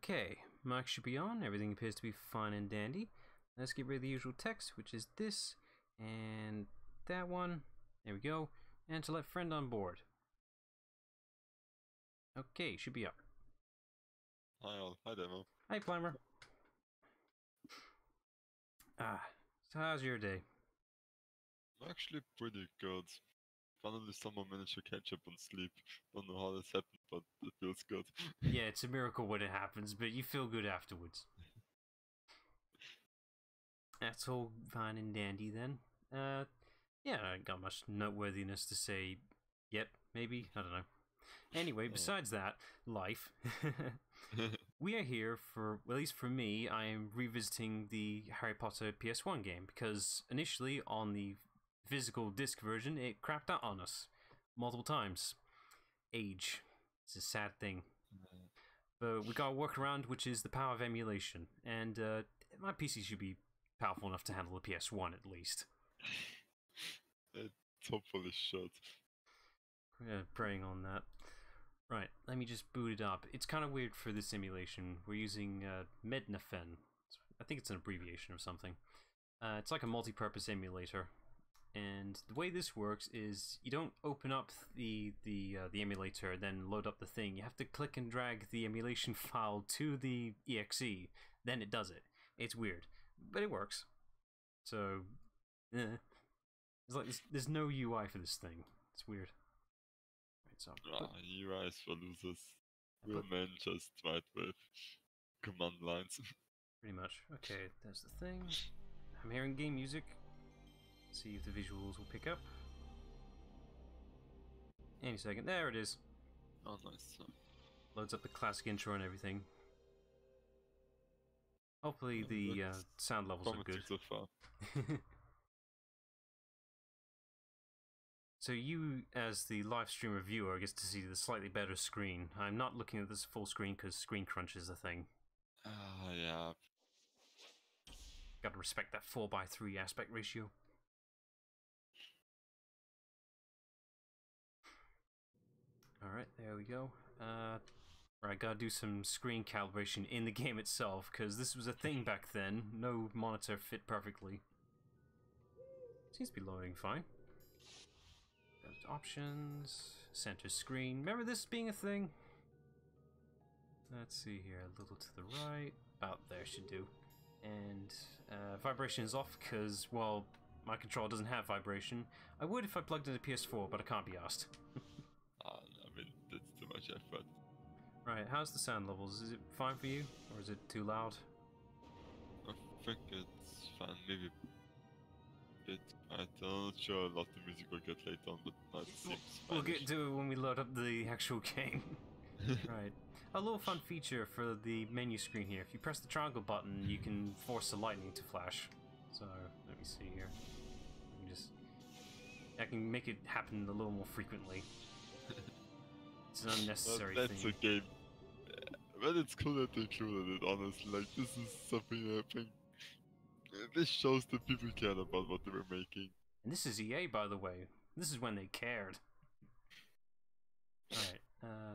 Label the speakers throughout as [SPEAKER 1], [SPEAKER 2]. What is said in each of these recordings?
[SPEAKER 1] Okay, mic should be on, everything appears to be fine and dandy. Let's get rid of the usual text, which is this, and that one. There we go. And to let friend on board. Okay, should be up.
[SPEAKER 2] Hi all, hi Demo.
[SPEAKER 1] Hi, Climber. So how's your day?
[SPEAKER 2] Actually pretty good. Finally someone managed to catch up on sleep. Don't know how this happened, but it feels good.
[SPEAKER 1] Yeah, it's a miracle when it happens, but you feel good afterwards. That's all fine and dandy then. Yeah, I ain't got much noteworthiness to say yet, maybe? I don't know. Anyway, besides that, life. We are here for, well, at least for me, I am revisiting the Harry Potter PS1 game, because initially, on the physical disc version, it crapped out on us. Multiple times. Age. It's a sad thing. But we got a workaround, which is the power of emulation. And my PC should be powerful enough to handle the PS1 at least.
[SPEAKER 2] It hopefully should.
[SPEAKER 1] Praying on that. Right, let me just boot it up. It's kind of weird for this simulation. We're using Mednafen. I think it's an abbreviation or something. It's like a multi-purpose emulator. And the way this works is you don't open up the emulator, then load up the thing. You have to click and drag the emulation file to the exe. Then it does it. It's weird, but it works. So, it's like there's no UI for this thing. It's weird. Right, so
[SPEAKER 2] UI is for losers. Real men just write with command lines.
[SPEAKER 1] Pretty much. Okay, there's the thing. I'm hearing game music. See if the visuals will pick up. Any second. There it is.
[SPEAKER 2] Oh, nice.
[SPEAKER 1] Loads up the classic intro and everything. Hopefully the sound levels are good.
[SPEAKER 2] So far.
[SPEAKER 1] So you, as the live streamer viewer, gets to see the slightly better screen. I'm not looking at this full screen because screen crunch is a thing.
[SPEAKER 2] Yeah.
[SPEAKER 1] Gotta respect that 4:3 aspect ratio. Alright, there we go. Right, gotta do some screen calibration in the game itself, because this was a thing back then. No monitor fit perfectly. Seems to be loading fine. Got options, center screen. Remember this being a thing? Let's see here, a little to the right. About there should do. And vibration is off because, well, my controller doesn't have vibration. I would if I plugged in a PS4, but I can't be asked.
[SPEAKER 2] I mean, that's too much effort.
[SPEAKER 1] Right, how's the sound levels? Is it fine for you? Or is it too loud?
[SPEAKER 2] I think it's fine, maybe a bit. I'm not sure a lot of the music will get later on, but no, it seems fine.
[SPEAKER 1] We'll get to it when we load up the actual game. Right. A little fun feature for the menu screen here. If you press the triangle button, you can force the lightning to flash. So, let me see here. I can make it happen a little more frequently. It's an unnecessary
[SPEAKER 2] thing.
[SPEAKER 1] That's
[SPEAKER 2] a game. But it's cool that they included it, honestly. Like, this is something I think... This shows that people cared about what they were making.
[SPEAKER 1] And this is EA, by the way. This is when they cared. Alright,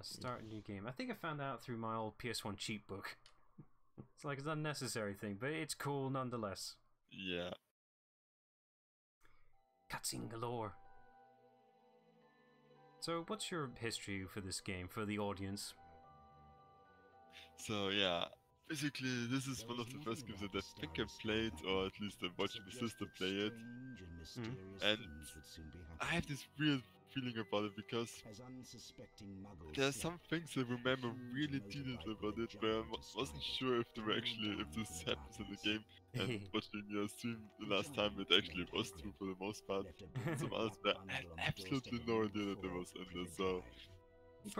[SPEAKER 1] start a new game. I think I found out through my old PS1 cheat book. It's like an unnecessary thing, but it's cool nonetheless.
[SPEAKER 2] Yeah.
[SPEAKER 1] Cutscene galore. So, what's your history for this game, for the audience?
[SPEAKER 2] So, yeah. Basically, this is one of the first games that I think I played, or at least I watched my sister play it. And I have this weird feeling about it because there are some things I remember really detailed about it, but I wasn't sure if they were actually, if this happens in the game. And watching your stream the last time, it actually was true for the most part. Some others, but I had absolutely no idea that there was in there, so...
[SPEAKER 1] You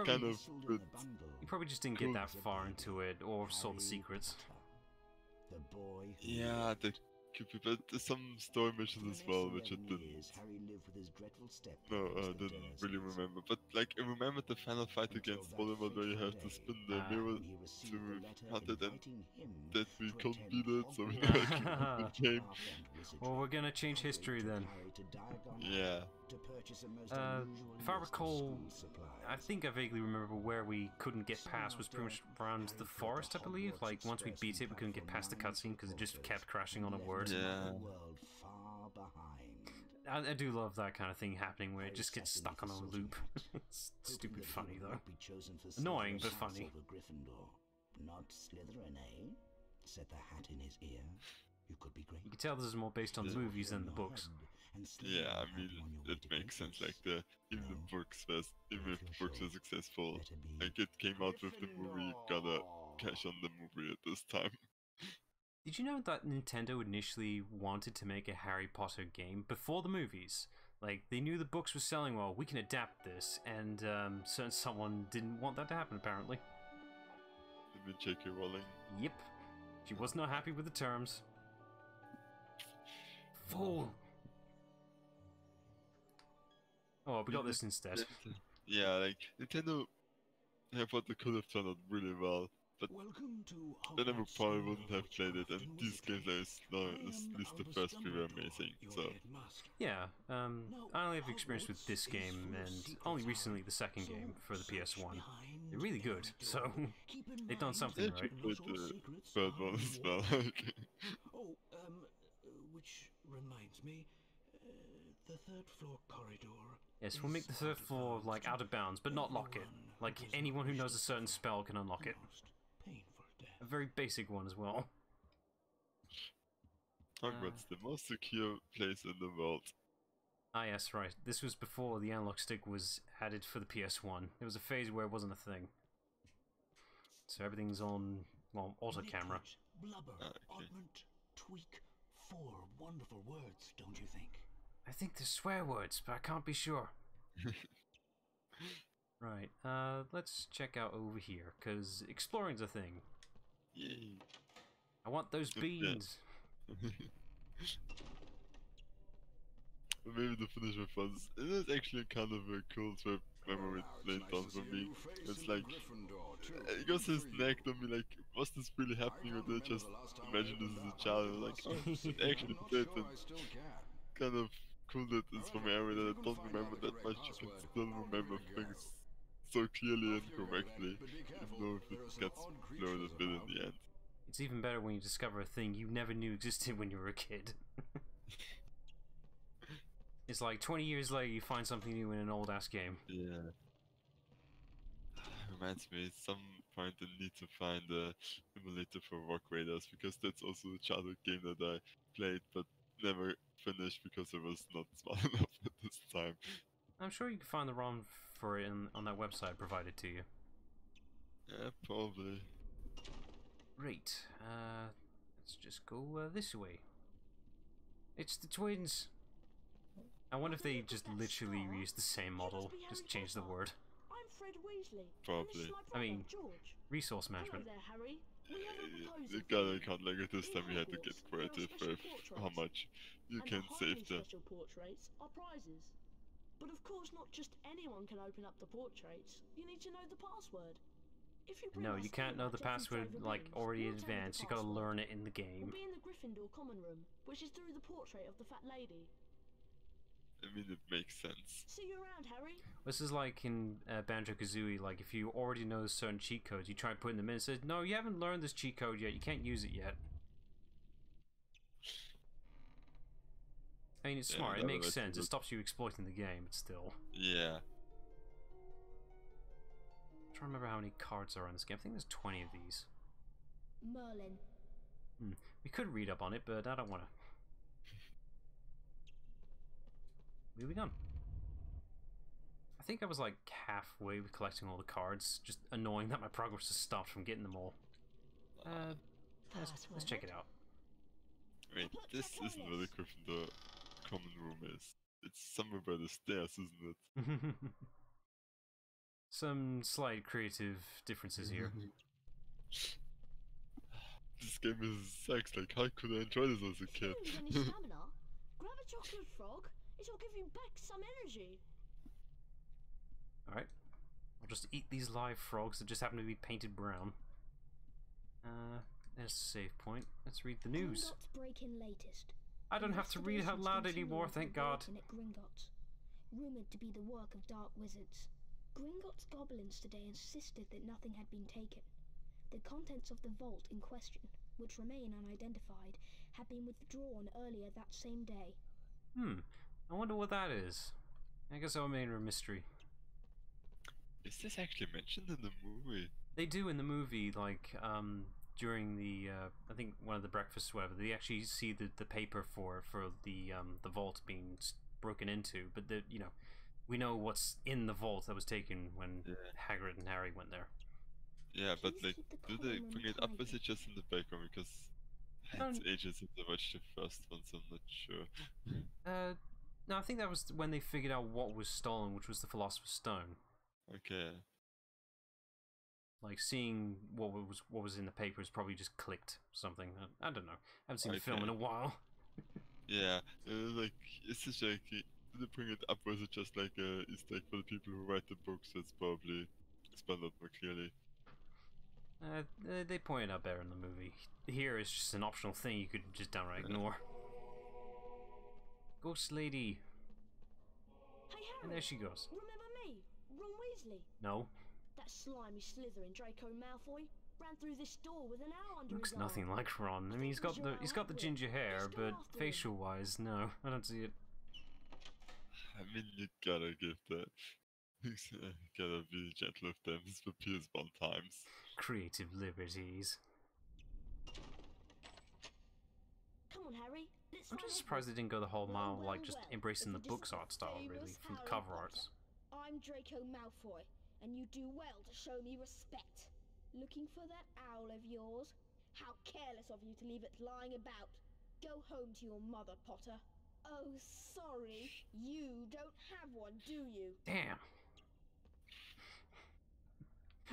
[SPEAKER 1] probably just didn't
[SPEAKER 2] cool.
[SPEAKER 1] get that far into it, or saw the secrets.
[SPEAKER 2] Yeah, that could be, but there's some story missions as well, which I didn't. No, I didn't really remember. But, like, I remembered the final fight against Voldemort where you have to spin the mirror to hunt it, and that we couldn't beat it, so we never actually beat the game.
[SPEAKER 1] Well, we're gonna change history then.
[SPEAKER 2] Yeah.
[SPEAKER 1] If I recall, I think I vaguely remember where we couldn't get past was pretty much around the forest, I believe. Like, once we beat it, we couldn't get past the cutscene because it just kept crashing on a word.
[SPEAKER 2] Yeah.
[SPEAKER 1] I do love that kind of thing happening where it just gets stuck on a loop. It's stupid funny, though. Annoying, but funny.
[SPEAKER 3] Not Slytherin, eh? Said the hat in his ear. You could be great.
[SPEAKER 1] You can tell this is more based on the movies than the books.
[SPEAKER 2] Yeah, I mean, it makes sense. Like even the books were successful, like it came out with the movie, gotta cash on the movie at this time.
[SPEAKER 1] Did you know that Nintendo initially wanted to make a Harry Potter game before the movies? Like, they knew the books were selling well, we can adapt this, and someone didn't want that to happen, apparently.
[SPEAKER 2] Did J.K. Rowling?
[SPEAKER 1] Yep. She was not happy with the terms. Fool! Oh, we got this instead.
[SPEAKER 2] Yeah, like, Nintendo Harry Potter could have turned out really well, but then I probably wouldn't have played it, and these games are at least the first three were amazing, so...
[SPEAKER 1] Yeah, I only have experience with this game, and only recently the second game for the PS1. They're really good, so they've done something right.
[SPEAKER 2] Played the third one as well.
[SPEAKER 3] Which reminds me, the third floor corridor.
[SPEAKER 1] Yes, we'll make the third floor, like, out of bounds, but not lock it. Like, anyone who knows a certain spell can unlock it. A very basic one as well.
[SPEAKER 2] Hogwarts, the most secure place in the world.
[SPEAKER 1] Ah yes, right. This was before the analog stick was added for the PS1. There was a phase where it wasn't a thing. So everything's on, well, auto camera.
[SPEAKER 3] Blubber, augment, tweak, 4 wonderful words, don't you think?
[SPEAKER 1] I think they're swear words, but I can't be sure. Right, let's check out over here, because exploring's a thing.
[SPEAKER 2] Yay.
[SPEAKER 1] I want those beans.
[SPEAKER 2] Maybe to finish with us, it is actually kind of a cool trip memory laid down for me. It's like, it goes his neck to me like, was this really happening, or did I just imagine this as a child? And like, oh, it actually did, and kind of cool that it's from an area that I don't remember that much. You can still remember things so clearly and correctly, even though if it gets blurred a bit in the end.
[SPEAKER 1] It's even better when you discover a thing you never knew existed when you were a kid. It's like 20 years later you find something new in an old ass game.
[SPEAKER 2] Yeah. Reminds me, at some point I need to find a emulator for Rock Raiders, because that's also a childhood game that I played but never finished because I was not smart enough at this time.
[SPEAKER 1] I'm sure you can find the ROM for it on that website provided to you.
[SPEAKER 2] Yeah, probably.
[SPEAKER 1] Great. Let's just go this way. It's the twins. I wonder if they just literally reused the same model, just changed the word.
[SPEAKER 4] I'm Fred Weasley.
[SPEAKER 2] Probably.
[SPEAKER 1] I mean, resource management.
[SPEAKER 4] Hello there, Harry.
[SPEAKER 2] You gotta count like this time we had to get creative with how much you can save them.
[SPEAKER 4] Special portraits are prizes. But of course not just anyone can open up the portraits. You need to know the password.
[SPEAKER 1] No, you can't know the password like already in advance. You gotta learn it in the game.
[SPEAKER 4] We'll be in the Gryffindor common room, which is through the portrait of the fat lady.
[SPEAKER 2] I mean, it makes sense.
[SPEAKER 4] See you around, Harry.
[SPEAKER 1] This is like in Banjo-Kazooie, like if you already know certain cheat codes, you try putting them in, it says, no, you haven't learned this cheat code yet, you can't use it yet. I mean, it's smart, it makes sense, it stops you exploiting the game, but still.
[SPEAKER 2] Yeah.
[SPEAKER 1] I'm trying to remember how many cards are on this game. I think there's 20 of these.
[SPEAKER 4] Merlin.
[SPEAKER 1] We could read up on it, but I don't want to. Moving on. I think I was like halfway with collecting all the cards, just annoying that my progress has stopped from getting them all. Let's check it out.
[SPEAKER 2] Wait, this isn't where the Gryffindor common room is. It's somewhere by the stairs, isn't it?
[SPEAKER 1] Some slight creative differences here.
[SPEAKER 2] This game is sex, like how could I enjoy this as a kid?
[SPEAKER 4] If you lose any stamina, grab a chocolate frog. It'll give you back some energy.
[SPEAKER 1] Alright. I'll just eat these live frogs that just happen to be painted brown. There's a save point. Let's read the news.
[SPEAKER 4] Gringotts break in latest.
[SPEAKER 1] I don't have to read it out loud anymore, thank God.
[SPEAKER 5] rumoured to be the work of dark wizards. Gringotts goblins today insisted that nothing had been taken. The contents of the vault in question, which remain unidentified, had been withdrawn earlier that same day.
[SPEAKER 1] I wonder what that is. I guess I'll remain a mystery.
[SPEAKER 2] Is this actually mentioned in the movie?
[SPEAKER 1] They do in the movie, like, during the, I think one of the breakfasts, whatever, they actually see the paper for the vault being broken into, but we know what's in the vault that was taken when Hagrid and Harry went there.
[SPEAKER 2] Yeah, but like, do they bring it up, or is it just in the background? Because it's ages since I watched the first one, so I'm not sure.
[SPEAKER 1] No, I think that was when they figured out what was stolen, which was the Philosopher's Stone.
[SPEAKER 2] Okay.
[SPEAKER 1] Like, seeing what was in the paper is probably just clicked something. I don't know. I haven't seen the film in a while.
[SPEAKER 2] Yeah, like, is this like, do they bring it up, or is it just like a Easter egg for the people who write the books? That's probably spelled out more clearly.
[SPEAKER 1] They point it out better in the movie. Here it's just an optional thing you could just downright ignore. Ghost lady.
[SPEAKER 4] Hey, Harry!
[SPEAKER 1] And there she goes.
[SPEAKER 4] Remember me? Ron Weasley?
[SPEAKER 1] No.
[SPEAKER 4] That slimy Slytherin Draco Malfoy ran through this door with an owl under
[SPEAKER 1] Looks
[SPEAKER 4] his arm.
[SPEAKER 1] nothing like Ron. I mean, he's got the ginger hair, but facial-wise, no, I don't see it.
[SPEAKER 2] I mean, you gotta give that. You gotta be gentle with them. This for PS1 times.
[SPEAKER 1] Creative liberties.
[SPEAKER 4] Come on, Harry.
[SPEAKER 1] I'm just surprised they didn't go the whole mile, like, just embracing the book's art style, really, from the cover arts.
[SPEAKER 5] I'm Draco Malfoy, and you do well to show me respect. Looking for that owl of yours? How careless of you to leave it lying about. Go home to your mother, Potter. Oh, sorry. You don't have one, do you?
[SPEAKER 1] Damn.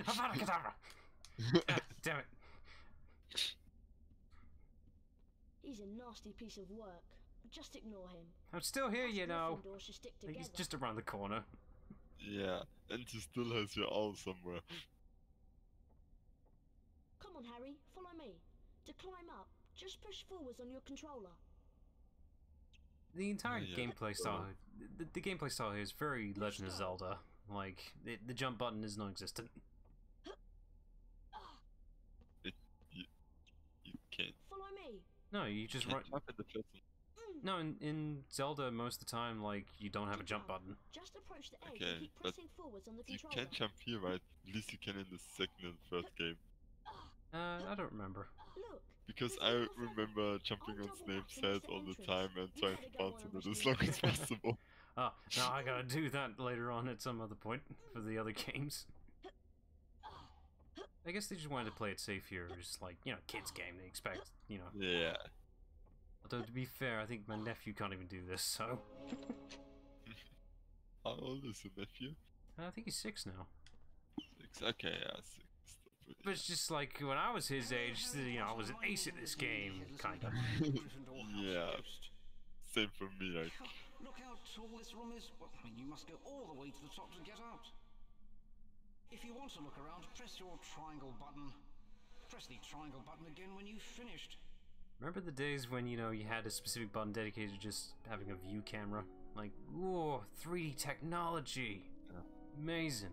[SPEAKER 1] Avada Kedavra! Damn it.
[SPEAKER 4] He's a nasty piece of work. Just ignore him.
[SPEAKER 1] I'm still here, you know.
[SPEAKER 4] Gryffindor should stick
[SPEAKER 1] Like, he's
[SPEAKER 4] together.
[SPEAKER 1] just around the corner.
[SPEAKER 2] Yeah, and he still has your owl somewhere.
[SPEAKER 4] Come on, Harry. Follow me. To climb up, just push forwards on your controller.
[SPEAKER 1] The entire gameplay style, the gameplay style here is very Legend of Zelda. Like, the jump button is non-existent.
[SPEAKER 2] You can't.
[SPEAKER 4] Follow me.
[SPEAKER 1] No, you just run.
[SPEAKER 2] Jump at the person.
[SPEAKER 1] No, in Zelda, most of the time, like, you don't have a jump button.
[SPEAKER 4] Just approach the edge
[SPEAKER 2] Okay,
[SPEAKER 4] and keep
[SPEAKER 2] but
[SPEAKER 4] pressing forwards on the
[SPEAKER 2] You
[SPEAKER 4] controller.
[SPEAKER 2] can't jump here, right? At least you can in the second and third game.
[SPEAKER 1] I don't remember.
[SPEAKER 4] Look.
[SPEAKER 2] Because I remember jumping on Snape's head all the time and trying to bounce on it as long as possible.
[SPEAKER 1] Oh, now I gotta do that later on at some other point for the other games. I guess they just wanted to play it safe here. It's like, you know, kids game. They expect, you know.
[SPEAKER 2] Yeah.
[SPEAKER 1] Although to be fair, I think my nephew can't even do this, so.
[SPEAKER 2] How old is your nephew?
[SPEAKER 1] I think he's 6 now.
[SPEAKER 2] 6. Okay, yeah, 6.
[SPEAKER 1] But it's just like when I was his age, you know, I was an ace at this game, kind of.
[SPEAKER 2] Yeah. Same for me, like.
[SPEAKER 6] Look how tall this room is. Well, I mean, you must go all the way to the top to get out. If you want to look around, press your triangle button. Press the triangle button again when you've finished.
[SPEAKER 1] Remember the days when, you know, you had a specific button dedicated to just having a view camera? Like, whoa, 3D technology! Amazing.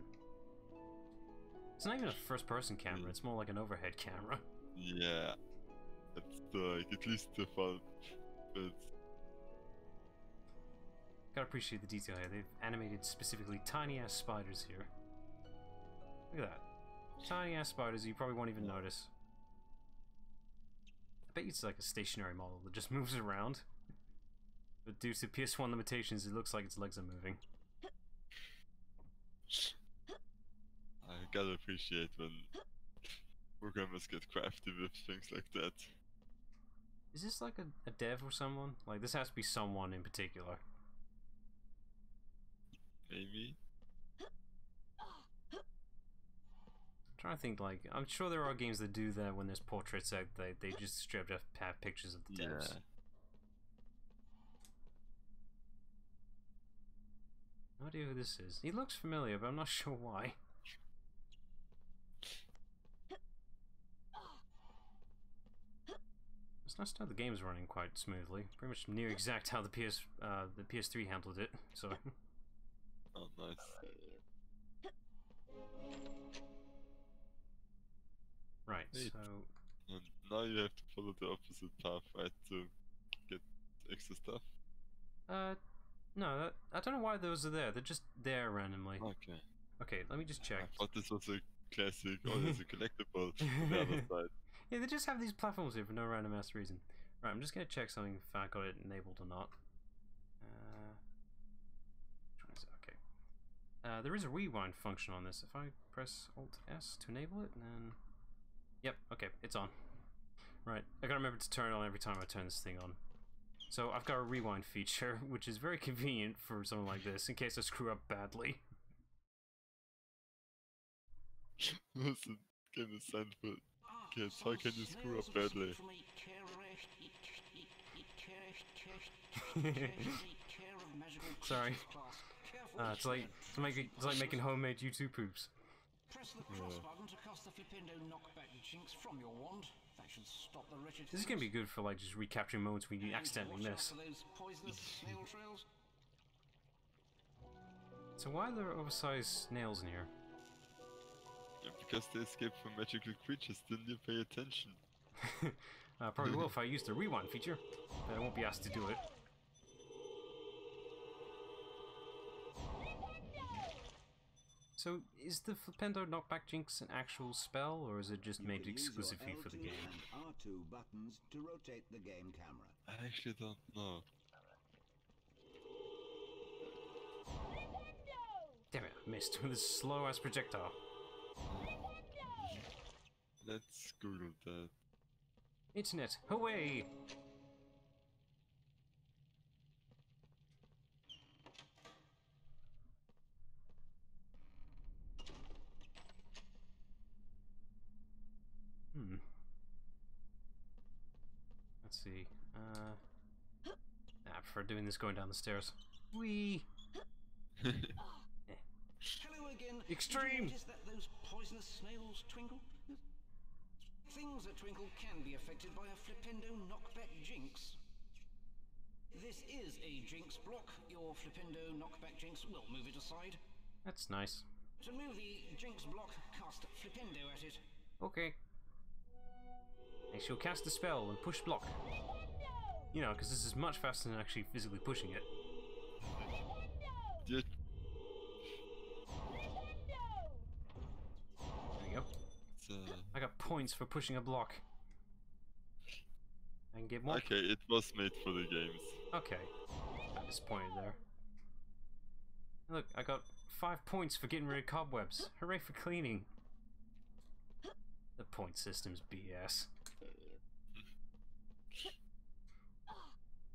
[SPEAKER 1] It's not even a first-person camera, it's more like an overhead camera.
[SPEAKER 2] Yeah. It's like, at least the fun. But
[SPEAKER 1] Gotta appreciate the detail here. They've animated specifically tiny-ass spiders here. Look at that. Tiny-ass spiders you probably won't even notice. I bet it's like a stationary model that just moves around. But due to PS1 limitations, it looks like its legs are moving.
[SPEAKER 2] I gotta appreciate when programmers get crafty with things like that.
[SPEAKER 1] Is this like a dev or someone? Like, this has to be someone in particular.
[SPEAKER 2] Maybe?
[SPEAKER 1] I'm trying to think, like, I'm sure there are games that do that when there's portraits out, they just straight up have pictures of the devs.
[SPEAKER 2] Yeah.
[SPEAKER 1] No idea who this is. He looks familiar, but I'm not sure why. It's nice to know the game's running quite smoothly. Pretty much near exact how the PS3 handled it. So
[SPEAKER 2] Oh, nice.
[SPEAKER 1] Right,
[SPEAKER 2] Neat.
[SPEAKER 1] so...
[SPEAKER 2] And now you have to follow the opposite path, right, to get extra stuff?
[SPEAKER 1] No, I don't know why those are there. They're just there randomly.
[SPEAKER 2] Okay.
[SPEAKER 1] Okay, let me just check.
[SPEAKER 2] I thought this was a classic, oh, there's a collectible on the other side.
[SPEAKER 1] Yeah, they just have these platforms here for no random ass reason. Right, I'm just gonna check something if I got it enabled or not. Which one is it? Okay. There is a rewind function on this. If I press Alt S to enable it, then... Yep, okay, it's on. Right, I gotta remember to turn it on every time I turn this thing on. So I've got a rewind feature, which is very convenient for something like this, in case I screw up badly.
[SPEAKER 2] Listen, game is sent for kids. How can you screw up badly?
[SPEAKER 1] Sorry. It's like making homemade YouTube poops.
[SPEAKER 6] Press the cross button to cast the Flipendo knockback jinx from your wand. That should stop the wretched.
[SPEAKER 1] This is gonna be good for like just recapturing moments when you accidentally miss.
[SPEAKER 6] Those poisonous snail trails.
[SPEAKER 1] So why are there oversized snails in here?
[SPEAKER 2] Yeah, because they escape from magical creatures, didn't you pay attention?
[SPEAKER 1] Probably will if I use the rewind feature, but I won't be asked to do it. So, is the Flipendo knockback jinx an actual spell, or is it just made exclusively for the game?
[SPEAKER 3] And R2 buttons to rotate the game camera.
[SPEAKER 2] I actually don't know.
[SPEAKER 1] Damn it, I missed with a slow ass projectile.
[SPEAKER 2] Let's Google that.
[SPEAKER 1] Internet, away! Let's see. I prefer doing this going down the stairs. Whee!
[SPEAKER 6] Hello again.
[SPEAKER 1] Extreme!
[SPEAKER 6] Did you notice that those poisonous snails twinkle? Things that twinkle can be affected by a Flipendo knockback jinx. This is a jinx block. Your Flipendo knockback jinx will move it aside.
[SPEAKER 1] That's nice.
[SPEAKER 6] To move the jinx block, cast Flipendo at it.
[SPEAKER 1] Okay. I shall cast a spell and push block. You know, because this is much faster than actually physically pushing it.
[SPEAKER 2] Yeah.
[SPEAKER 1] There we go. I got points for pushing a block. I can get more.
[SPEAKER 2] Okay, it was made for the games.
[SPEAKER 1] Okay. I'm disappointed there. Look, I got 5 points for getting rid of cobwebs. Hooray for cleaning. The point system's BS.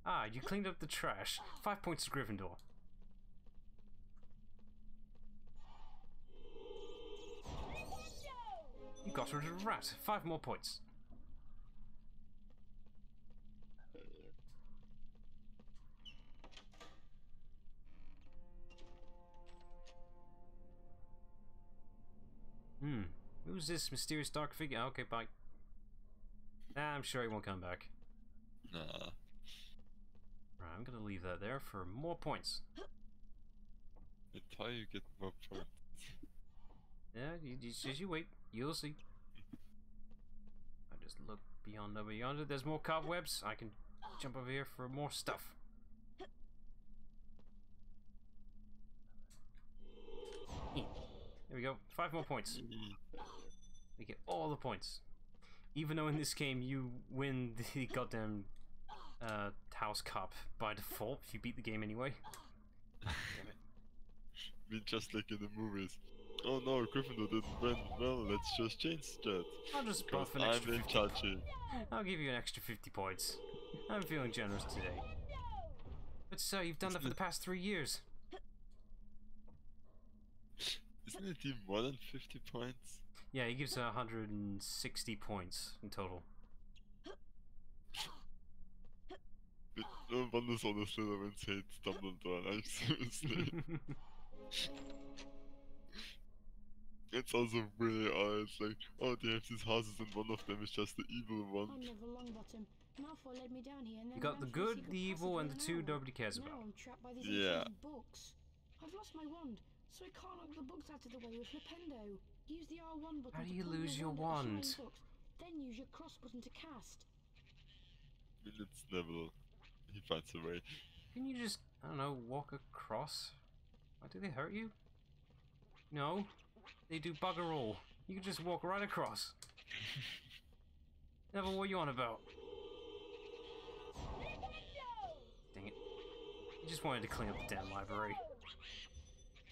[SPEAKER 1] Ah, you cleaned up the trash. 5 points to Gryffindor. You got rid of a rat. 5 more points. Who's this mysterious dark figure? Okay, bye. Nah, I'm sure he won't come back.
[SPEAKER 2] Nah.
[SPEAKER 1] Right, I'm gonna leave that there for more points.
[SPEAKER 2] It's how you get more points.
[SPEAKER 1] Yeah, you wait. You'll see. I just look beyond over yonder. There's more cobwebs. I can jump over here for more stuff. There we go. 5 more points. We get all the points. Even though in this game you win the goddamn house cup by default if you beat the game anyway. Damn it.
[SPEAKER 2] I mean, just like in the movies. Oh no, Gryffindor didn't win. Well, let's just change that.
[SPEAKER 1] I'll just
[SPEAKER 2] because
[SPEAKER 1] buff an extra
[SPEAKER 2] I'm in
[SPEAKER 1] 50.
[SPEAKER 2] charge here.
[SPEAKER 1] I'll give you an extra 50 points. I'm feeling generous today. But sir, you've done that for the past 3 years.
[SPEAKER 2] Isn't it even more than 50 points?
[SPEAKER 1] Yeah, he gives 160 points in total.
[SPEAKER 2] No wonder all the Slytherins hate Dumbledore, like seriously. It's also really odd, it's like, oh, they have these houses and one of them is just the evil one.
[SPEAKER 4] I'm never Longbottom. Malfoy led me down here and then
[SPEAKER 1] You got the
[SPEAKER 4] ran through a
[SPEAKER 1] good,
[SPEAKER 4] secret
[SPEAKER 1] the evil, and the
[SPEAKER 4] passage
[SPEAKER 1] two
[SPEAKER 4] with an owl.
[SPEAKER 1] nobody cares
[SPEAKER 4] Now
[SPEAKER 1] about.
[SPEAKER 4] I'm trapped by these
[SPEAKER 2] Yeah.
[SPEAKER 4] enchanted books. I've lost my wand, so I can't knock the books out of the way with Flipendo. Use the R1 button.
[SPEAKER 1] How do
[SPEAKER 4] to
[SPEAKER 1] you
[SPEAKER 4] pull
[SPEAKER 1] lose your
[SPEAKER 4] at the
[SPEAKER 1] wand?
[SPEAKER 4] flying books, then use your cross button to cast.
[SPEAKER 2] Minutes Neville. He finds a way.
[SPEAKER 1] Can you just, I don't know, walk across? Why do they hurt you? No, they do bugger all. You can just walk right across. Neville, what are you on about? Dang it. You just wanted to clean up the damn library.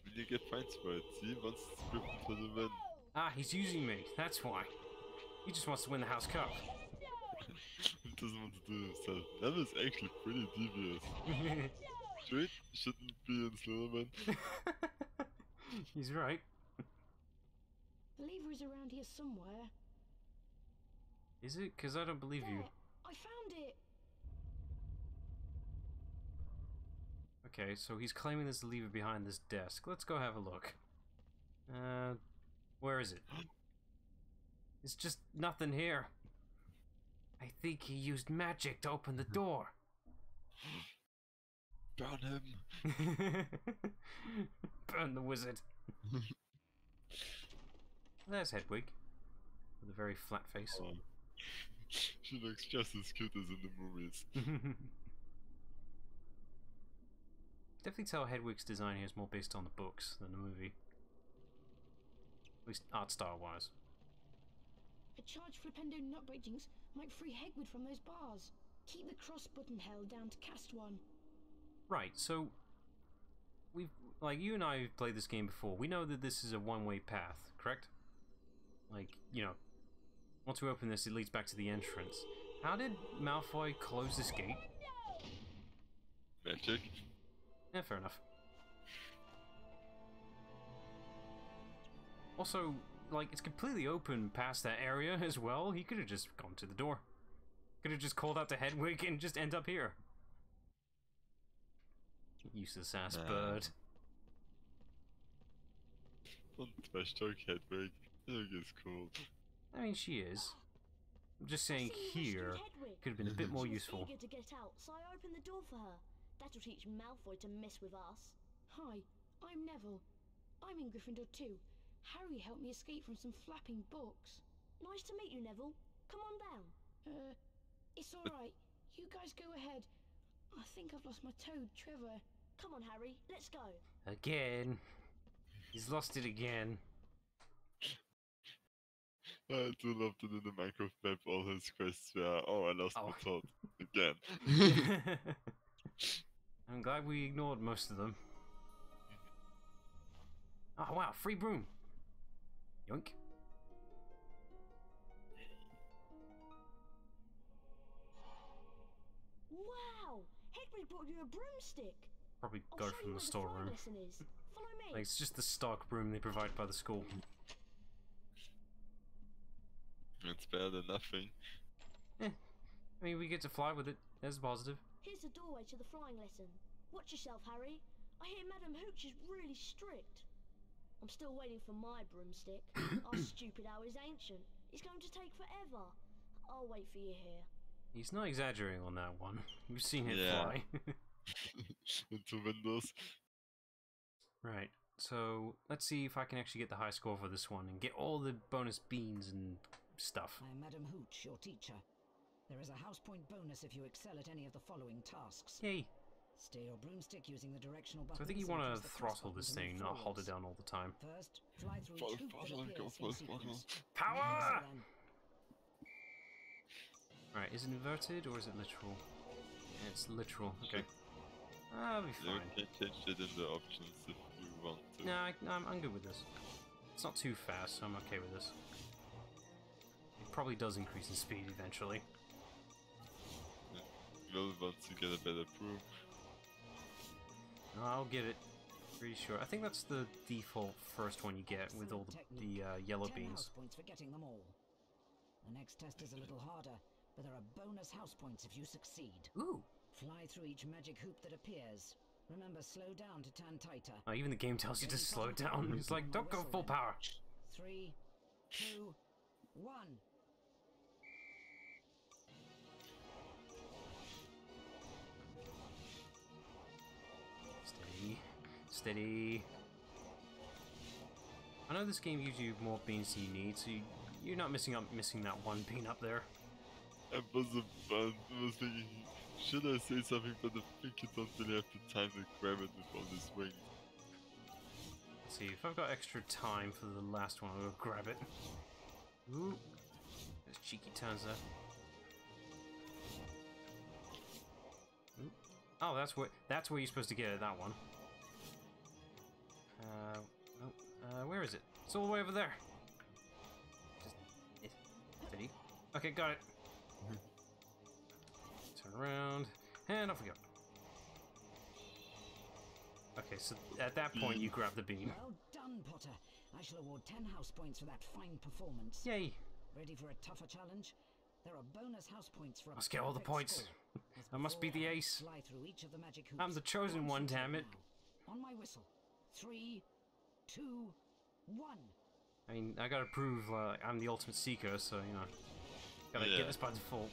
[SPEAKER 2] When you get points for it, see, once it's gripped for the win.
[SPEAKER 1] Ah, he's using me, that's why. He just wants to win the House Cup.
[SPEAKER 2] He doesn't want to do it himself. That is actually pretty devious. Straight shouldn't be in Slytherin.
[SPEAKER 1] He's right.
[SPEAKER 4] The lever is around here somewhere.
[SPEAKER 1] Is it? Because I don't believe you.
[SPEAKER 4] There, I found it.
[SPEAKER 1] Okay, so he's claiming there's a lever behind this desk. Let's go have a look. Where is it? It's just nothing here. I think he used magic to open the door.
[SPEAKER 2] Burn him.
[SPEAKER 1] Burn the wizard. There's Hedwig. With a very flat face.
[SPEAKER 2] Oh. She looks just as cute as in the movies.
[SPEAKER 1] Definitely tell Hedwig's design here is more based on the books than the movie. At least art style wise.
[SPEAKER 4] A charged Flipendo knockback jinx might free Hegwood from those bars. Keep the cross button held down to cast one.
[SPEAKER 1] Right, so we've, like, you and I have played this game before. We know that this is a one-way path, correct? Like, you know, once we open this, it leads back to the entrance. How did Malfoy close this gate?
[SPEAKER 2] Magic.
[SPEAKER 1] Yeah, fair enough. Also, like, it's completely open past that area as well. He could have just gone to the door. Could have just called out to Hedwig and just end up here. Useless ass bird.
[SPEAKER 2] Don't trash talk Hedwig. Hedwig is cool.
[SPEAKER 1] I mean, she is. I'm just saying here could have been a bit more useful.
[SPEAKER 4] Eager to get out, so I opened the door for her. That'll teach Malfoy to mess with us. Hi, I'm Neville. I'm in Gryffindor too. Harry helped me escape from some flapping books. Nice to meet you, Neville. Come on down. It's alright. You guys go ahead. I think I've lost my toad, Trevor. Come on, Harry. Let's go.
[SPEAKER 1] Again. He's lost it again.
[SPEAKER 2] I do love that in the Minecraft map all his quests were, oh, I lost my thought. Again.
[SPEAKER 1] I'm glad we ignored most of them. Oh wow, free broom. Yoink.
[SPEAKER 4] Wow! Hedwig brought you a broomstick.
[SPEAKER 1] Probably go from the storeroom.
[SPEAKER 4] Follow me.
[SPEAKER 1] Like, it's just the stock broom they provide by the school.
[SPEAKER 2] It's better than nothing.
[SPEAKER 1] I mean, we get to fly with it. There's a positive.
[SPEAKER 4] Here's the doorway to the flying lesson. Watch yourself, Harry. I hear Madam Hooch is really strict. I'm still waiting for my broomstick. Our stupid owl is ancient. It's going to take forever. I'll wait for you here.
[SPEAKER 1] He's not exaggerating on that one. We've seen it fly.
[SPEAKER 2] Into windows.
[SPEAKER 1] Right. So let's see if I can actually get the high score for this one and get all the bonus beans and stuff.
[SPEAKER 6] I'm Madam Hooch, your teacher. There is a house point bonus if you excel at any of the following tasks.
[SPEAKER 1] Yay.
[SPEAKER 6] Steer your broomstick using the directional button.
[SPEAKER 1] So I think you want to throttle this thing, not hold it down all the time.
[SPEAKER 6] First, fly through each hoop that appears in sequence.
[SPEAKER 1] Power! Right, is it inverted or is it literal? Yeah, it's literal. Okay. I'll be fine.
[SPEAKER 2] You can change it in the options if you want to.
[SPEAKER 1] Nah, I'm good with this. It's not too fast, so I'm okay with this. It probably does increase in speed eventually.
[SPEAKER 2] Well, once you get a better broom.
[SPEAKER 1] I'll get it. Pretty sure. I think that's the default first one you get with all the yellow
[SPEAKER 6] 10
[SPEAKER 1] beans.
[SPEAKER 6] house points for getting them all. The next test is a little harder, but there are bonus house points if you succeed.
[SPEAKER 1] Ooh.
[SPEAKER 6] Fly through each magic hoop that appears. Remember, slow down to turn tighter.
[SPEAKER 1] Oh, even the game tells you to slow down. It's like, don't go full power.
[SPEAKER 6] 3, 2, 1.
[SPEAKER 1] Steady. Steady. I know this game gives you more beans than you need, so you're not missing that one bean up there.
[SPEAKER 2] I was thinking, should I say something, but I think you don't really have the time to grab it with all this wing.
[SPEAKER 1] Let's see, if I've got extra time for the last one, I'll go grab it. Ooh. There's cheeky turns there. Ooh. Oh, that's where you're supposed to get it, that one. Where is it? It's all the way over there. Just steady. Okay, got it. Turn around, and off we go. Okay, so at that point you grab the bean.
[SPEAKER 7] Well done, Potter. I shall award 10 house points for that fine performance.
[SPEAKER 1] Yay!
[SPEAKER 7] Ready for a tougher challenge? There are bonus house points for a
[SPEAKER 1] Must get all the
[SPEAKER 7] perfect
[SPEAKER 1] points.
[SPEAKER 7] score.
[SPEAKER 1] I must be the ace.
[SPEAKER 7] Fly through each of the magic hoops.
[SPEAKER 1] I'm the chosen one, damn it.
[SPEAKER 7] Now. On my whistle. 3, 2, 1.
[SPEAKER 1] I mean, I gotta prove I'm the ultimate seeker, so, you know, gotta get this by default.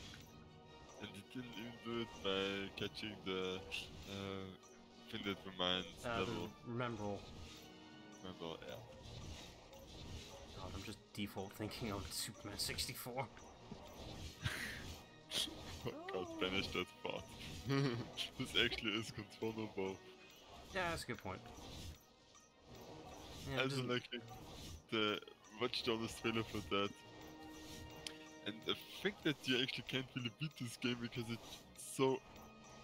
[SPEAKER 2] And you didn't even do it by catching the thing that reminds level.
[SPEAKER 1] Remember all.
[SPEAKER 2] Remember, yeah.
[SPEAKER 1] God, I'm just default thinking of Superman 64.
[SPEAKER 2] Oh god, banish that part. This actually is controllable.
[SPEAKER 1] Yeah, that's a good point. Yeah,
[SPEAKER 2] I also like the watched all this trailer for that. And I think that you actually can't really beat this game because it's so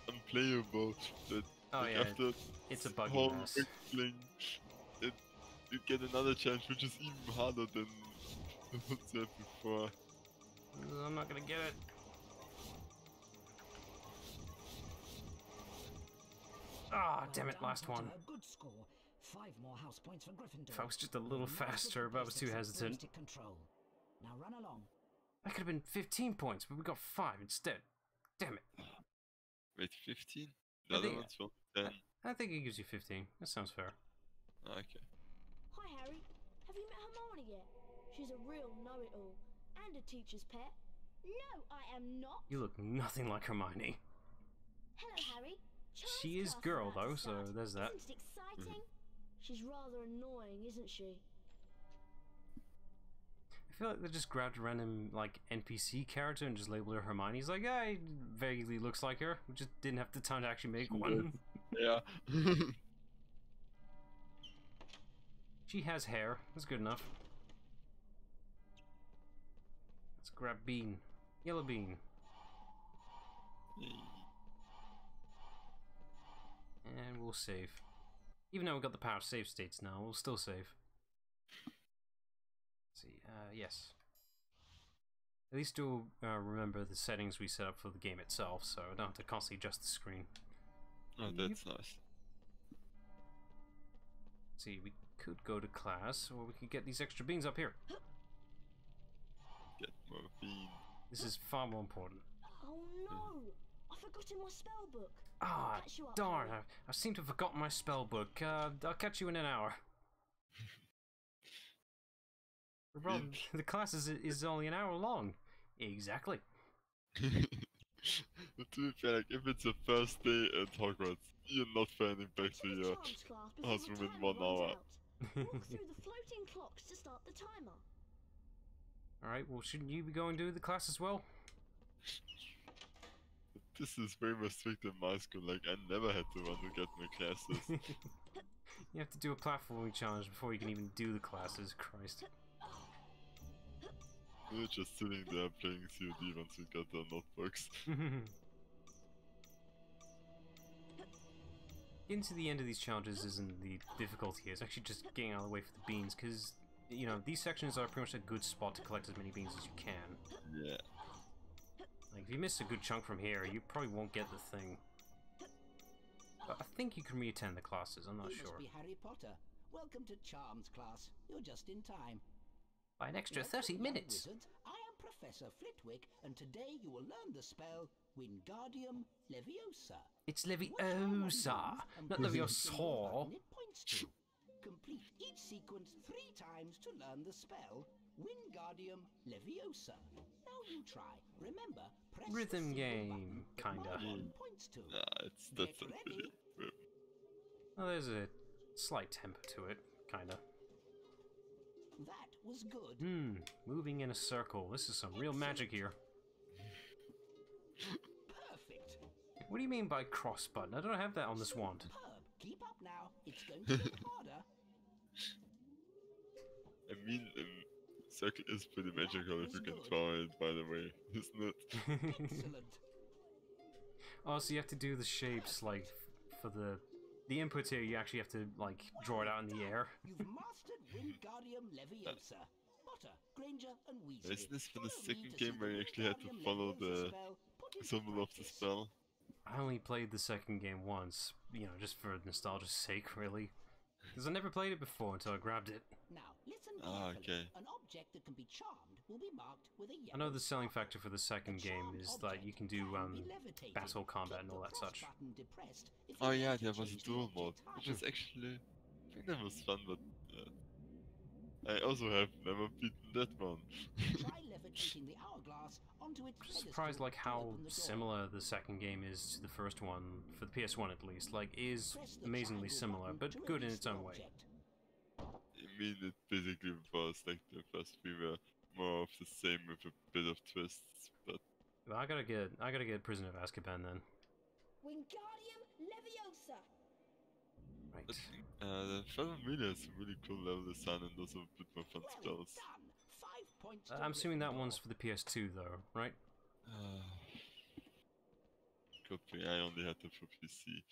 [SPEAKER 2] unplayable that after
[SPEAKER 1] it's a buggy
[SPEAKER 2] whole
[SPEAKER 1] mess.
[SPEAKER 2] wrestling, you get another challenge which is even harder than what's there before.
[SPEAKER 1] I'm not gonna get it. Ah, damn it, last one.
[SPEAKER 7] A good score. 5 more house points for Gryffindor.
[SPEAKER 1] If I was just a little faster, but I was too hesitant.
[SPEAKER 7] Control. Now run along.
[SPEAKER 1] That could have been 15 points, but we got 5 instead. Damn it.
[SPEAKER 2] Wait, 15? The other one's from 10.
[SPEAKER 1] I think it gives you 15. That sounds fair.
[SPEAKER 2] Okay.
[SPEAKER 4] Hi, Harry. Have you met Hermione yet? She's a real know-it-all and a teacher's pet.
[SPEAKER 5] No, I am not.
[SPEAKER 1] You look nothing like Hermione.
[SPEAKER 4] Hello, Harry. Charles'
[SPEAKER 1] She is
[SPEAKER 4] class
[SPEAKER 1] girl,
[SPEAKER 4] about to
[SPEAKER 1] though, so
[SPEAKER 4] start.
[SPEAKER 1] there's that.
[SPEAKER 4] Isn't it exciting? She's rather annoying, isn't she?
[SPEAKER 1] I feel like they just grabbed a random, like, NPC character and just labeled her Hermione. He's like, yeah, he vaguely looks like her. We just didn't have the time to actually make one.
[SPEAKER 2] Yeah.
[SPEAKER 1] She has hair. That's good enough. Let's grab bean. Yellow bean. And we'll save. Even though we've got the power save states now, we'll still save. Let's see, yes. At least do remember the settings we set up for the game itself, so I don't have to constantly adjust the screen.
[SPEAKER 2] Oh, that's nice.
[SPEAKER 1] Let's see, we could go to class, or we could get these extra beans up here.
[SPEAKER 2] Get more beans.
[SPEAKER 1] This is far more important.
[SPEAKER 4] Oh no! I forgot in my spell book.
[SPEAKER 1] Ah,
[SPEAKER 4] I'll catch you up,
[SPEAKER 1] darn,
[SPEAKER 4] Harry.
[SPEAKER 1] I seem to have forgotten my spell book. I'll catch you in an hour. Bro, the class is only an hour long. Exactly.
[SPEAKER 2] But to be fair, like, if it's the first day at Hogwarts, you're not finding back to your
[SPEAKER 4] Charms class before
[SPEAKER 2] house
[SPEAKER 4] the
[SPEAKER 2] room in
[SPEAKER 4] timer
[SPEAKER 2] 1 hour.
[SPEAKER 4] runs out. Walk through the floating clocks to start the timer.
[SPEAKER 1] Alright, well, shouldn't you be going to the class as well?
[SPEAKER 2] This is way more strict than my school, like I never had to run to get my classes.
[SPEAKER 1] You have to do a platforming challenge before you can even do the classes, Christ.
[SPEAKER 2] We were just sitting there playing COD once we got our notebooks.
[SPEAKER 1] Getting to the end of these challenges isn't the difficulty here, it's actually just getting out of the way for the beans, because, you know, these sections are pretty much a good spot to collect as many beans as you can.
[SPEAKER 2] Yeah.
[SPEAKER 1] Like, if you miss a good chunk from here, you probably won't get the thing. But I think you can re-attend the classes, I'm not
[SPEAKER 7] You
[SPEAKER 1] sure.
[SPEAKER 7] must be Harry Potter. Welcome to Charms class. You're just in time.
[SPEAKER 1] By an extra
[SPEAKER 7] Welcome,
[SPEAKER 1] 30
[SPEAKER 7] young
[SPEAKER 1] minutes!
[SPEAKER 7] wizards. I am Professor Flitwick, and today you will learn the spell Wingardium Leviosa.
[SPEAKER 1] It's
[SPEAKER 7] Watch how one moves
[SPEAKER 1] Leviosa,
[SPEAKER 7] and
[SPEAKER 1] not
[SPEAKER 7] press the
[SPEAKER 1] Leviosa.
[SPEAKER 7] button it points to. Complete each sequence 3 times to learn the spell Wingardium Leviosa. Now you try. Remember, press
[SPEAKER 1] Rhythm
[SPEAKER 7] the single
[SPEAKER 1] game,
[SPEAKER 7] button that
[SPEAKER 1] kinda.
[SPEAKER 7] my one points to.
[SPEAKER 2] Nah, that's not
[SPEAKER 7] Get
[SPEAKER 2] really.
[SPEAKER 1] Oh, there's a slight tempo to it, kinda.
[SPEAKER 7] That was good.
[SPEAKER 1] Moving in a circle. This is some real magic here.
[SPEAKER 7] Perfect.
[SPEAKER 1] What do you mean by cross button? I don't have that on this wand.
[SPEAKER 7] Superb. Keep up now. It's going to get harder.
[SPEAKER 2] I mean, circle is pretty magical if you can draw it, by the way, isn't it?
[SPEAKER 7] Excellent.
[SPEAKER 1] Oh, so you have to do the shapes, like, for the input here, you actually have to, like, draw it out in the air.
[SPEAKER 7] You've mastered Wingardium Leviosa. Potter, Granger, and Weasley.
[SPEAKER 2] Isn't this for the
[SPEAKER 7] Follow me
[SPEAKER 2] second
[SPEAKER 7] to
[SPEAKER 2] game
[SPEAKER 7] see
[SPEAKER 2] where you actually had to
[SPEAKER 7] Wingardium
[SPEAKER 2] follow
[SPEAKER 7] Leviosa
[SPEAKER 2] the
[SPEAKER 7] spell put into
[SPEAKER 2] symbol of the
[SPEAKER 7] practice.
[SPEAKER 2] spell?
[SPEAKER 1] I only played the second game once, you know, just for nostalgia's sake, really. Because I never played it before until I grabbed it.
[SPEAKER 7] Now, listen
[SPEAKER 2] Ah,
[SPEAKER 7] carefully.
[SPEAKER 2] okay.
[SPEAKER 7] An object that can be charmed will be marked with a yellow
[SPEAKER 1] I know the selling
[SPEAKER 7] star.
[SPEAKER 1] factor for the second
[SPEAKER 7] A
[SPEAKER 1] game
[SPEAKER 7] charmed
[SPEAKER 1] is that you can do
[SPEAKER 7] object be levitated.
[SPEAKER 1] battle combat
[SPEAKER 7] Keep
[SPEAKER 1] and all
[SPEAKER 7] the
[SPEAKER 1] that
[SPEAKER 7] cross
[SPEAKER 1] such.
[SPEAKER 7] button depressed if
[SPEAKER 2] Oh
[SPEAKER 7] you
[SPEAKER 2] yeah,
[SPEAKER 7] want to
[SPEAKER 2] there was a
[SPEAKER 7] change the
[SPEAKER 2] dual mode,
[SPEAKER 7] object
[SPEAKER 2] which
[SPEAKER 7] height.
[SPEAKER 2] was actually... I think that was fun, but... I also have never beaten that one.
[SPEAKER 7] Try levitating the hourglass onto its
[SPEAKER 1] I'm
[SPEAKER 7] pedestal
[SPEAKER 1] surprised, like,
[SPEAKER 7] to
[SPEAKER 1] how
[SPEAKER 7] open the door.
[SPEAKER 1] similar the second game is to the first one, for the PS1 at least. Like, is
[SPEAKER 7] Press the
[SPEAKER 1] amazingly
[SPEAKER 7] triangle
[SPEAKER 1] similar,
[SPEAKER 7] button
[SPEAKER 1] but
[SPEAKER 7] to
[SPEAKER 1] good in
[SPEAKER 7] release
[SPEAKER 1] its
[SPEAKER 7] the
[SPEAKER 1] own way.
[SPEAKER 7] object.
[SPEAKER 2] I mean, it basically was like the first three were more of the same with a bit of twists, but...
[SPEAKER 1] Well, I gotta get Prisoner of Azkaban then.
[SPEAKER 5] Wingardium Leviosa!
[SPEAKER 1] Right.
[SPEAKER 2] But the Phantom really has a really cool level design and also a bit more fun
[SPEAKER 7] Well
[SPEAKER 2] spells.
[SPEAKER 7] done. 5 points to
[SPEAKER 1] I'm assuming that
[SPEAKER 7] Gryffindor.
[SPEAKER 1] one's for the PS2 though, right?
[SPEAKER 2] Could be, I only had them for PC.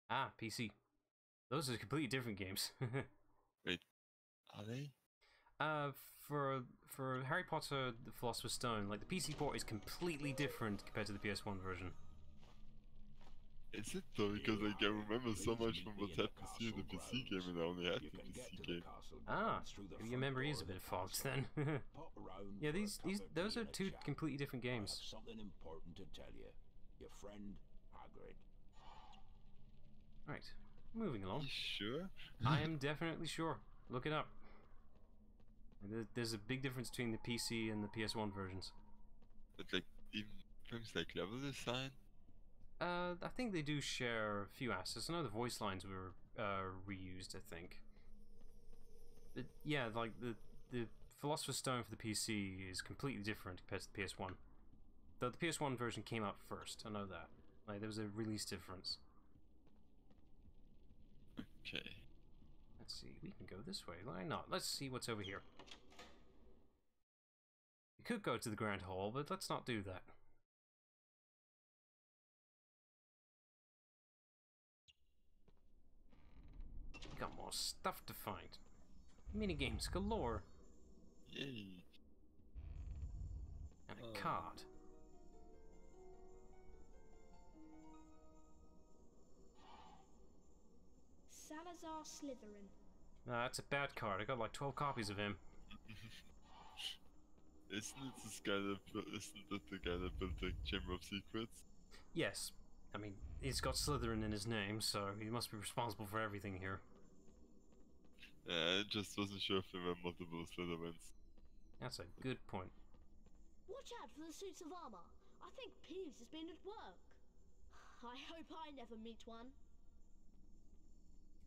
[SPEAKER 1] Ah, PC. Those are completely different games.
[SPEAKER 2] Are they?
[SPEAKER 1] For Harry Potter, the Philosopher's Stone, like, the PC port is completely different compared to the PS1 version.
[SPEAKER 2] Is it though? Because like, I remember so much from what happened to in the PC game and I only had the PC game.
[SPEAKER 1] Ah, maybe your memory is a bit fogged then. Yeah, those are two completely different games.
[SPEAKER 3] Something important to tell you. Your friend, Hagrid.
[SPEAKER 1] Right, moving along.
[SPEAKER 2] You sure?
[SPEAKER 1] I am definitely sure. Look it up. There's a big difference between the PC and the PS1 versions.
[SPEAKER 2] But like, even things like level design?
[SPEAKER 1] I think they do share a few assets. I know the voice lines were reused, I think. But yeah, like the Philosopher's Stone for the PC is completely different compared to the PS1. Though the PS1 version came out first, I know that. Like, there was a release difference.
[SPEAKER 2] Okay.
[SPEAKER 1] Let's see, we can go this way. Why not? Let's see what's over here. We could go to the Grand Hall, but let's not do that. We got more stuff to find. Minigames galore.
[SPEAKER 2] Yay.
[SPEAKER 1] And a card.
[SPEAKER 5] Salazar Slytherin.
[SPEAKER 1] That's a bad card. I got like 12 copies of him.
[SPEAKER 2] Isn't it the guy that built the Chamber of Secrets?
[SPEAKER 1] Yes. I mean, he's got Slytherin in his name, so he must be responsible for everything here.
[SPEAKER 2] Yeah, I just wasn't sure if there were multiple Slytherins.
[SPEAKER 1] That's a good point.
[SPEAKER 4] Watch out for the suits of armor. I think Peeves has been at work. I hope I never meet one.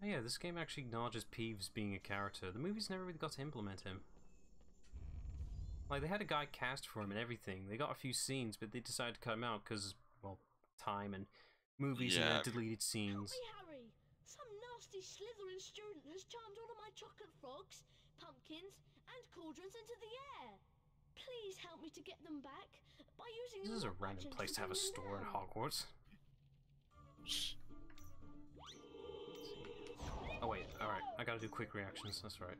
[SPEAKER 1] Oh yeah, this game actually acknowledges Peeves being a character. The movies never really got to implement him. Like, they had a guy cast for him and everything. They got a few scenes, but they decided to cut him out because, well, time and movies and
[SPEAKER 2] Yeah.
[SPEAKER 1] then deleted
[SPEAKER 4] Help
[SPEAKER 1] scenes.
[SPEAKER 4] me, Harry! Some nasty Slytherin student has charmed all of my chocolate frogs, pumpkins, and cauldrons into the air. Please help me to get them back by using
[SPEAKER 1] This is a
[SPEAKER 4] lock
[SPEAKER 1] random
[SPEAKER 4] magic
[SPEAKER 1] place to have a
[SPEAKER 4] bring them
[SPEAKER 1] store in
[SPEAKER 4] down.
[SPEAKER 1] Hogwarts. Oh wait, alright, I gotta do quick reactions, that's right.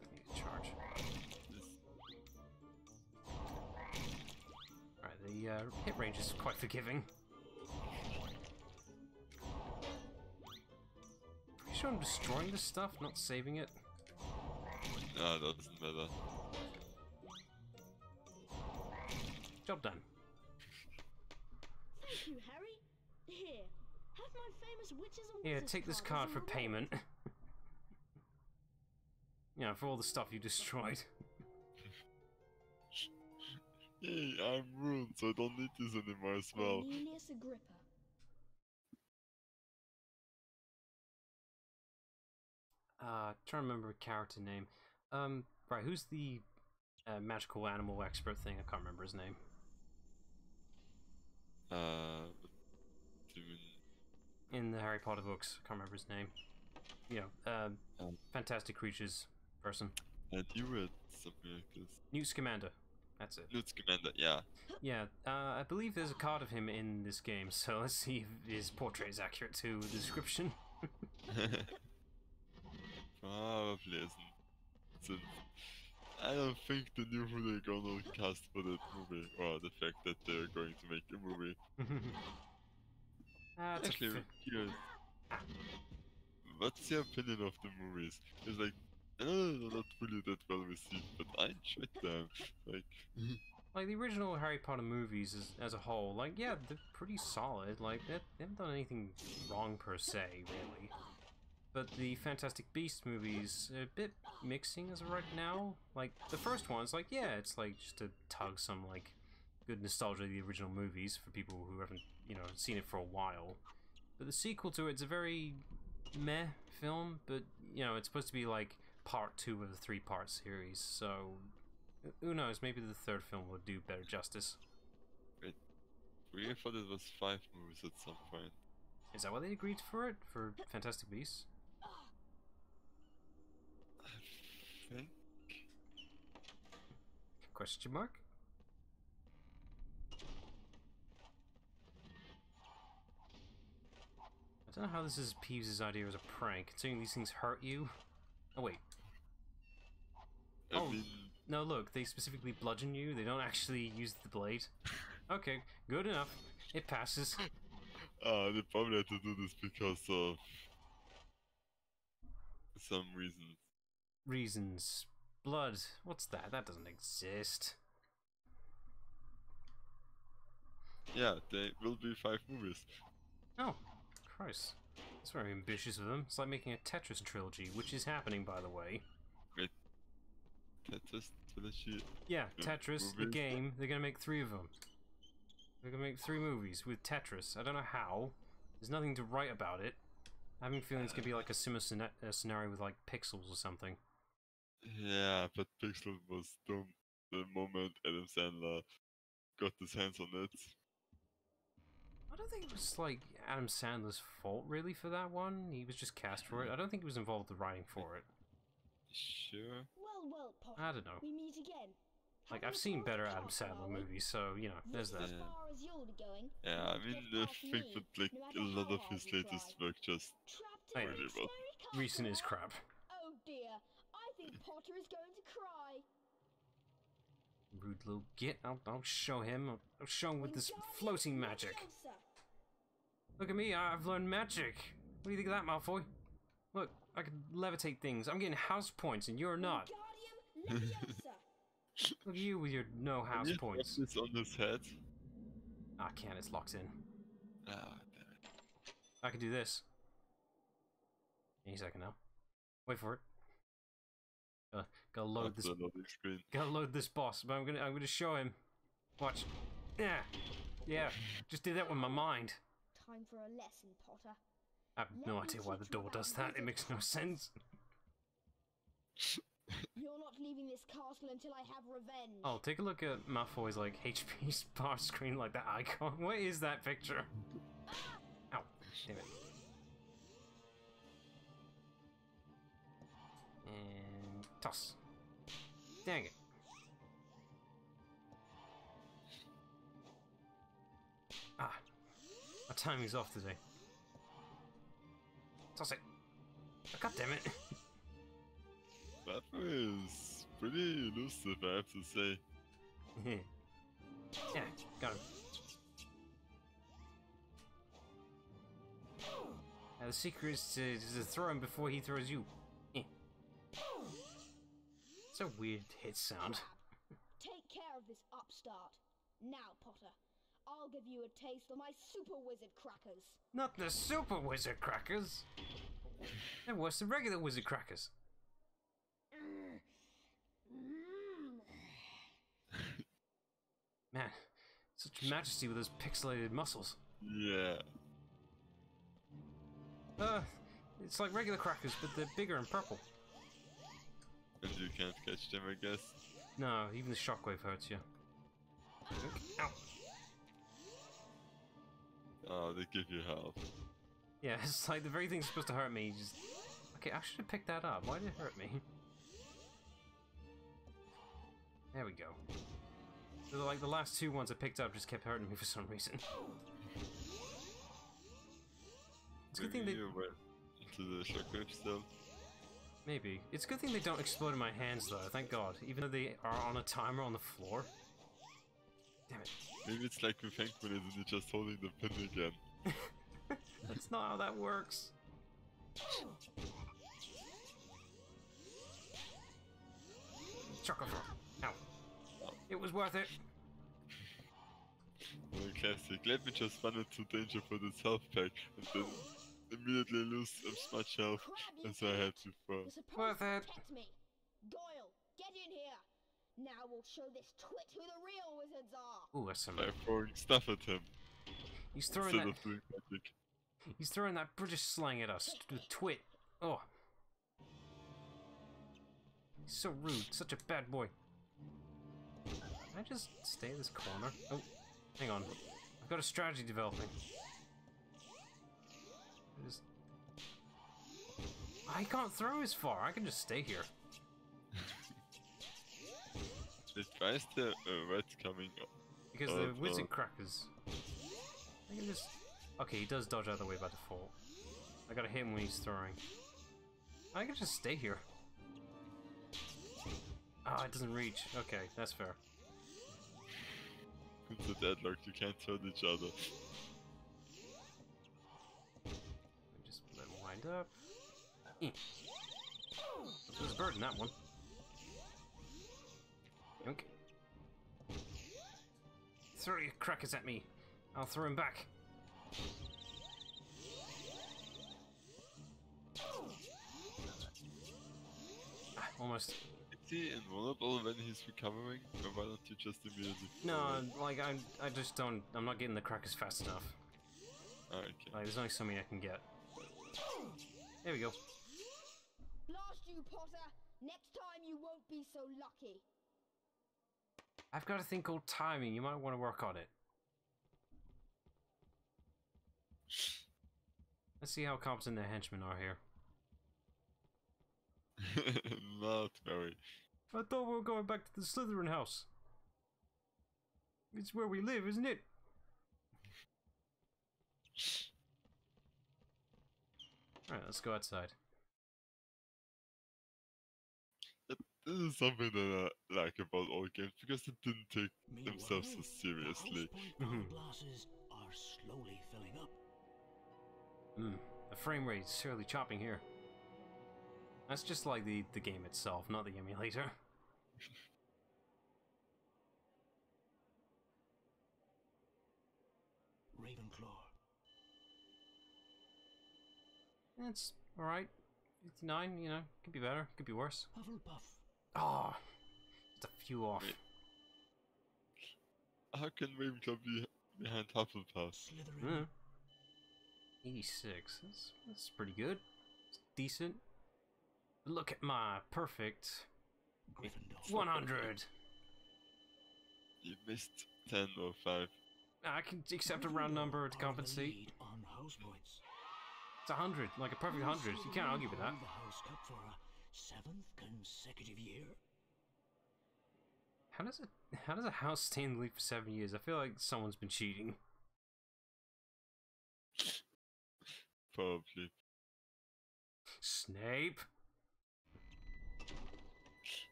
[SPEAKER 1] Need to charge. Alright, the hit range is quite forgiving. Pretty sure I'm destroying this stuff, not saving it.
[SPEAKER 2] Ah, that doesn't matter.
[SPEAKER 1] Job done.
[SPEAKER 4] Thank you, Harry. Here, have my famous witches and
[SPEAKER 1] Here,
[SPEAKER 4] wizards
[SPEAKER 1] take this
[SPEAKER 4] card
[SPEAKER 1] card
[SPEAKER 4] as
[SPEAKER 1] for
[SPEAKER 4] a reward.
[SPEAKER 1] payment. Yeah, for all the stuff you destroyed.
[SPEAKER 2] Yay, I'm ruined, so I don't need this anymore as well.
[SPEAKER 5] Cornelius Agrippa.
[SPEAKER 1] Trying to remember a character name. Right, who's the magical animal expert thing? I can't remember his name.
[SPEAKER 2] What do you mean?
[SPEAKER 1] In the Harry Potter books, I can't remember his name. You know, fantastic creatures person.
[SPEAKER 2] And you read something like this.
[SPEAKER 1] Newt Scamander. That's it.
[SPEAKER 2] Newt Scamander, yeah.
[SPEAKER 1] Yeah, I believe there's a card of him in this game, so let's see if his portrait is accurate to the description.
[SPEAKER 2] Probably isn't. Since I don't think they knew who they're gonna cast for that movie, or the fact that they're going to make a movie. Actually, curious. What's your opinion of the movies? It's like, I know they're not really that well received, but I enjoyed them.
[SPEAKER 1] Like the original Harry Potter movies as a whole, like, yeah, they're pretty solid. Like, they haven't done anything wrong per se, really. But the Fantastic Beasts movies are a bit mixing as of right now. Like, the first one's like, yeah, it's like just to tug some, like, good nostalgia of the original movies for people who haven't, you know, seen it for a while. But the sequel to it's a very meh film, but, you know, it's supposed to be like part 2 of the 3-part series, so who knows, maybe the third film will do better justice.
[SPEAKER 2] Wait, we thought it was 5 movies at some point.
[SPEAKER 1] Is that why they agreed for it? For Fantastic Beasts?
[SPEAKER 2] I think?
[SPEAKER 1] Question mark? I don't know how this is Peeves' idea as a prank, considering these things hurt you. Oh wait.
[SPEAKER 2] I mean,
[SPEAKER 1] no, look, they specifically bludgeon you, they don't actually use the blade. Okay, good enough. It passes.
[SPEAKER 2] they probably had to do this because of some reasons.
[SPEAKER 1] Reasons. Blood. What's that? That doesn't exist.
[SPEAKER 2] Yeah, there will be 5 movies.
[SPEAKER 1] Oh, Christ. That's very ambitious of them. It's like making a Tetris trilogy, which is happening, by the way.
[SPEAKER 2] Wait, Tetris trilogy?
[SPEAKER 1] Yeah, Tetris,
[SPEAKER 2] movies?
[SPEAKER 1] the game, they're gonna make 3 of them. They're gonna make 3 movies with Tetris. I don't know how. There's nothing to write about it. I have a feeling it's gonna be like a similar scenario with like Pixels or something.
[SPEAKER 2] Yeah, but Pixel was dumb the moment Adam Sandler got his hands on it.
[SPEAKER 1] I don't think it was like Adam Sandler's fault really for that one. He was just cast for it. I don't think he was involved with the writing for it.
[SPEAKER 2] Sure.
[SPEAKER 5] Well, Potter.
[SPEAKER 1] I don't know.
[SPEAKER 5] We meet again.
[SPEAKER 1] Like, I've seen better Adam Sandler movies, so, you know, there's that.
[SPEAKER 2] Yeah, I mean, I think that, like, a lot of his latest work just
[SPEAKER 1] Hey,
[SPEAKER 2] really well.
[SPEAKER 1] recent is crap.
[SPEAKER 5] Oh dear, I think Potter is going to cry.
[SPEAKER 1] Rude little git. I'll show him. I'll show him with this floating magic. Look at me, I've learned magic. What do you think of that, Malfoy? Look, I can levitate things. I'm getting house points and you're not. Look at you with your no house points.
[SPEAKER 2] This on his head.
[SPEAKER 1] I can't, it's locked in.
[SPEAKER 2] Ah, damn it.
[SPEAKER 1] I can do this. Any second now. Wait for it. Gotta load this.
[SPEAKER 2] Screen.
[SPEAKER 1] Gotta load this boss, but I'm gonna show him. Watch. Yeah. Just did that with my mind.
[SPEAKER 5] Time for a lesson, Potter.
[SPEAKER 1] I have no idea why the door does that. It makes no sense.
[SPEAKER 5] You're not leaving this castle until I have revenge.
[SPEAKER 1] Oh, take a look at Malfoy's like HP bar screen, like that icon. What is that picture? Ow! Damn it. And toss. Dang it. Ah, my timing's off today. Toss it. Oh, God damn it.
[SPEAKER 2] That was pretty elusive, I have to say.
[SPEAKER 1] Yeah, got him. Now the secret is to throw him before he throws you. It's a weird hit sound.
[SPEAKER 5] Take care of this upstart. Now, Potter, I'll give you a taste of my super wizard crackers.
[SPEAKER 1] Not the super wizard crackers. They're worse than regular wizard crackers. Man, such majesty with those pixelated muscles.
[SPEAKER 2] Yeah.
[SPEAKER 1] It's like regular crackers, but they're bigger and purple.
[SPEAKER 2] And you can't catch them, I guess.
[SPEAKER 1] No, even the shockwave hurts you. Ow.
[SPEAKER 2] Oh, they give you health.
[SPEAKER 1] Yeah, it's like the very thing's supposed to hurt me. Just... Okay, I should have picked that up. Why did it hurt me? There we go. So, like the last two ones I picked up just kept hurting me for some reason. It's a good thing they...
[SPEAKER 2] You went into the shockwave still.
[SPEAKER 1] Maybe. It's a good thing they don't explode in my hands though, thank god. Even though they are on a timer on the floor. Damn it.
[SPEAKER 2] Maybe it's like with Hankman and you're just holding the pin again.
[SPEAKER 1] That's not how that works. Chocolate. Ow. It was worth it.
[SPEAKER 2] Well, classic. Let me just run into danger for this health pack and then immediately lose much health as I had before.
[SPEAKER 5] You're supposed
[SPEAKER 1] Worth
[SPEAKER 5] to
[SPEAKER 1] it.
[SPEAKER 5] protect me. Goyle, get in here. Now we'll show this twit who the real wizards are.
[SPEAKER 1] Ooh, that's some...
[SPEAKER 2] By throwing stuff at him
[SPEAKER 1] He's throwing
[SPEAKER 2] instead
[SPEAKER 1] that...
[SPEAKER 2] of doing magic.
[SPEAKER 1] He's throwing that British slang at us. With twit. Oh. He's so rude. Such a bad boy. Can I just stay in this corner? Oh, hang on. I've got a strategy developing. I can't throw as far. I can just stay here.
[SPEAKER 2] Why is the red coming up?
[SPEAKER 1] Because the wizard crackers. I can just... Okay, he does dodge out of the way by default. I gotta hit him when he's throwing. I can just stay here. Ah, it doesn't reach. Okay, that's fair.
[SPEAKER 2] It's a deadlock, you can't hurt each other.
[SPEAKER 1] Just let him wind up. There's a bird in that one. Okay. Throw your crackers at me. I'll throw him back. Almost.
[SPEAKER 2] Is he invulnerable when he's recovering? Or why don't you just immediately...
[SPEAKER 1] No, like I just don't. I'm not getting the crackers fast enough.
[SPEAKER 2] Ah, okay.
[SPEAKER 1] Like there's only so many I can get. There we go.
[SPEAKER 5] Blast you, Potter. Next time you won't be so lucky.
[SPEAKER 1] I've got a thing called timing. You might want to work on it. Let's see how competent their henchmen are here.
[SPEAKER 2] Not very.
[SPEAKER 1] I thought we were going back to the Slytherin house. It's where we live, isn't it? Alright, let's go outside.
[SPEAKER 2] This is something that I like about all games, because they didn't take themselves so seriously.
[SPEAKER 7] Glasses are slowly filling up.
[SPEAKER 1] The frame rate is surely chopping here. That's just like the game itself, not the emulator.
[SPEAKER 7] Ravenclaw.
[SPEAKER 1] That's alright. 59, you know, could be better, could be worse.
[SPEAKER 7] Hufflepuff.
[SPEAKER 1] Oh, just a few off.
[SPEAKER 2] Wait. How can Ravenclaw be behind Hufflepuff?
[SPEAKER 7] Slytherin.
[SPEAKER 1] 86, that's pretty good. It's decent. Look at my perfect
[SPEAKER 7] Gryffindor.
[SPEAKER 1] 100.
[SPEAKER 2] You missed 10 or 5.
[SPEAKER 1] I can accept a round number to compensate.
[SPEAKER 7] Lead on house points.
[SPEAKER 1] It's 100, like a perfect 100. You can't argue with that.
[SPEAKER 7] The House Cup for a 7th consecutive year.
[SPEAKER 1] How does a house stay in the league for 7 years? I feel like someone's been cheating.
[SPEAKER 2] Probably.
[SPEAKER 1] Snape.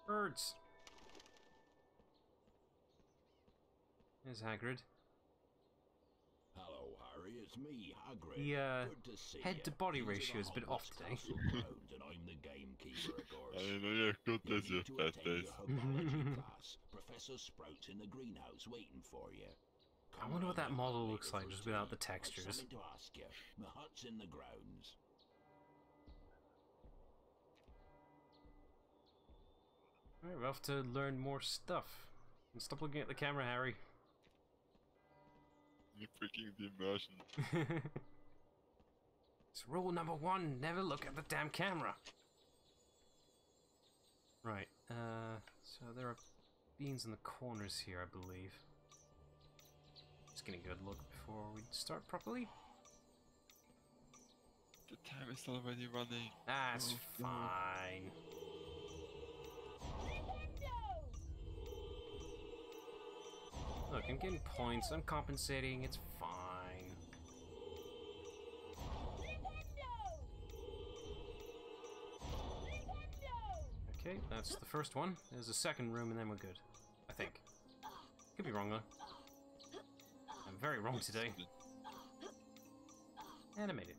[SPEAKER 1] Birds. There's Hagrid.
[SPEAKER 8] Hello, Harry. It's me, Hagrid.
[SPEAKER 1] The
[SPEAKER 8] Good to see
[SPEAKER 1] head to
[SPEAKER 8] ya.
[SPEAKER 1] body
[SPEAKER 8] Into the
[SPEAKER 1] ratio is a bit off
[SPEAKER 8] Hogwarts
[SPEAKER 1] today.
[SPEAKER 8] Castle grounds, and I'm the gamekeeper, of course.
[SPEAKER 2] I know you're good
[SPEAKER 8] You
[SPEAKER 2] as your
[SPEAKER 8] need to
[SPEAKER 2] bad
[SPEAKER 8] attend
[SPEAKER 2] days.
[SPEAKER 8] your herbology class. Professor Sprout's in the greenhouse waiting for you.
[SPEAKER 1] I wonder what that model looks like just without the textures.
[SPEAKER 8] I've something to ask you. The hut's in the grounds.
[SPEAKER 1] Alright, we'll have to learn more stuff. And stop looking at the camera, Harry.
[SPEAKER 2] You're breaking the immersion.
[SPEAKER 1] It's rule number 1, never look at the damn camera. Right, so there are beans in the corners here, I believe. Just getting a good look before we start properly.
[SPEAKER 2] The time is already running.
[SPEAKER 1] That's
[SPEAKER 2] Oh,
[SPEAKER 1] fine. Look, I'm getting points, I'm compensating, it's fine. Okay, that's the first one. There's a second room and then we're good. I think. Could be wrong though. I'm very wrong today. Animated.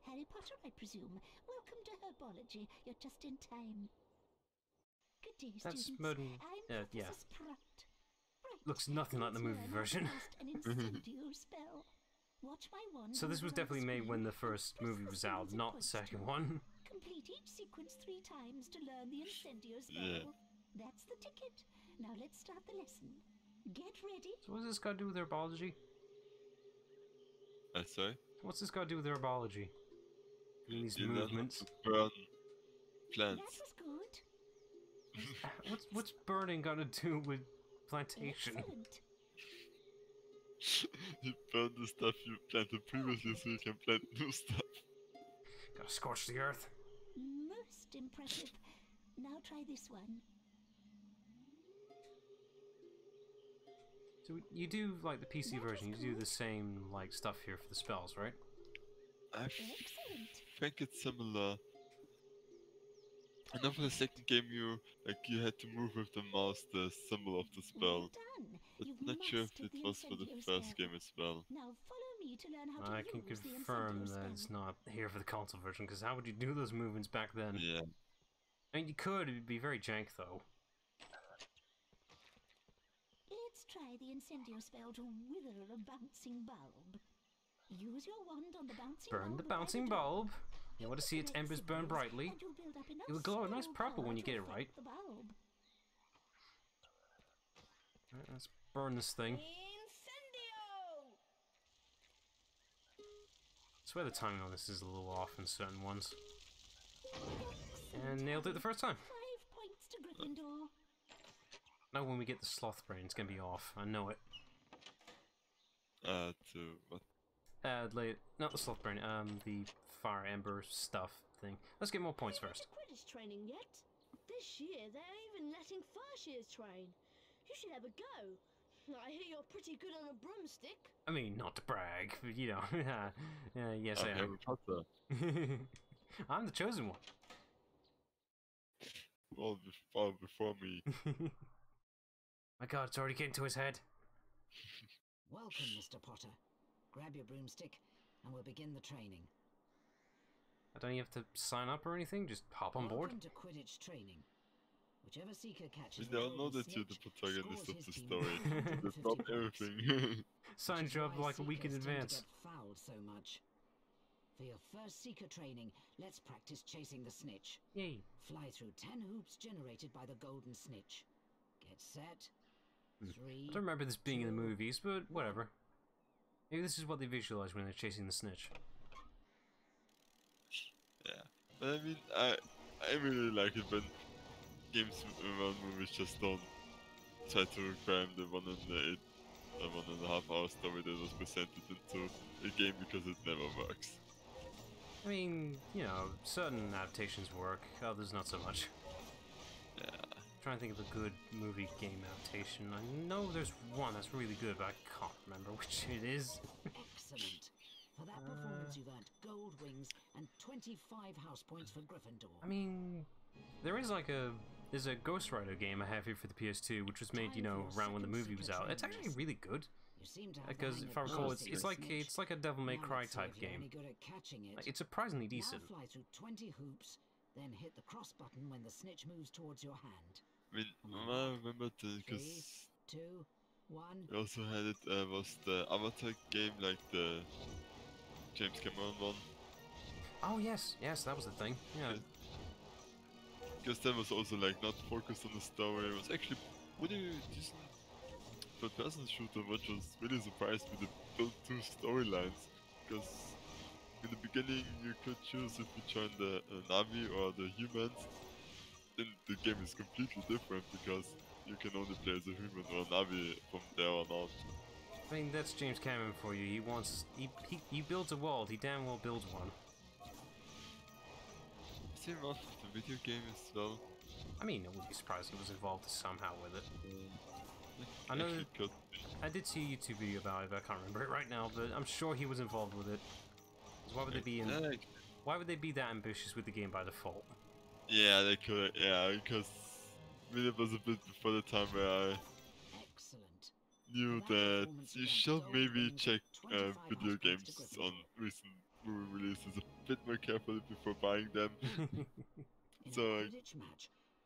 [SPEAKER 9] Harry Potter, I presume. Welcome to Herbology. You're just in time. Good day,
[SPEAKER 1] That's
[SPEAKER 9] students.
[SPEAKER 1] modern.
[SPEAKER 9] I'm
[SPEAKER 1] Yeah.
[SPEAKER 9] Professor Sprout. Right,
[SPEAKER 1] Looks nothing like the
[SPEAKER 9] let's
[SPEAKER 1] movie
[SPEAKER 9] learn how to
[SPEAKER 1] version.
[SPEAKER 9] cast an incendio spell. Watch my wand
[SPEAKER 1] So this was
[SPEAKER 9] hover on
[SPEAKER 1] definitely made
[SPEAKER 9] screen
[SPEAKER 1] when the
[SPEAKER 9] and
[SPEAKER 1] first
[SPEAKER 9] press
[SPEAKER 1] movie
[SPEAKER 9] the
[SPEAKER 1] was out,
[SPEAKER 9] symbols it
[SPEAKER 1] not the
[SPEAKER 9] points
[SPEAKER 1] second
[SPEAKER 9] to.
[SPEAKER 1] one.
[SPEAKER 9] Complete each sequence 3 times to learn the incendio spell.
[SPEAKER 2] Yeah.
[SPEAKER 9] That's the ticket. Now let's start the lesson. Get ready.
[SPEAKER 1] So what does this got to do with herbology?
[SPEAKER 2] Sorry?
[SPEAKER 1] What's this got to do with herbology? And these
[SPEAKER 2] You learn how
[SPEAKER 1] movements.
[SPEAKER 2] to burn
[SPEAKER 9] That
[SPEAKER 2] plants.
[SPEAKER 9] was good.
[SPEAKER 1] What's burning got to do with plantation?
[SPEAKER 9] Excellent.
[SPEAKER 2] You burn the stuff you planted previously so you can plant new stuff.
[SPEAKER 1] Gotta scorch the earth.
[SPEAKER 9] Most impressive. Now try this one.
[SPEAKER 1] So you do like the PC
[SPEAKER 9] That
[SPEAKER 1] version. You
[SPEAKER 9] was
[SPEAKER 1] do
[SPEAKER 9] good.
[SPEAKER 1] the same like stuff here for the spells, right?
[SPEAKER 2] I
[SPEAKER 9] Excellent.
[SPEAKER 2] think it's similar. I know for the second game you had to move with the mouse the symbol of the spell.
[SPEAKER 9] Well done.
[SPEAKER 2] But
[SPEAKER 9] You've
[SPEAKER 2] not sure if
[SPEAKER 9] mastered
[SPEAKER 2] it
[SPEAKER 9] the
[SPEAKER 2] was for the
[SPEAKER 9] incendio
[SPEAKER 2] first
[SPEAKER 9] spell.
[SPEAKER 2] game as well.
[SPEAKER 9] Now follow me to learn how to
[SPEAKER 1] I can
[SPEAKER 9] use the
[SPEAKER 1] confirm
[SPEAKER 9] incendio
[SPEAKER 1] that
[SPEAKER 9] spell.
[SPEAKER 1] it's not here for the console version, because how would you do those movements back then?
[SPEAKER 2] Yeah.
[SPEAKER 1] I mean, you could, it'd be very jank though.
[SPEAKER 9] Let's try the incendio spell to wither a bouncing bulb. Use your wand on the bouncing bulb.
[SPEAKER 1] Burn the
[SPEAKER 9] by
[SPEAKER 1] bouncing
[SPEAKER 9] door.
[SPEAKER 1] bulb. You
[SPEAKER 9] Hit
[SPEAKER 1] want to
[SPEAKER 9] the
[SPEAKER 1] see its
[SPEAKER 9] correct
[SPEAKER 1] embers burn
[SPEAKER 9] symbols,
[SPEAKER 1] brightly?
[SPEAKER 9] and you'll build up enough
[SPEAKER 1] It will glow a nice
[SPEAKER 9] spell
[SPEAKER 1] purple
[SPEAKER 9] power
[SPEAKER 1] when you
[SPEAKER 9] to
[SPEAKER 1] get it
[SPEAKER 9] affect
[SPEAKER 1] right.
[SPEAKER 9] the bulb.
[SPEAKER 1] Alright, let's burn this thing.
[SPEAKER 5] Incendio!
[SPEAKER 1] I swear the timing on this is a little off in certain ones. And nailed it the first time.
[SPEAKER 9] 5 points to Gryffindor.
[SPEAKER 1] Now when we get the sloth brain, it's gonna be off. I know it.
[SPEAKER 2] To what?
[SPEAKER 1] Not the sloth brain, the fire ember stuff thing. Let's get more points
[SPEAKER 4] Have you
[SPEAKER 1] first.
[SPEAKER 4] been to Quidditch training yet? This year, they're even letting first years train. You should have a go. I hear you're pretty good on a broomstick.
[SPEAKER 1] I mean, not to brag, but you know, yes
[SPEAKER 2] I'm
[SPEAKER 1] I am.
[SPEAKER 2] Harry Potter.
[SPEAKER 1] I'm the chosen one.
[SPEAKER 2] Well, before me.
[SPEAKER 1] My god, it's already getting to his head.
[SPEAKER 7] Welcome, Mr. Potter. Grab your broomstick, and we'll begin the training.
[SPEAKER 1] I don't even have to sign up or anything, just hop on board.
[SPEAKER 7] Welcome to Quidditch training. Whichever seeker catches
[SPEAKER 2] We
[SPEAKER 7] the
[SPEAKER 2] all know
[SPEAKER 7] golden
[SPEAKER 2] that you're the
[SPEAKER 7] snitch
[SPEAKER 2] protagonist
[SPEAKER 7] scores
[SPEAKER 2] of
[SPEAKER 7] his
[SPEAKER 2] the
[SPEAKER 7] team
[SPEAKER 2] story.
[SPEAKER 7] 150
[SPEAKER 2] That's not
[SPEAKER 7] points.
[SPEAKER 2] everything.
[SPEAKER 1] Signed
[SPEAKER 7] Which is
[SPEAKER 1] you up
[SPEAKER 7] why
[SPEAKER 1] like a week in
[SPEAKER 7] seekers tend to
[SPEAKER 1] advance.
[SPEAKER 7] get fouled so much. For your first seeker training, let's practice chasing the snitch.
[SPEAKER 1] Yay.
[SPEAKER 7] Fly through 10 hoops generated by the golden snitch. Get set. 3.
[SPEAKER 1] I don't remember this being in the movies, but whatever. Maybe this is what they visualize when they're chasing the snitch.
[SPEAKER 2] Yeah. But I mean, I really like it when games around movies just don't try to cram the 1.5 hour story that was presented into a game because it never works.
[SPEAKER 1] I mean, you know, certain adaptations work, others not so much.
[SPEAKER 2] Yeah.
[SPEAKER 1] I'm trying to think of a good movie game adaptation. I know there's one that's really good, but I can't remember which it is.
[SPEAKER 7] Excellent. For that performance, you've earned gold wings and 25 house points for Gryffindor.
[SPEAKER 1] I mean, there's a Ghost Rider game I have here for the PS2, which was made, you know, around when the movie was out. It's actually really good.
[SPEAKER 7] You seem to have the
[SPEAKER 1] Because
[SPEAKER 7] hang
[SPEAKER 1] if I
[SPEAKER 7] of
[SPEAKER 1] recall,
[SPEAKER 7] chasing
[SPEAKER 1] it's
[SPEAKER 7] the
[SPEAKER 1] like
[SPEAKER 7] snitch.
[SPEAKER 1] it's like a Devil May
[SPEAKER 7] Now
[SPEAKER 1] Cry
[SPEAKER 7] let's see
[SPEAKER 1] type
[SPEAKER 7] if you're
[SPEAKER 1] game.
[SPEAKER 7] any good at catching it.
[SPEAKER 1] Like, it's surprisingly decent.
[SPEAKER 7] Now fly through 20 hoops, then hit the cross button when the snitch moves towards your hand.
[SPEAKER 2] I mean, I remember because
[SPEAKER 7] 3, 2, 1.
[SPEAKER 2] we also had it was the Avatar game, like the James Cameron one.
[SPEAKER 1] Oh yes, that was the thing. Yeah.
[SPEAKER 2] Because that was also like not focused on the story. It was actually pretty decent third-person shooter, which was really surprised me, they built two storylines. Because in the beginning you could choose if you join the Navi or the humans. Then the game is completely different because you can only play as a human or a Navi from there on out.
[SPEAKER 1] I mean, that's James Cameron for you. He builds a world. He damn well builds one.
[SPEAKER 2] Is he involved with the video game as well?
[SPEAKER 1] I mean, it would be surprising he was involved somehow with it. I know.
[SPEAKER 2] Actually could.
[SPEAKER 1] I did see a YouTube video about it, but I can't remember it right now. But I'm sure he was involved with it. Why would they be Why would they be that ambitious with the game by default?
[SPEAKER 2] Yeah, they could. Yeah, because I mean, it was a bit before the time where I knew that you should maybe check video games on recent movie releases a bit more carefully before buying them. So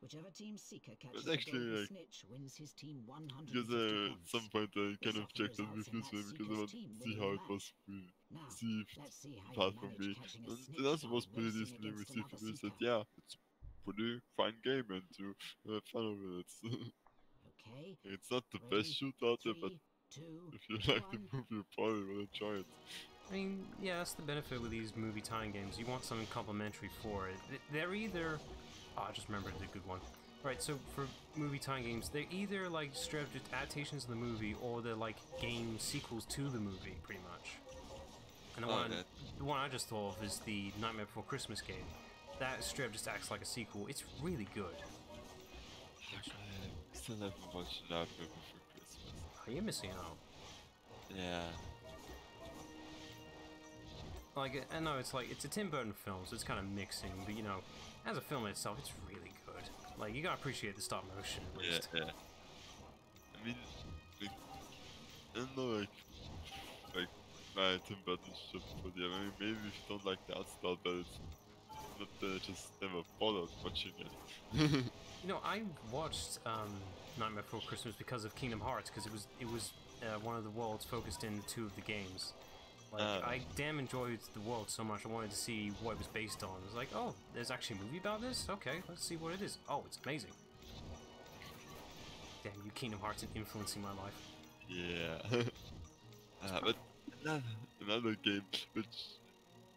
[SPEAKER 7] whichever team seeker catches
[SPEAKER 2] but actually,
[SPEAKER 7] the snitch wins his team 150
[SPEAKER 2] because
[SPEAKER 7] points.
[SPEAKER 2] at some point I kind of checked on
[SPEAKER 7] results
[SPEAKER 2] reviews
[SPEAKER 7] in that
[SPEAKER 2] because I want to
[SPEAKER 7] seeker's
[SPEAKER 2] see
[SPEAKER 7] team
[SPEAKER 2] how
[SPEAKER 7] winning
[SPEAKER 2] it
[SPEAKER 7] the
[SPEAKER 2] was received
[SPEAKER 7] let's see how
[SPEAKER 2] apart
[SPEAKER 7] you
[SPEAKER 2] from
[SPEAKER 7] manage
[SPEAKER 2] me.
[SPEAKER 7] catching a
[SPEAKER 2] And
[SPEAKER 7] snitch
[SPEAKER 2] it also
[SPEAKER 7] while
[SPEAKER 2] was pretty
[SPEAKER 7] racing
[SPEAKER 2] decently
[SPEAKER 7] against
[SPEAKER 2] received
[SPEAKER 7] another
[SPEAKER 2] for me. Said,
[SPEAKER 7] seeker.
[SPEAKER 2] yeah, it's a pretty fine game and you have fun with it.
[SPEAKER 7] Okay.
[SPEAKER 2] It's not the
[SPEAKER 7] Ready?
[SPEAKER 2] best shoot out there, but
[SPEAKER 7] 3, 2,
[SPEAKER 2] if you like the
[SPEAKER 7] 1.
[SPEAKER 2] movie, you probably will enjoy it.
[SPEAKER 1] I mean, yeah, that's the benefit with these movie tie-in games. You want something complimentary for it. They're either... Oh, I just remembered a good one. Right, so for movie tie-in games, they're either like straight up just adaptations of the movie, or they're like game sequels to the movie, pretty much. And the one I just thought of is the Nightmare Before Christmas game. That straight up just acts like a sequel. It's really good.
[SPEAKER 2] I still haven't watched Nightmare Before Christmas.
[SPEAKER 1] Oh, you're missing out.
[SPEAKER 2] Yeah.
[SPEAKER 1] Like, I know it's like, it's a Tim Burton film, so it's kind of mixing, but you know, as a film itself, it's really good. Like, you gotta appreciate the stop motion, at least.
[SPEAKER 2] Yeah. I mean, like, I don't know, like my Tim Burton ship for the. I mean, maybe if you don't like the art style, but it's not that I just never bothered watching it.
[SPEAKER 1] You know, I watched Nightmare Before Christmas because of Kingdom Hearts, because it was one of the worlds focused in two of the games. Like, I damn enjoyed the world so much, I wanted to see what it was based on. It was like, oh, there's actually a movie about this? Okay, let's see what it is. Oh, it's amazing. Damn you, Kingdom Hearts, influencing my life.
[SPEAKER 2] Yeah. But another game which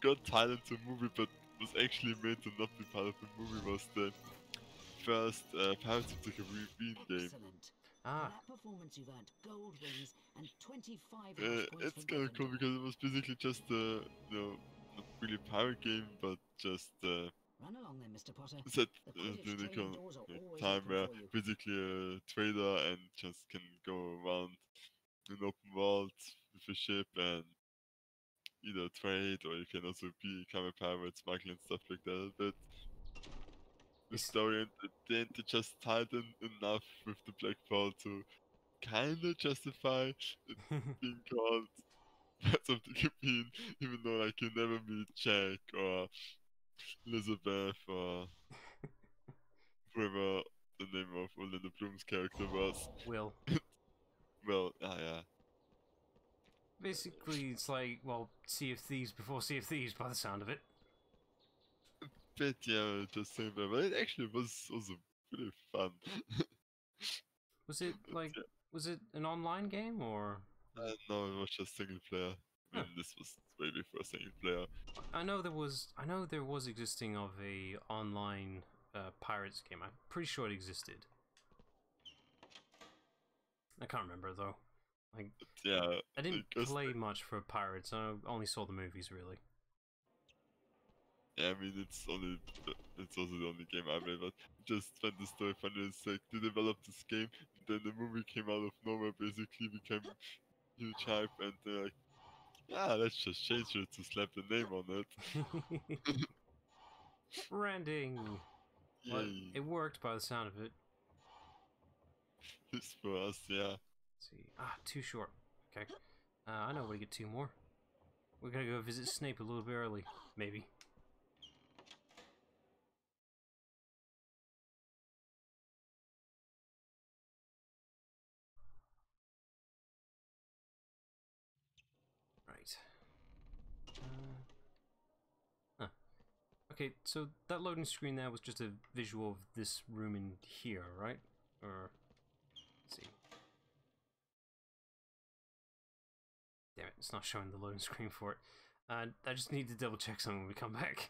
[SPEAKER 2] got tied into a movie but was actually made to not be part of the movie was the first Pirates of the Caribbean game.
[SPEAKER 1] Ah.
[SPEAKER 7] For that performance you've earned gold wings and 25
[SPEAKER 2] It's kind of cool because it was basically just a, not really pirate game, but just
[SPEAKER 7] Run along then, Mr. Potter.
[SPEAKER 2] set
[SPEAKER 7] The Quidditch
[SPEAKER 2] during the
[SPEAKER 7] training doors are always
[SPEAKER 2] time
[SPEAKER 7] open
[SPEAKER 2] where
[SPEAKER 7] for you.
[SPEAKER 2] basically a trader and just can go around an open world with a ship and either trade or you can also become a pirate, smuggle and stuff like that. But the story and they just tied in enough with the Black Pearl to kinda justify it being called Pirates of the Caribbean, even though like you never meet Jack or Elizabeth or whoever the name of Orlando Bloom's character was.
[SPEAKER 1] Will.
[SPEAKER 2] Well, yeah.
[SPEAKER 1] Basically, it's like, well, Sea of Thieves before Sea of Thieves, by the sound of it.
[SPEAKER 2] But yeah, just saying that, but it actually was also pretty fun.
[SPEAKER 1] Was it like, was it an online game or?
[SPEAKER 2] No, it was just single player. I mean, this was way before single player.
[SPEAKER 1] I know there was existing of a online Pirates game. I'm pretty sure it existed. I can't remember though. Like,
[SPEAKER 2] yeah,
[SPEAKER 1] I didn't play much for Pirates. I only saw the movies really.
[SPEAKER 2] Yeah, I mean it's also the only game I played, but just found the story funny. It's like they developed this game, then the movie came out of nowhere, basically became huge hype, and they're like, yeah, let's just change it to slap the name on it.
[SPEAKER 1] Branding. Well, it worked by the sound of it.
[SPEAKER 2] It's for us, yeah.
[SPEAKER 1] Let's see. Ah, too short. Okay. I know where to get two more. We're gonna go visit Snape a little bit early, maybe. Right. Okay, so that loading screen there was just a visual of this room in here, right? Or, let's see. it's not showing the loading screen for it. I just need to double check something when we come back.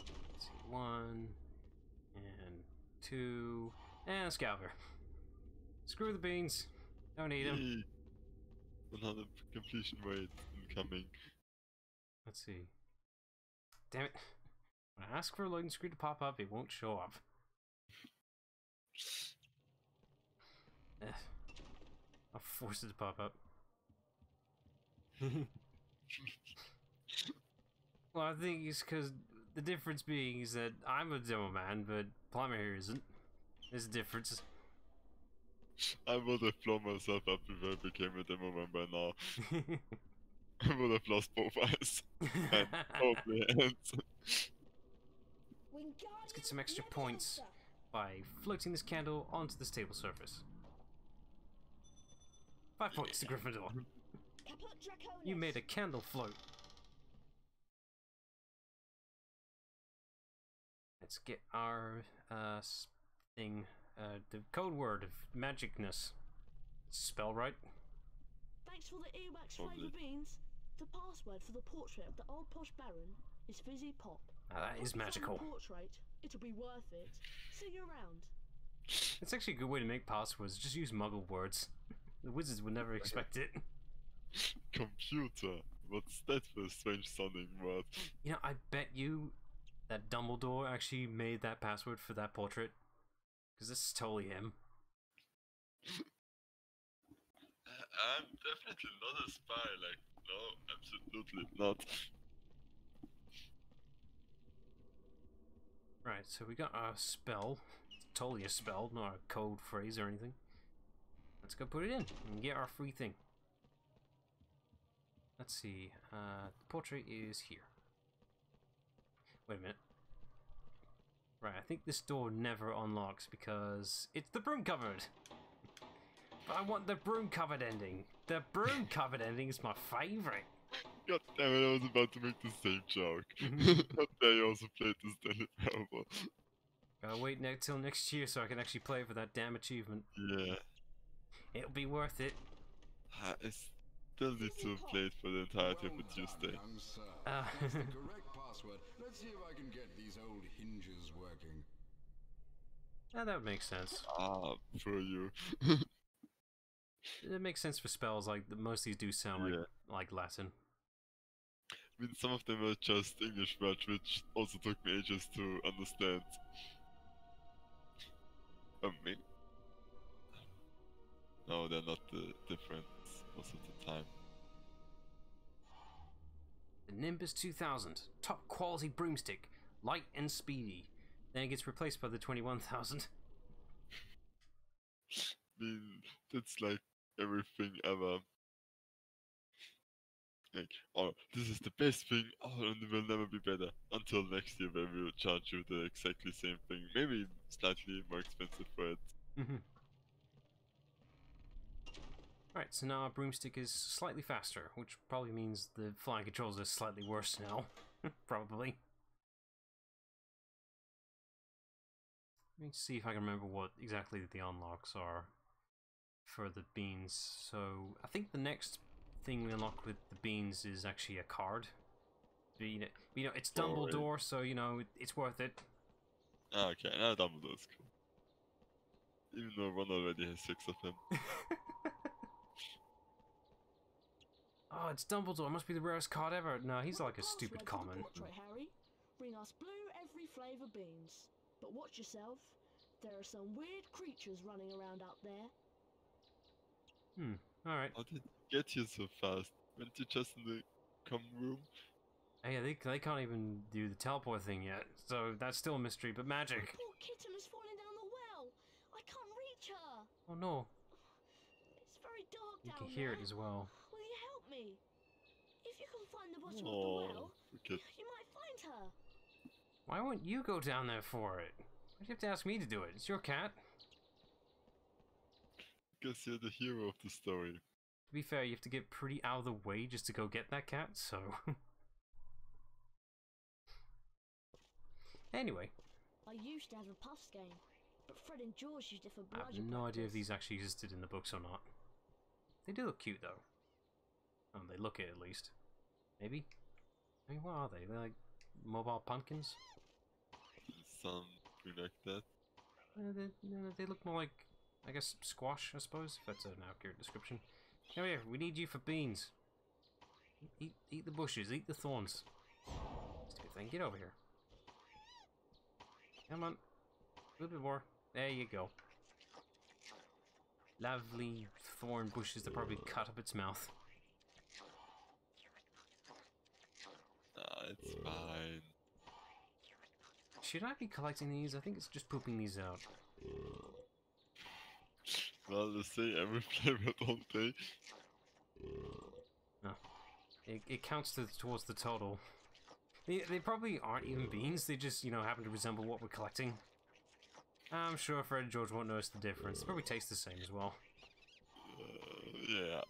[SPEAKER 1] Let's see, 1 and 2 and Scalper. Screw the beans. Don't need them.
[SPEAKER 2] 100 completion rate incoming.
[SPEAKER 1] Let's see. Damn it. When I ask for a loading screen to pop up, it won't show up. I'll force it to pop up. Well, I think it's because the difference being is that I'm a demo man, but Plumber here isn't. There's a difference.
[SPEAKER 2] I would have blown myself up if I became a demo man by now. I would have lost both eyes. And probably hands.
[SPEAKER 1] Let's get some extra points by floating this candle onto this table surface. 5 points to Gryffindor. You made a candle float. Let's get our thing, the code word of magicness. Spell right?
[SPEAKER 4] Thanks for the earwax flavour beans. The password for the portrait of the old posh baron is Fizzy Pop.
[SPEAKER 1] Now that is magical.
[SPEAKER 4] Portrait, it'll be worth it. See you around.
[SPEAKER 1] It's actually a good way to make passwords. Just use muggle words. The wizards would never expect it.
[SPEAKER 2] Computer. What's that for a strange sounding word?
[SPEAKER 1] You know, I bet you that Dumbledore actually made that password for that portrait. Because this is totally him.
[SPEAKER 2] I'm definitely not a spy, like, no, absolutely not.
[SPEAKER 1] Right, so we got our spell. It's totally a spell, not a code phrase or anything. Let's go put it in and get our free thing. Let's see, the portrait is here. Wait a minute. Right, I think this door never unlocks because it's the broom cupboard. But I want the broom cupboard ending. The broom cupboard ending is my favorite.
[SPEAKER 2] God damn it, I was about to make the same joke. How dare you also play this Stanley Parable.
[SPEAKER 1] Gotta wait till next year so I can actually play for that damn achievement.
[SPEAKER 2] Yeah.
[SPEAKER 1] It'll be worth it.
[SPEAKER 2] I still need to play it for the entirety of a Tuesday.
[SPEAKER 10] That's the correct password. Let's see if I can get these old hinges working.
[SPEAKER 1] That would make sense.
[SPEAKER 2] Ah, for you.
[SPEAKER 1] It makes sense for spells, like most of these do sound like Latin.
[SPEAKER 2] I mean, some of them are just English words, which also took me ages to understand. Maybe. No, they're not the different most of the time.
[SPEAKER 1] The Nimbus 2000, top quality broomstick, light and speedy. Then it gets replaced by the 21,000.
[SPEAKER 2] I mean, that's like everything ever. Like, oh, this is the best thing, oh, and it will never be better. Until next year, where we'll charge you the exactly same thing. Maybe slightly more expensive for it.
[SPEAKER 1] Right, so now our broomstick is slightly faster, which probably means the flying controls are slightly worse now. Probably. Let me see if I can remember what exactly the unlocks are for the beans. So, I think the next thing we unlock with the beans is actually a card. But, you know, it's Dumbledore, so, you know, it's worth it.
[SPEAKER 2] Ah, okay, now Dumbledore's cool. Even though one already has 6 of them.
[SPEAKER 1] Oh, it's Dumbledore. It must be the rarest card ever. No, he's like a stupid common.
[SPEAKER 4] Portrait, Harry. Bring us blue every flavour beans. But watch yourself. There are some weird creatures running around out there.
[SPEAKER 1] Alright.
[SPEAKER 2] How did it get here so fast? Went you just in the common room?
[SPEAKER 1] Hey, they can't even do the teleport thing yet, so that's still a mystery, but magic.
[SPEAKER 4] Poor kitten is falling down the well. I can't reach her.
[SPEAKER 1] Oh no.
[SPEAKER 4] It's very dark
[SPEAKER 1] You
[SPEAKER 4] down
[SPEAKER 1] can hear
[SPEAKER 4] there.
[SPEAKER 1] it as well.
[SPEAKER 4] Will you help me? If you can find the bottom of the well, you might find her.
[SPEAKER 1] Why won't you go down there for it? Why do you have to ask me to do it? It's your cat.
[SPEAKER 2] Guess you're the hero of the story.
[SPEAKER 1] To be fair, you have to get pretty out of the way just to go get that cat, so... Anyway.
[SPEAKER 4] I used to have a puffs game, but Fred and George used it for
[SPEAKER 1] I have
[SPEAKER 4] bludgeon
[SPEAKER 1] no idea if
[SPEAKER 4] practice.
[SPEAKER 1] these actually existed in the books or not. They do look cute though. Oh, they look it at least. Maybe? I mean, what are they? They're like mobile pumpkins?
[SPEAKER 2] Something like that.
[SPEAKER 1] They look more like, I guess, squash, I suppose, if that's an accurate description. Come here, we need you for beans. Eat the bushes, eat the thorns. Stupid thing, get over here. Come on. A little bit more. There you go. Lovely thorn bushes that probably cut up its mouth.
[SPEAKER 2] Nah, it's fine.
[SPEAKER 1] Should I be collecting these? I think it's just pooping these out.
[SPEAKER 2] Well, they say every flavor, don't they?
[SPEAKER 1] No. It counts towards the total. They probably aren't even beans, they just, you know, happen to resemble what we're collecting. I'm sure Fred and George won't notice the difference. They probably taste the same as well.
[SPEAKER 2] Yeah.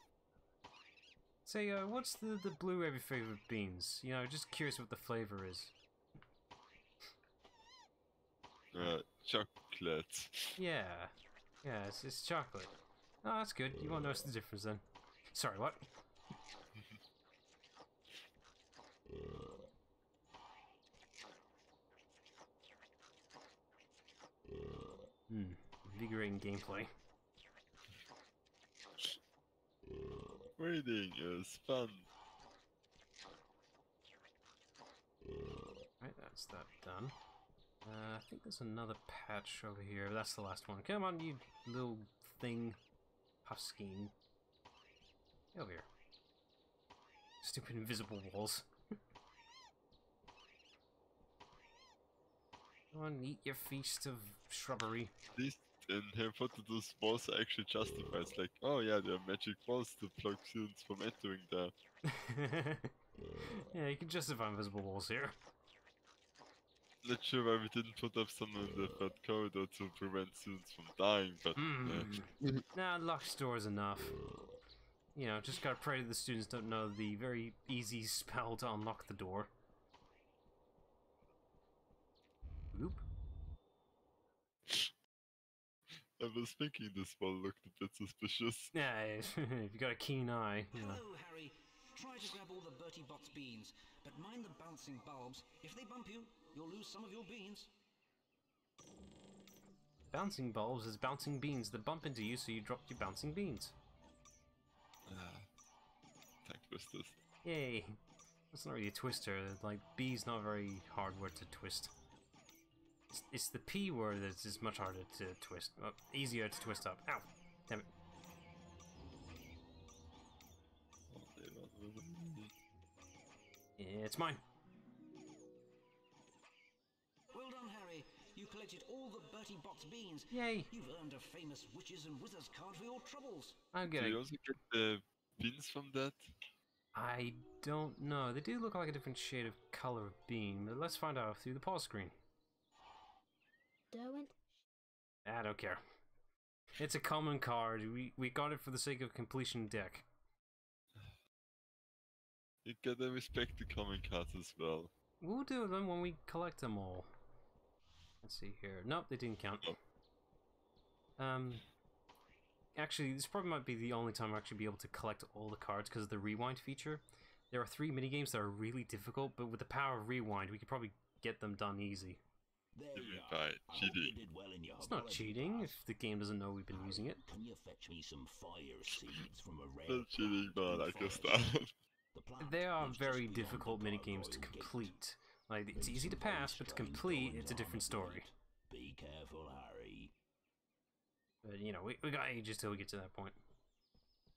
[SPEAKER 1] Say, what's the blue every favorite beans? You know, just curious what the flavor is.
[SPEAKER 2] Chocolate.
[SPEAKER 1] Yeah. Yeah, it's chocolate. Oh, that's good. You won't notice the difference then. Sorry, what? Invigorating gameplay.
[SPEAKER 2] Reading is fun.
[SPEAKER 1] Right, that's that done. I think there's another patch over here. That's the last one. Come on, you little thing. Puffskein. Get over here. Stupid invisible walls. Come on, eat your feast of shrubbery.
[SPEAKER 2] At least in Harry Potter, those walls are actually justified. It's like, oh yeah, there are magic walls to block students from entering there.
[SPEAKER 1] Yeah, you can justify invisible walls here.
[SPEAKER 2] Not sure why we didn't put up some in the third corridor to prevent students from dying, but yeah.
[SPEAKER 1] Nah, locked door is enough. You know, just gotta pray that the students don't know the very easy spell to unlock the door. Oop.
[SPEAKER 2] I was thinking this wall looked a bit suspicious.
[SPEAKER 1] Yeah, if you got a keen eye. You know.
[SPEAKER 6] Hello, Harry. Try to grab all the Bertie Bott's beans, but mind the bouncing bulbs. If they bump you, you'll lose some of your beans.
[SPEAKER 1] Bouncing bulbs is bouncing beans that bump into you, so you drop your bouncing beans.
[SPEAKER 2] Tongue twisters.
[SPEAKER 1] Yay. That's not really a twister. Like, B's not a very hard word to twist. It's the P word that is much harder to twist. Well, easier to twist up. Ow! Damn it. Yeah, it's mine.
[SPEAKER 6] Well done, Harry. You collected all the Bertie Bott's beans.
[SPEAKER 1] Yay!
[SPEAKER 6] You've earned a famous witches and wizards card for your troubles.
[SPEAKER 1] I'm
[SPEAKER 2] Do
[SPEAKER 1] getting.
[SPEAKER 2] you also get the beans from that?
[SPEAKER 1] I don't know. They do look like a different shade of color of bean, but let's find out through the pause screen.
[SPEAKER 4] Derwent?
[SPEAKER 1] I don't care. It's a common card. We got it for the sake of completion deck.
[SPEAKER 2] You gotta respect the common cards as well.
[SPEAKER 1] We'll do them when we collect them all. Let's see here. Nope, they didn't count. Actually, this probably might be the only time I'll actually be able to collect all the cards because of the rewind feature. There are 3 minigames that are really difficult, but with the power of rewind, we could probably get them done easy.
[SPEAKER 2] You mean by cheating?
[SPEAKER 1] It's not cheating if the game doesn't know we've been using it.
[SPEAKER 8] Can you fetch me some fire seeds from a rare?
[SPEAKER 2] Not cheating, but I like your style.
[SPEAKER 1] They are very difficult minigames to complete. Like, it's easy to pass, but to complete, it's a different story.
[SPEAKER 8] Be careful, Harry.
[SPEAKER 1] But, you know, we got ages till we get to that point.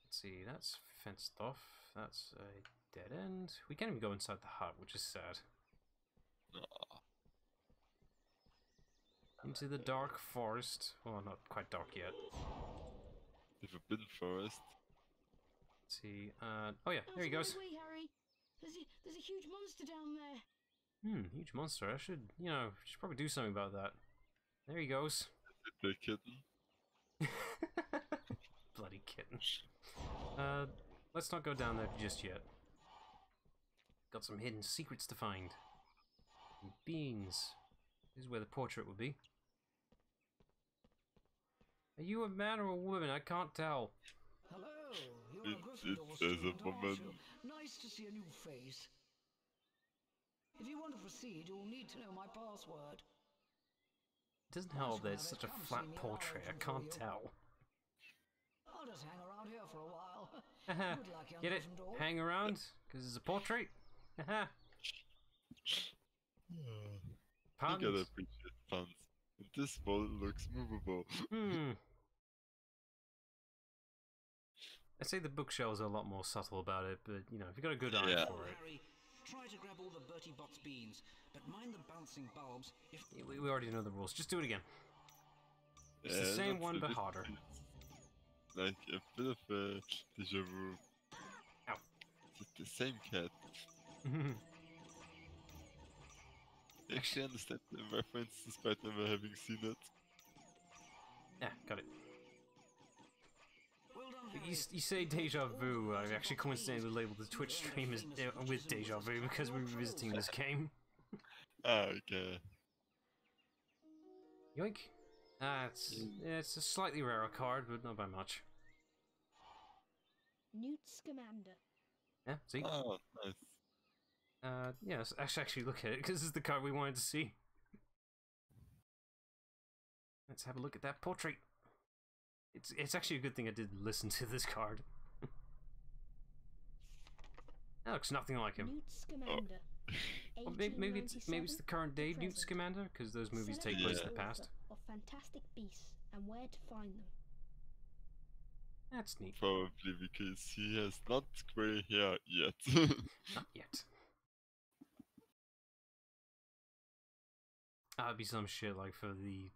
[SPEAKER 1] Let's see, that's fenced off. That's a dead end. We can't even go inside the hut, which is sad. Into the dark forest. Well, not quite dark yet.
[SPEAKER 2] The forbidden forest.
[SPEAKER 1] Let's see. Oh yeah, there he goes.
[SPEAKER 4] Way, Harry. There's a huge monster down there.
[SPEAKER 1] Huge monster. I should, you know, should probably do something about that. There he goes.
[SPEAKER 2] The kitten.
[SPEAKER 1] Bloody kitten. Let's not go down there just yet. Got some hidden secrets to find. And beans. This is where the portrait would be. Are you a man or a woman? I can't tell.
[SPEAKER 6] Hello,
[SPEAKER 10] You're a
[SPEAKER 2] It
[SPEAKER 10] Gryffindor
[SPEAKER 2] is a
[SPEAKER 10] student, aren't
[SPEAKER 2] woman.
[SPEAKER 10] you? Nice to see a new face. If you want to proceed, you'll need to know my password.
[SPEAKER 1] It doesn't
[SPEAKER 10] Once
[SPEAKER 1] help
[SPEAKER 10] you
[SPEAKER 1] that
[SPEAKER 10] have
[SPEAKER 1] it's
[SPEAKER 10] it,
[SPEAKER 1] such a
[SPEAKER 10] come
[SPEAKER 1] flat
[SPEAKER 10] see me and I'll
[SPEAKER 1] portrait. I
[SPEAKER 10] open for
[SPEAKER 1] can't
[SPEAKER 10] you.
[SPEAKER 1] tell.
[SPEAKER 10] I'll just hang around here for a while.
[SPEAKER 1] Haha.
[SPEAKER 10] Good luck, young
[SPEAKER 1] Get it?
[SPEAKER 10] Gryffindor.
[SPEAKER 1] Hang around? Because it's a portrait? Haha.
[SPEAKER 2] You
[SPEAKER 1] Puns?
[SPEAKER 2] gotta appreciate puns. And this ball looks movable.
[SPEAKER 1] Hmm. I'd say the bookshelves are a lot more subtle about it, but you know, if you've got a good eye
[SPEAKER 2] Yeah.
[SPEAKER 1] for it.
[SPEAKER 6] Harry, try to grab all the Bertie Bott's beans, but mind the bouncing bulbs. If
[SPEAKER 1] We already know the rules. Just do it again. It's the
[SPEAKER 2] Yeah,
[SPEAKER 1] same
[SPEAKER 2] that's
[SPEAKER 1] one,
[SPEAKER 2] a
[SPEAKER 1] but
[SPEAKER 2] bit-
[SPEAKER 1] harder.
[SPEAKER 2] it's like a bit of a déjà vu.
[SPEAKER 1] Ow.
[SPEAKER 2] It's the same cat. I actually understand the reference despite never having seen it.
[SPEAKER 1] Yeah, got it.
[SPEAKER 6] well done,
[SPEAKER 1] You,
[SPEAKER 6] Harry.
[SPEAKER 1] you say Déjà Vu, I actually coincidentally labeled the Twitch stream as with Déjà Vu because we're revisiting this game.
[SPEAKER 2] Ah, okay.
[SPEAKER 1] Yoink. It's a slightly rarer card, but not by much.
[SPEAKER 5] Newt Scamander.
[SPEAKER 1] Yeah, see?
[SPEAKER 2] Oh, nice.
[SPEAKER 1] Yes, actually look at it, because this is the card we wanted to see. Let's have a look at that portrait. It's actually a good thing I did listen to this card. That looks nothing like him.
[SPEAKER 5] Newt Scamander.
[SPEAKER 1] Well, maybe it's the current day Newt Scamander, because those movies take place in the past.
[SPEAKER 5] Of fantastic beasts and where to find them.
[SPEAKER 1] That's neat.
[SPEAKER 2] Probably because he has not grey hair yet.
[SPEAKER 1] Not yet. That'd be some shit like for the,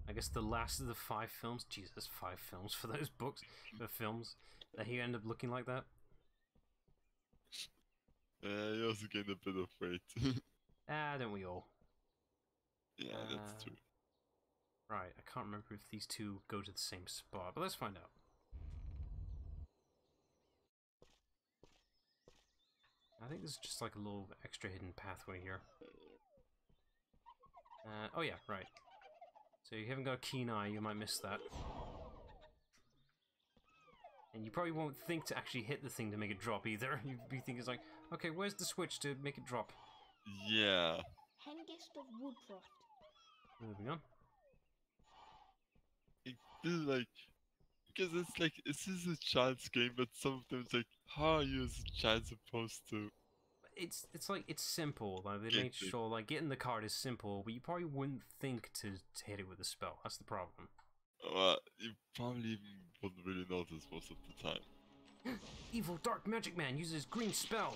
[SPEAKER 1] I guess the last of the 5 films. Jesus, 5 films for those books, for films, that he ended up looking like that.
[SPEAKER 2] He also gained a bit of weight.
[SPEAKER 1] Don't we all?
[SPEAKER 2] Yeah, that's true.
[SPEAKER 1] Right, I can't remember if these two go to the same spot, but let's find out. I think there's just like a little extra hidden pathway here. Oh yeah, right. So you haven't got a keen eye, you might miss that. And you probably won't think to actually hit the thing to make it drop either. You'd be thinking it's like, okay, where's the switch to make it drop?
[SPEAKER 2] Yeah.
[SPEAKER 5] Hengist of Woodcroft.
[SPEAKER 1] Moving on.
[SPEAKER 2] It is like, because it's like, this is a child's game, but sometimes like, how are you as a child supposed to?
[SPEAKER 1] It's like, it's simple. Like they
[SPEAKER 2] Get
[SPEAKER 1] made
[SPEAKER 2] it.
[SPEAKER 1] sure like getting the card is simple, but you probably wouldn't think to hit it with a spell. That's the problem.
[SPEAKER 2] You probably even wouldn't really notice most of the time.
[SPEAKER 1] Evil dark magic man uses green spell.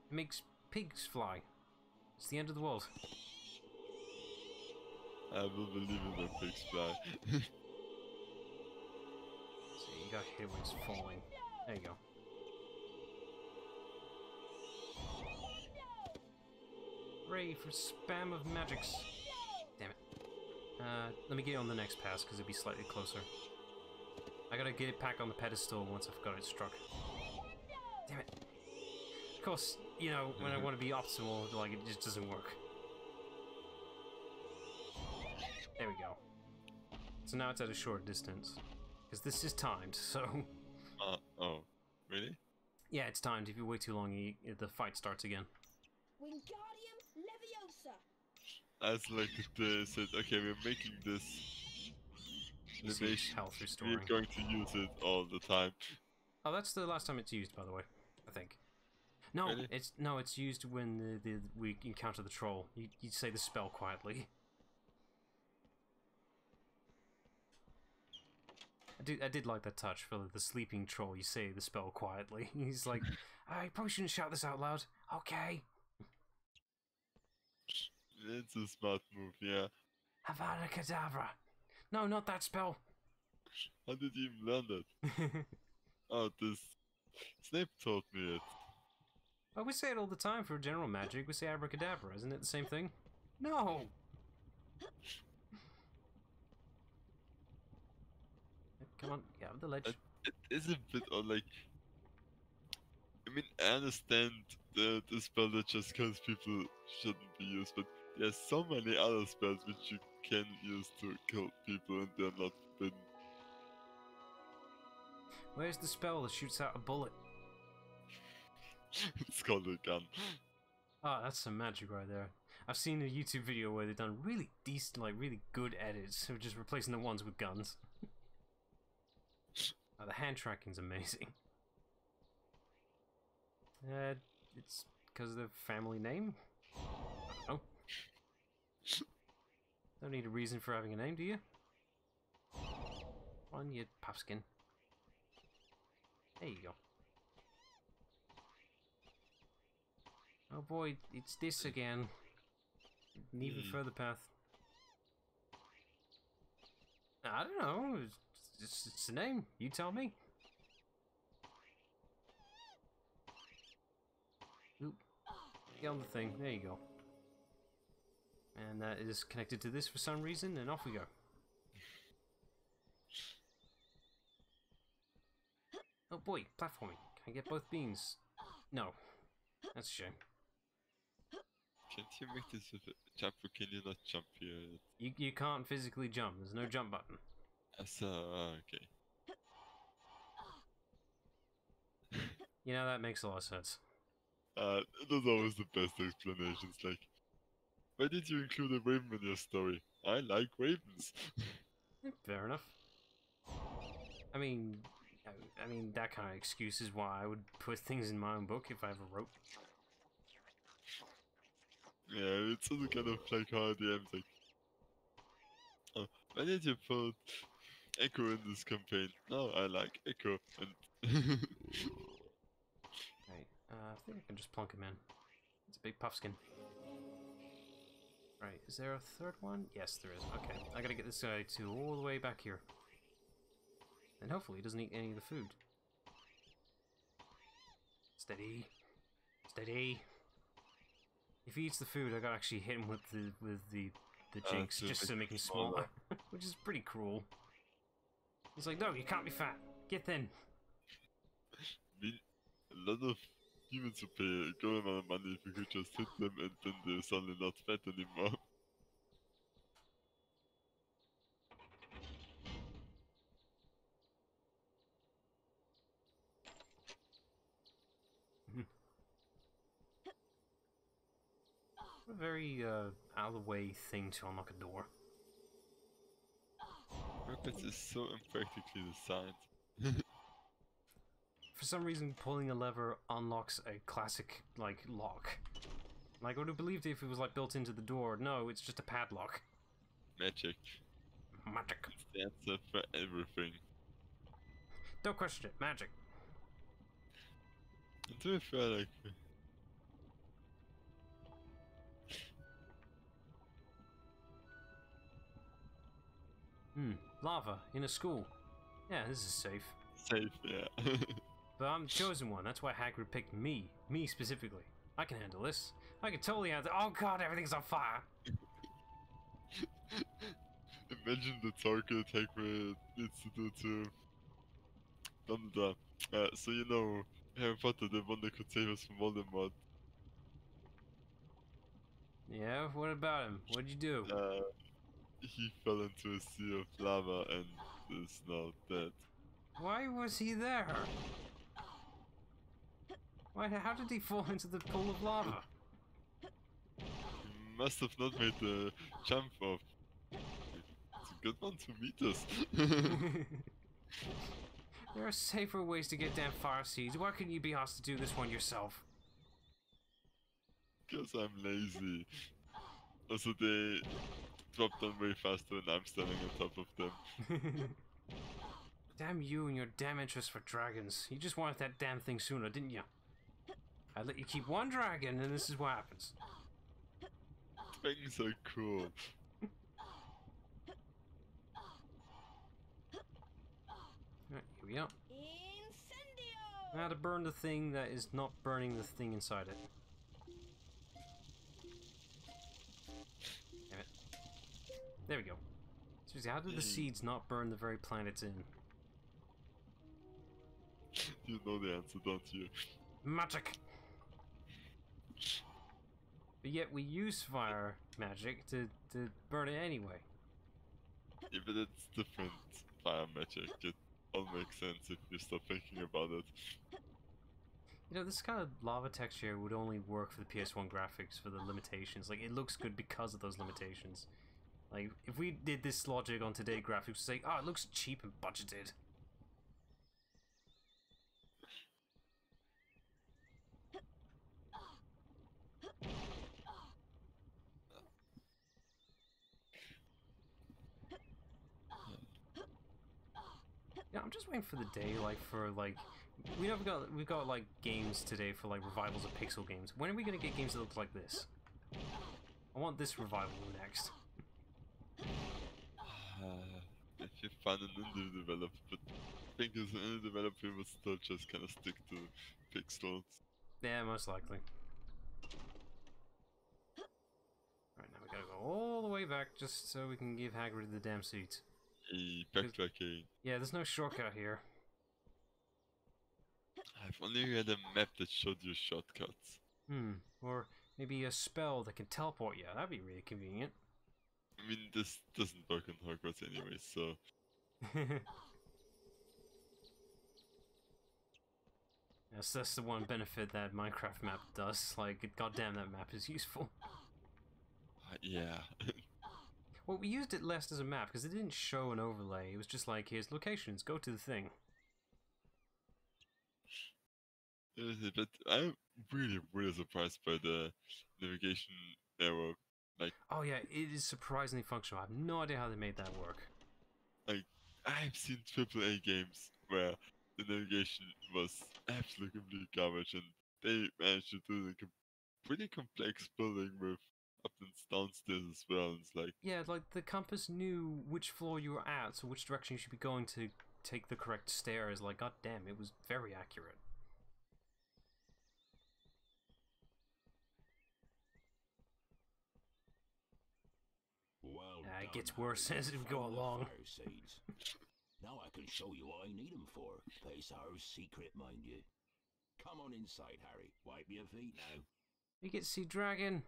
[SPEAKER 1] It makes pigs fly. It's the end of the world.
[SPEAKER 2] I will believe in the pigs fly.
[SPEAKER 1] See, you got hit when it's falling. There you go. Hooray for spam of magics. Damn it. Let me get it on the next pass because it'll be slightly closer. I gotta get it back on the pedestal once I've got it struck. Damn it. Of course, you know, when I want to be optimal, like, it just doesn't work. There we go. So now it's at a short distance. Because this is timed, so...
[SPEAKER 2] Oh, really?
[SPEAKER 1] Yeah, it's timed. If you wait too long, the fight starts again.
[SPEAKER 5] Wingardium Leviosa.
[SPEAKER 2] As like they said, okay, we're making this
[SPEAKER 1] You see
[SPEAKER 2] animation.
[SPEAKER 1] health restoring.
[SPEAKER 2] We're going to use it all the time.
[SPEAKER 1] Oh, that's the last time it's used, by the way. I think. No,
[SPEAKER 2] Really?
[SPEAKER 1] it's used when we encounter the troll. You say the spell quietly. I did like that touch for the sleeping troll. You say the spell quietly. He's like, I probably shouldn't shout this out loud. Okay.
[SPEAKER 2] It's a smart move, yeah.
[SPEAKER 1] Avada Kedavra. No, not that spell.
[SPEAKER 2] How did you even learn that? Oh, this Snape taught me it.
[SPEAKER 1] Oh, we say it all the time for general magic. We say abracadabra. Isn't it the same thing? No. Come on, get out of the ledge.
[SPEAKER 2] It is a bit odd, like... I mean, I understand the spell that just kills people shouldn't be used, but there's so many other spells which you can use to kill people and they're not forbidden.
[SPEAKER 1] Where's the spell that shoots out a bullet?
[SPEAKER 2] It's called a gun.
[SPEAKER 1] Oh, that's some magic right there. I've seen a YouTube video where they've done really decent, like really good edits of just replacing the ones with guns. Oh, the hand tracking's amazing. It's because of the family name? I don't know. Don't need a reason for having a name, do you? On you puffskin. There you go. Oh boy, it's this again. An even further path. I don't know. It's the name. You tell me. Oop. Get on the thing. There you go. And that is connected to this for some reason, and off we go. Oh boy, platforming. Can I get both beans? No. That's a shame.
[SPEAKER 2] Can't you make this with a jump, or can you not jump here?
[SPEAKER 1] You can't physically jump. There's no jump button.
[SPEAKER 2] Okay.
[SPEAKER 1] You know, that makes a lot of sense.
[SPEAKER 2] Those are always the best explanations, like, why did you include a raven in your story? I like ravens.
[SPEAKER 1] Fair enough. I mean, that kind of excuse is why I would put things in my own book if I ever wrote.
[SPEAKER 2] Yeah, it's also kind of like how the DM's like, oh, why did you put Echo in this campaign? No, I like Echo. And
[SPEAKER 1] Right, I think I can just plunk him in. It's a big puffskin. Right, is there a third one? Yes, there is. Okay, I gotta get this guy to all the way back here. And hopefully he doesn't eat any of the food. Steady. Steady. If he eats the food, I gotta actually hit him with the jinx just to make him smaller. Which is pretty cruel. He's like, no, you can't be fat. Get thin.
[SPEAKER 2] A lot of humans would pay a good amount of money if you could just hit them and then they're suddenly not fat anymore.
[SPEAKER 1] A very out of the way thing to unlock a door.
[SPEAKER 2] Weapons is so impractically designed.
[SPEAKER 1] For some reason, pulling a lever unlocks a classic, like, lock. Like, I would have believed if it was, like, built into the door. No, it's just a padlock.
[SPEAKER 2] Magic.
[SPEAKER 1] Magic.
[SPEAKER 2] It's the answer for everything.
[SPEAKER 1] Don't question it. Magic.
[SPEAKER 2] And to be fair, like...
[SPEAKER 1] Lava in a school. Yeah, this is safe.
[SPEAKER 2] Safe, yeah.
[SPEAKER 1] But I'm the chosen one. That's why Hagrid picked me. Me specifically. I can handle this. I can totally handle. Oh god, everything's on fire.
[SPEAKER 2] Imagine the target Hagrid needs to do to Dumbledore. So you know, Harry Potter, the one that could save us from Voldemort.
[SPEAKER 1] Yeah, what about him? What'd you do?
[SPEAKER 2] He fell into a sea of lava and is now dead.
[SPEAKER 1] Why was he there? Why? How did he fall into the pool of lava?
[SPEAKER 2] He must have not made the jump up. It's a good one to meet us.
[SPEAKER 1] There are safer ways to get damn fire seeds. Why couldn't you be asked to do this one yourself?
[SPEAKER 2] Because I'm lazy. Also, they drop down very fast when I'm standing on top of them.
[SPEAKER 1] Damn you and your damn interest for dragons. You just wanted that damn thing sooner, didn't you? I let you keep one dragon, and this is what happens.
[SPEAKER 2] Dragons are cool.
[SPEAKER 1] Alright, here we go. Now to burn the thing that is not burning the thing inside it. Damn it. There we go. Seriously, how did the seeds not burn the very plant it's in?
[SPEAKER 2] You know the answer, don't you?
[SPEAKER 1] Magic! But yet we use fire magic to burn it anyway.
[SPEAKER 2] Yeah, but it's different fire magic. all makes sense if you stop thinking about it.
[SPEAKER 1] You know, this kind of lava texture would only work for the PS1 graphics for the limitations. Like, it looks good because of those limitations. Like, if we did this logic on today's graphics, we'd say, oh, it looks cheap and budgeted. Yeah, I'm just waiting for the day, like, for, like... we've got, like, games today for, like, revivals of pixel games. When are we gonna get games that look like this? I want this revival next.
[SPEAKER 2] If you find an indie developer, but I think as an indie developer, you would still just kind of stick to pixels.
[SPEAKER 1] Yeah, most likely. Right, now we gotta go all the way back just so we can give Hagrid the damn seat.
[SPEAKER 2] Hey, backtracking.
[SPEAKER 1] Yeah, there's no shortcut here.
[SPEAKER 2] I've only had a map that showed you shortcuts.
[SPEAKER 1] Or maybe a spell that can teleport you. That'd be really convenient.
[SPEAKER 2] I mean, this doesn't work in Hogwarts anyway, so...
[SPEAKER 1] Yes, that's the one benefit that Minecraft map does. Like, goddamn, that map is useful.
[SPEAKER 2] Yeah.
[SPEAKER 1] Well, we used it less as a map because it didn't show an overlay. It was just like, here's locations, go to the thing.
[SPEAKER 2] But I'm really surprised by the navigation arrow. Like,
[SPEAKER 1] oh yeah, it is surprisingly functional. I have no idea how they made that work.
[SPEAKER 2] Like, I've seen AAA games where the navigation was absolutely garbage, and they managed to do like a pretty complex building with up and downstairs as well. And it's like,
[SPEAKER 1] yeah, like the compass knew which floor you were at, so which direction you should be going to take the correct stairs. Like, goddamn, it was very accurate.
[SPEAKER 8] Well
[SPEAKER 1] it gets worse as we go along.
[SPEAKER 8] Now I can show you what I need them for. Place our secret, mind you. Come on inside, Harry. Wipe your feet now.
[SPEAKER 1] You get to see Dragon.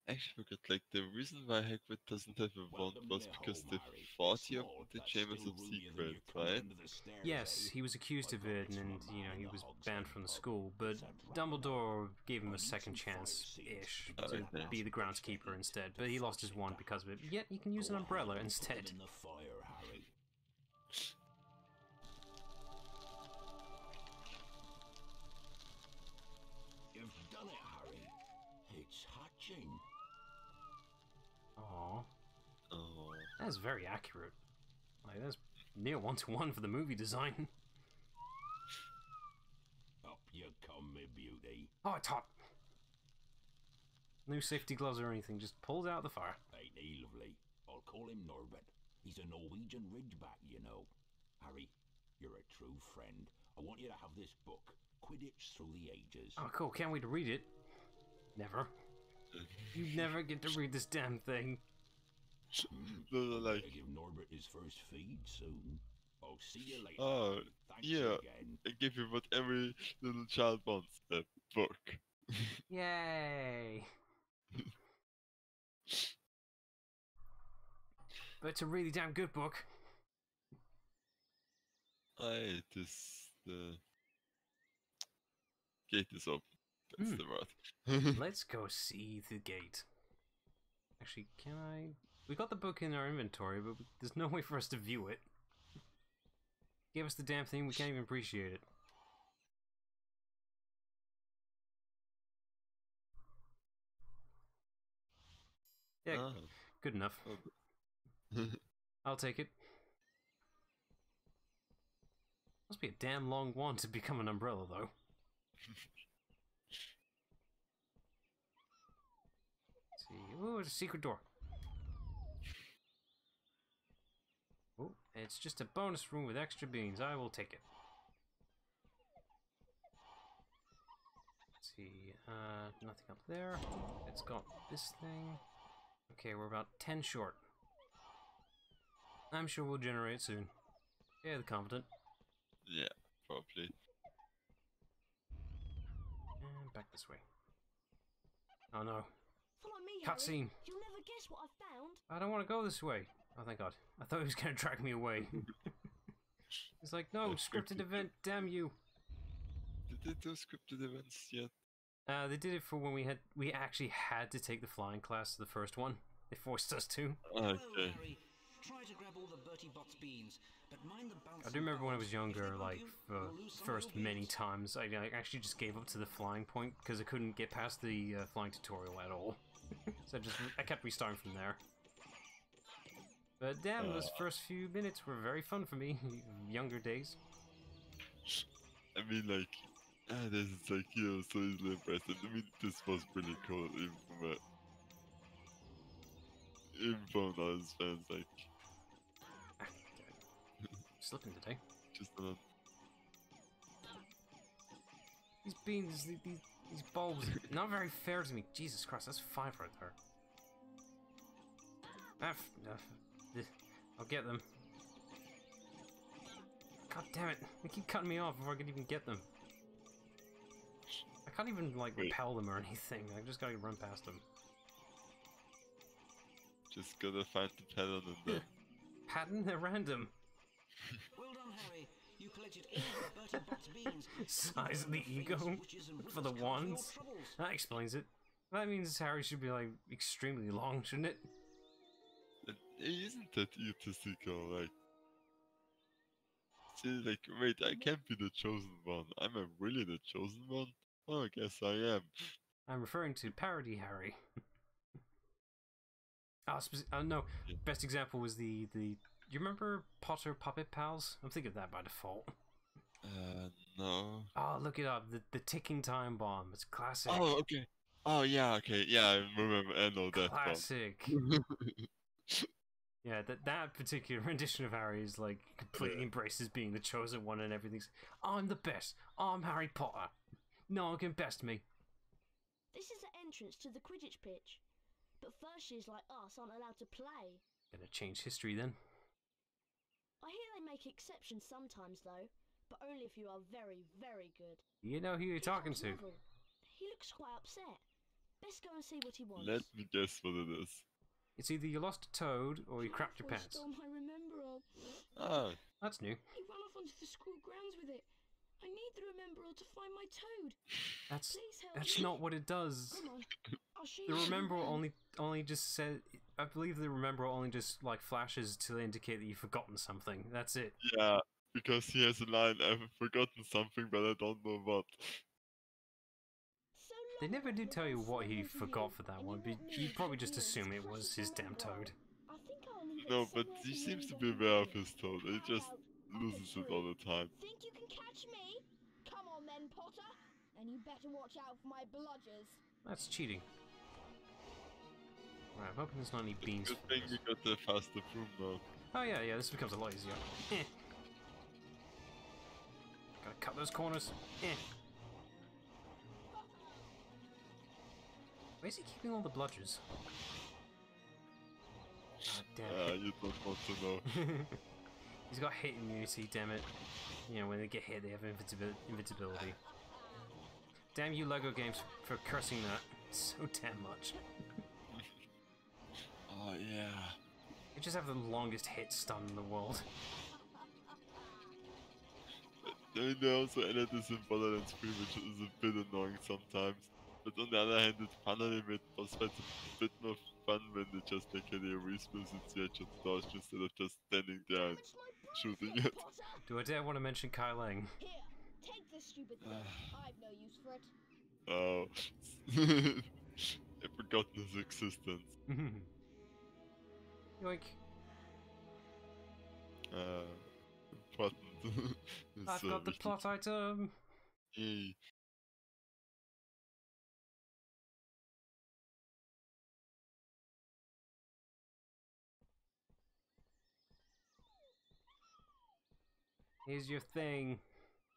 [SPEAKER 2] actually forgot, like, the reason why Hagrid doesn't have a wand was because they thought he opened the Chambers of Secrets, right?
[SPEAKER 1] Yes, he was accused of it, and, you know, he was banned from the school, but Dumbledore gave him a second chance-ish to be the groundskeeper instead, but he lost his wand because of it. Yet he can use an umbrella instead.
[SPEAKER 8] You've done it, Harry. It's hatching.
[SPEAKER 1] Aww.
[SPEAKER 2] Oh.
[SPEAKER 1] That's very accurate. Like, that's near one-to-one for the movie design.
[SPEAKER 8] Up you come, me beauty.
[SPEAKER 1] Oh, it's hot. No safety gloves or anything, just pulls out the fire.
[SPEAKER 8] Ain't he lovely? I'll call him Norbert. He's a Norwegian ridgeback, you know. Harry, you're a true friend. I want you to have this book, Quidditch Through the Ages.
[SPEAKER 1] Oh, cool. Can't wait to read it. Never. You never get to read this damn thing.
[SPEAKER 2] Like,
[SPEAKER 8] I give Norbert his first feed soon. I'll see you later.
[SPEAKER 2] oh,
[SPEAKER 8] Thanks
[SPEAKER 2] yeah.
[SPEAKER 8] again.
[SPEAKER 2] I give you what every little child wants, a book.
[SPEAKER 1] Yay! But it's a really damn good book.
[SPEAKER 2] This, the gate is open. That's the word.
[SPEAKER 1] Let's go see the gate. Actually, can I... We got the book in our inventory, but there's no way for us to view it. Gave us the damn thing, we can't even appreciate it. Yeah, good enough. I'll take it. Must be a damn long wand to become an umbrella, though. Let's see. Ooh, it's a secret door. Oh, it's just a bonus room with extra beans. I will take it. Let's see. Nothing up there. It's got this thing. Okay, we're about 10 short. I'm sure we'll generate soon. Yeah, the competent.
[SPEAKER 2] Yeah, probably.
[SPEAKER 1] And back this way. Oh no.
[SPEAKER 4] Follow me,
[SPEAKER 1] Cutscene.
[SPEAKER 4] Harry. You'll never guess what I found.
[SPEAKER 1] I don't want to go this way. Oh, thank God. I thought he was going to drag me away. He's like, no, scripted event, damn you.
[SPEAKER 2] Did they do scripted events yet?
[SPEAKER 1] They did it for when we actually had to take the flying class, the first one. They forced us to.
[SPEAKER 2] Okay.
[SPEAKER 6] Harry, try to grab all the Bertie Bott's beans, but mind the bounce.
[SPEAKER 1] I do remember when I was younger, like, for first many times, I actually just gave up to the flying point because I couldn't get past the flying tutorial at all. So I kept restarting from there. But damn, those first few minutes were very fun for me, younger days.
[SPEAKER 2] I mean, like, this is like, you know, so easily impressive. I mean, this was really cool, even from those fans, like.
[SPEAKER 1] Slipping today.
[SPEAKER 2] Just not.
[SPEAKER 1] These beans, these bulbs, not very fair to me. Jesus Christ, that's 5 right there. I'll get them. God damn it! They keep cutting me off before I can even get them. I can't even like repel them or anything. I just gotta run past them.
[SPEAKER 2] Just gotta find the pattern in there.
[SPEAKER 1] Pattern? They're random.
[SPEAKER 6] Well done, Harry. You collected 8 of Bertie Bott's beans.
[SPEAKER 1] Size of the ego for the wands. That explains it. That means Harry should be like extremely long, shouldn't it?
[SPEAKER 2] Isn't that egotistical? Like, see, like, wait, I can't be the chosen one. Am I really the chosen one? Oh, I guess I am.
[SPEAKER 1] I'm referring to parody Harry. No, best example was the. You remember Potter Puppet Pals? I'm thinking of that by default.
[SPEAKER 2] No.
[SPEAKER 1] Oh, look it up. The ticking time bomb. It's classic.
[SPEAKER 2] Oh, okay. Oh, yeah, okay. Yeah, I remember. I know that bomb.
[SPEAKER 1] Classic. Yeah, that particular rendition of Harry is like completely embraces being the chosen one and everything's. I'm the best. I'm Harry Potter. No one can best me.
[SPEAKER 4] This is the entrance to the Quidditch pitch. But first years like us aren't allowed to play.
[SPEAKER 1] Gonna change history then.
[SPEAKER 4] I hear they make exceptions sometimes though, but only if you are very, very good.
[SPEAKER 1] You know who you're talking to.
[SPEAKER 4] Neville. He looks quite upset. Best go and see what he wants.
[SPEAKER 2] Let me guess what it is.
[SPEAKER 1] It's either you lost a toad or you crapped your pants.
[SPEAKER 4] Stole my remembrall.
[SPEAKER 2] Ah.
[SPEAKER 1] That's new.
[SPEAKER 4] He ran off onto the school grounds with it. I need the remembrall to find my toad.
[SPEAKER 1] That's not what it does.
[SPEAKER 4] Come on. I'll show
[SPEAKER 1] The
[SPEAKER 4] you
[SPEAKER 1] remembrall only just said. I believe the remembrall only just like flashes to indicate that you've forgotten something. That's it.
[SPEAKER 2] Yeah, because he has a line. I've forgotten something, but I don't know what.
[SPEAKER 1] They never do tell you what he forgot for that one, but you'd probably just assume it was his damn toad.
[SPEAKER 2] No, but he seems to be aware of his toad. He just loses it all the time.
[SPEAKER 5] Think you can catch me? Come on then, Potter. And you better watch out for my bludgers.
[SPEAKER 1] That's cheating. Right, I'm hoping there's not any beans.
[SPEAKER 2] Good thing we got the faster broom now.
[SPEAKER 1] Oh yeah, this becomes a lot easier. Gotta cut those corners. Where's he keeping all the bludgers? God damn it.
[SPEAKER 2] You don't want to know.
[SPEAKER 1] He's got hit immunity, damn it. You know, when they get hit, they have invincibility. Damn you LEGO games for cursing that so damn much.
[SPEAKER 2] Oh, yeah.
[SPEAKER 1] They just have the longest hit stun in the world.
[SPEAKER 2] They also added this in Borderlands 3, which is a bit annoying sometimes. But on the other hand, it finally made boss fights a bit more fun when they just like had a respawns at the edge of the dodge instead of just standing there and shooting it.
[SPEAKER 1] Do I dare want to mention Kai Lang?
[SPEAKER 5] Here, take this stupid thing. I've no use for it.
[SPEAKER 2] Oh. I've forgotten his existence.
[SPEAKER 1] Yoink.
[SPEAKER 2] Important.
[SPEAKER 1] I've got the plot item!
[SPEAKER 2] Yay.
[SPEAKER 1] Here's your thing.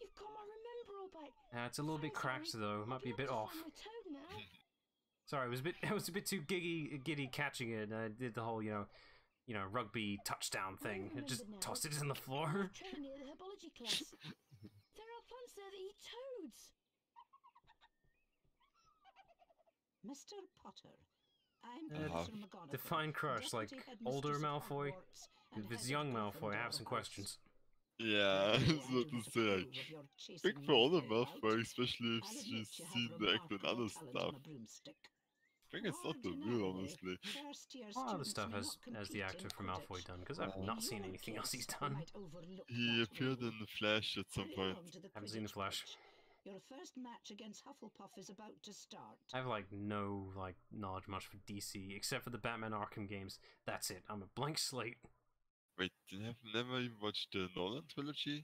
[SPEAKER 4] You've got my remembrall back.
[SPEAKER 1] It's a little bit cracked though. It might be a bit off. Sorry, I was a bit too giddy catching it. I did the whole, you know, rugby touchdown thing. I just tossed it in the floor.
[SPEAKER 4] Train near the herbology class. There are plants there that eat toads.
[SPEAKER 7] Mr. Potter,
[SPEAKER 1] Define crush, like older Malfoy? If it's young Malfoy, I have some questions.
[SPEAKER 2] Yeah, so to say, I think for older Malfoy, especially if she's seen the actor in other stuff, I think it's not the real, honestly.
[SPEAKER 1] What other stuff has the actor from Malfoy done? Because I've not seen anything else he's done.
[SPEAKER 2] He appeared in The Flash at some point.
[SPEAKER 1] Haven't seen The Flash.
[SPEAKER 10] Your first match against Hufflepuff is about to start.
[SPEAKER 1] I have no knowledge much for DC except for the Batman Arkham games. That's it. I'm a blank slate.
[SPEAKER 2] Wait, you have never even watched the Nolan trilogy?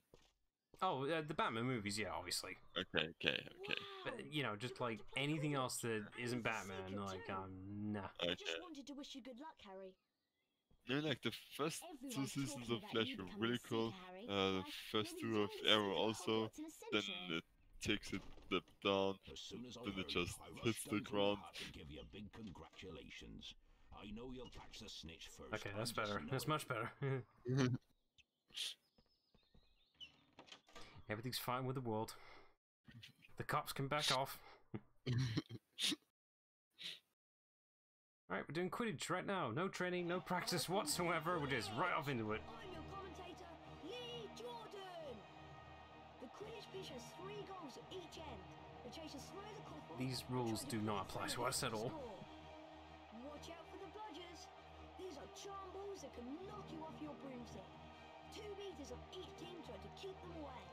[SPEAKER 1] Oh, the Batman movies, yeah, obviously.
[SPEAKER 2] Okay.
[SPEAKER 1] But just like anything else that isn't Batman, like nah.
[SPEAKER 2] Okay.
[SPEAKER 4] I just wanted to wish you good luck, Harry.
[SPEAKER 2] No, like the first two seasons of Flash were really cool. The first two of Arrow also. Then it takes it step down. Then it just hits the ground.
[SPEAKER 8] Give you a big congratulations. I know you'll catch the snitch first.
[SPEAKER 1] Okay, that's better. That's much better. Everything's fine with the world. The cops can back off. Alright, we're doing Quidditch right now. No training, no practice whatsoever. We're just right off into it.
[SPEAKER 4] I'm your commentator, Lee Jordan. The Quidditch pitch has 3 goals at each end. The chasers throw the cockle.
[SPEAKER 1] These rules do not apply to us at all.
[SPEAKER 4] Watch out for the bludgers. These are charm balls that can knock you off your broomstick. 2 meters of each team trying to keep them away.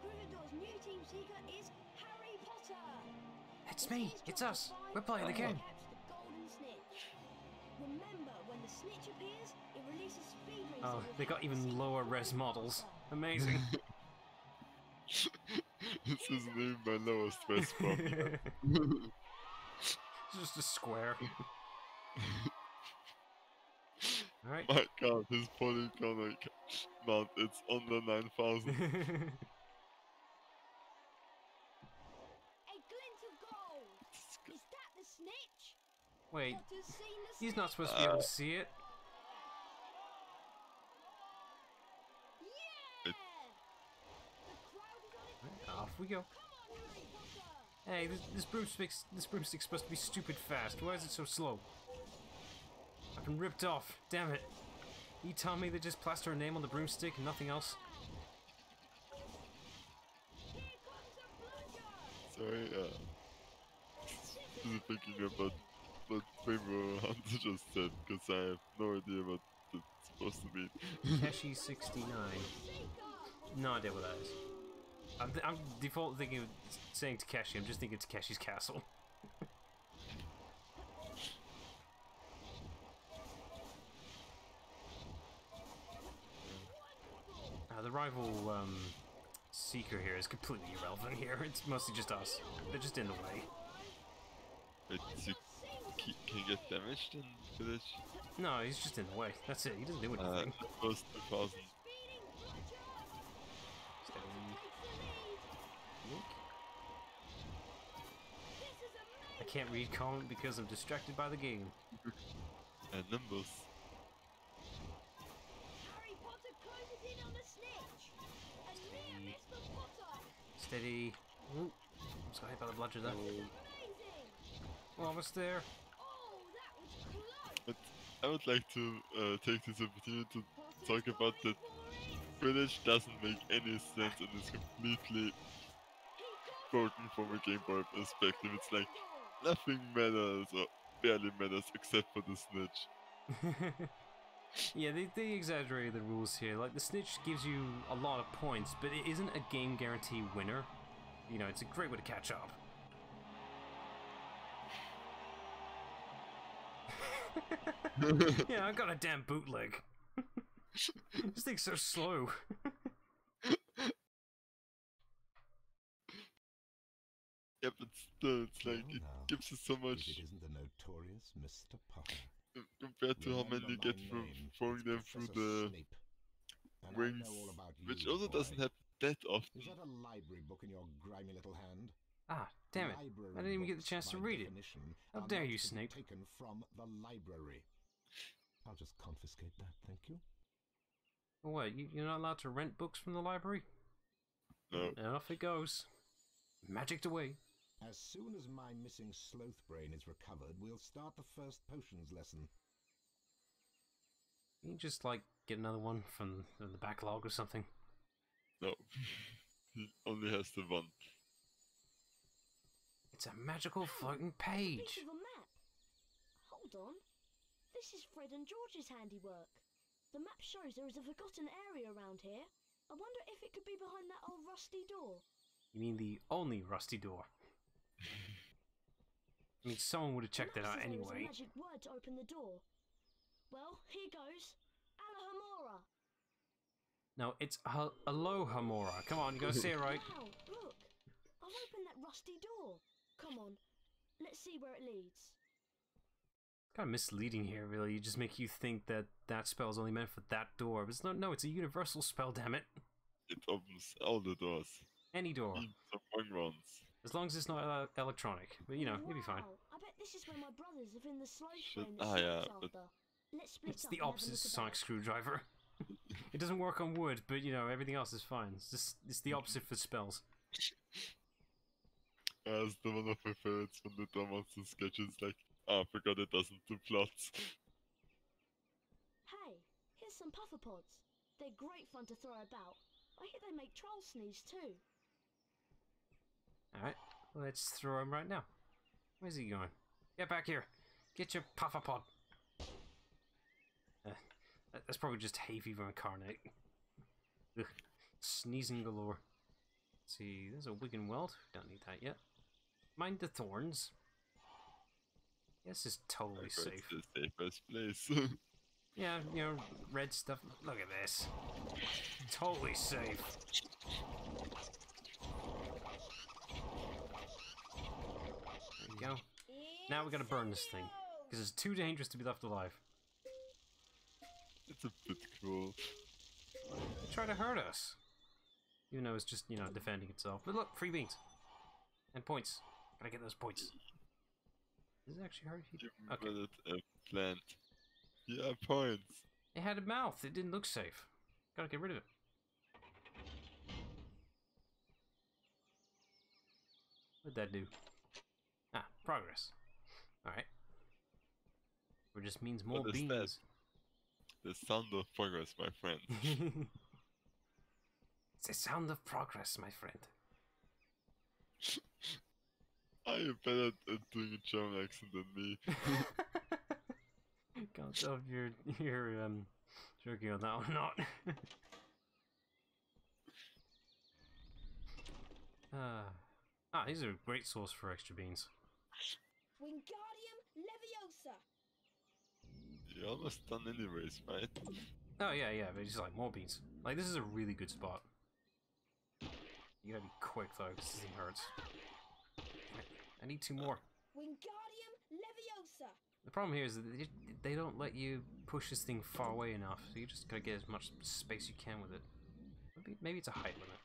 [SPEAKER 4] Gryffindor's new team seeker is Harry Potter.
[SPEAKER 1] It's me. It's us. We're playing the game.
[SPEAKER 4] Remember, when the snitch appears, it releases speed rays.
[SPEAKER 1] Oh, they got even lower res models. Amazing.
[SPEAKER 2] This isn't even my lowest res problem.
[SPEAKER 1] It's just a square. Alright.
[SPEAKER 2] My god, his polygon mount, it's under 9,000.
[SPEAKER 4] A glint of gold. Is that the snitch?
[SPEAKER 1] Wait,
[SPEAKER 4] Potter's seen the
[SPEAKER 1] he's
[SPEAKER 4] snitch.
[SPEAKER 1] not supposed to be able to see it.
[SPEAKER 4] Yeah! The crowd is on its feet.
[SPEAKER 1] Off we go.
[SPEAKER 4] Come on, Harry Potter.
[SPEAKER 1] Hey, this broomstick's supposed to be stupid fast. Why is it so slow? I've been ripped off. Damn it. You tell me they just plaster a name on the broomstick and nothing else?
[SPEAKER 4] Here comes a bludger.
[SPEAKER 2] Sorry, just thinking about what Favor Hunter just said, because I have no idea what it's supposed to mean.
[SPEAKER 1] Keshi 69. No idea what that is. I'm default thinking of saying Takeshi. I'm just thinking Takeshi's Castle. The rival seeker here is completely irrelevant here. It's mostly just us. They're just in the way.
[SPEAKER 2] Wait, so can you get damaged in Village?
[SPEAKER 1] No, he's just in the way. That's it. He doesn't do anything.
[SPEAKER 2] First 2000.
[SPEAKER 1] I can't read comment because I'm distracted by the game.
[SPEAKER 2] And numbers.
[SPEAKER 4] Harry Potter closes in on the snitch. A near miss for Potter.
[SPEAKER 1] Steady. Ooh, just got hit by the bludger there.
[SPEAKER 4] Amazing.
[SPEAKER 1] Almost there.
[SPEAKER 4] Oh, that was close.
[SPEAKER 2] But I would like to take this opportunity to talk about that Village doesn't make any sense and is completely broken from a Game Boy perspective. It's like nothing matters or barely matters except for the snitch.
[SPEAKER 1] Yeah, they exaggerated the rules here. Like, the snitch gives you a lot of points, but it isn't a game guarantee winner. You know, it's a great way to catch up. Yeah, I got a damn bootleg. This thing's so slow.
[SPEAKER 2] Yeah, but still, it's like, it gives you so much
[SPEAKER 3] It isn't the notorious Mr. Potter.
[SPEAKER 2] compared to how many you get from throwing them through the rings, which also doesn't happen that often.
[SPEAKER 3] Is that a library book in your grimy little hand?
[SPEAKER 1] Ah, damn it. I didn't even get the chance to read it. How dare you, Snape.
[SPEAKER 3] Taken from the library. I'll just confiscate that, thank you.
[SPEAKER 1] What, you're not allowed to rent books from the library?
[SPEAKER 2] No.
[SPEAKER 1] And off it goes. Magicked away.
[SPEAKER 11] As soon as my missing sloth brain is recovered, we'll start the first potions lesson.
[SPEAKER 1] Can you just, like, get another one from the backlog or something?
[SPEAKER 2] No. He only has the one.
[SPEAKER 1] It's a magical floating page!
[SPEAKER 4] It's a piece of a map! Hold on. This is Fred and George's handiwork. The map shows there is a forgotten area around here. I wonder if it could be behind that old rusty door.
[SPEAKER 1] You mean the only rusty door? I mean, someone would have checked that out anyway.
[SPEAKER 4] There is a magic word to open the door. Well, here goes. Alohomora.
[SPEAKER 1] No, it's Alohomora. Come on, you gotta say it right.
[SPEAKER 4] Wow, look. I've opened that rusty door. Come on, let's see where it leads.
[SPEAKER 1] Kind of misleading here, really. It just make you think that that spell is only meant for that door. But it's not. No, it's a universal spell. Damn it!
[SPEAKER 2] It opens all the doors.
[SPEAKER 1] Any door.
[SPEAKER 2] Even the wrong ones.
[SPEAKER 1] As long as it's not electronic. But you know, you'll be fine.
[SPEAKER 4] I bet this is where my brothers have been the slow
[SPEAKER 2] Shit.
[SPEAKER 4] train that
[SPEAKER 2] Ah, yeah,
[SPEAKER 4] after. Let's split
[SPEAKER 1] It's
[SPEAKER 4] up
[SPEAKER 1] the
[SPEAKER 4] and have a
[SPEAKER 1] opposite
[SPEAKER 4] look
[SPEAKER 1] sonic
[SPEAKER 4] about.
[SPEAKER 1] screwdriver. It doesn't work on wood, but you know, everything else is fine. It's the opposite for spells.
[SPEAKER 2] As the one of my favorites from the Monster sketches, like, I forgot it doesn't do plots.
[SPEAKER 4] Hey, here's some puffer pods. They're great fun to throw about. I hear they make trolls sneeze too.
[SPEAKER 1] Alright, let's throw him right now. Where's he going? Get back here! Get your puffer pod! That's probably just hay fever incarnate. Ugh. Sneezing galore. Let's see, there's a Wigan Weld. Don't need that yet. Mind the thorns. This is totally safe.
[SPEAKER 2] It's the safest place.
[SPEAKER 1] Yeah, you know, red stuff. Look at this. Totally safe. There we go. Now we gotta burn this thing. Because it's too dangerous to be left alive.
[SPEAKER 2] It's a bit cruel.
[SPEAKER 1] Try to hurt us. Even though it's just, you know, defending itself. But look, free beans. And points. Gotta get those points. Does it actually hurt you? Okay.
[SPEAKER 2] Give it a plant. Yeah, points.
[SPEAKER 1] It had a mouth. It didn't look safe. Gotta get rid of it. What'd that do? Ah, progress. Alright. Or just means more
[SPEAKER 2] What is
[SPEAKER 1] beans.
[SPEAKER 2] that? The sound of progress, my friend.
[SPEAKER 1] It's the sound of progress, my friend.
[SPEAKER 2] Are you better at doing a German accent than me?
[SPEAKER 1] Can't tell if you're joking on that or not. These are a great source for extra beans.
[SPEAKER 5] Wingardium Leviosa.
[SPEAKER 2] You're almost done anyways, right?
[SPEAKER 1] Oh yeah, but it's just like more beans. Like this is a really good spot. You gotta be quick though, because this thing hurts. I need 2 more.
[SPEAKER 5] Wingardium Leviosa.
[SPEAKER 1] The problem here is that they don't let you push this thing far away enough, so you just gotta get as much space you can with it. Maybe it's a height limit.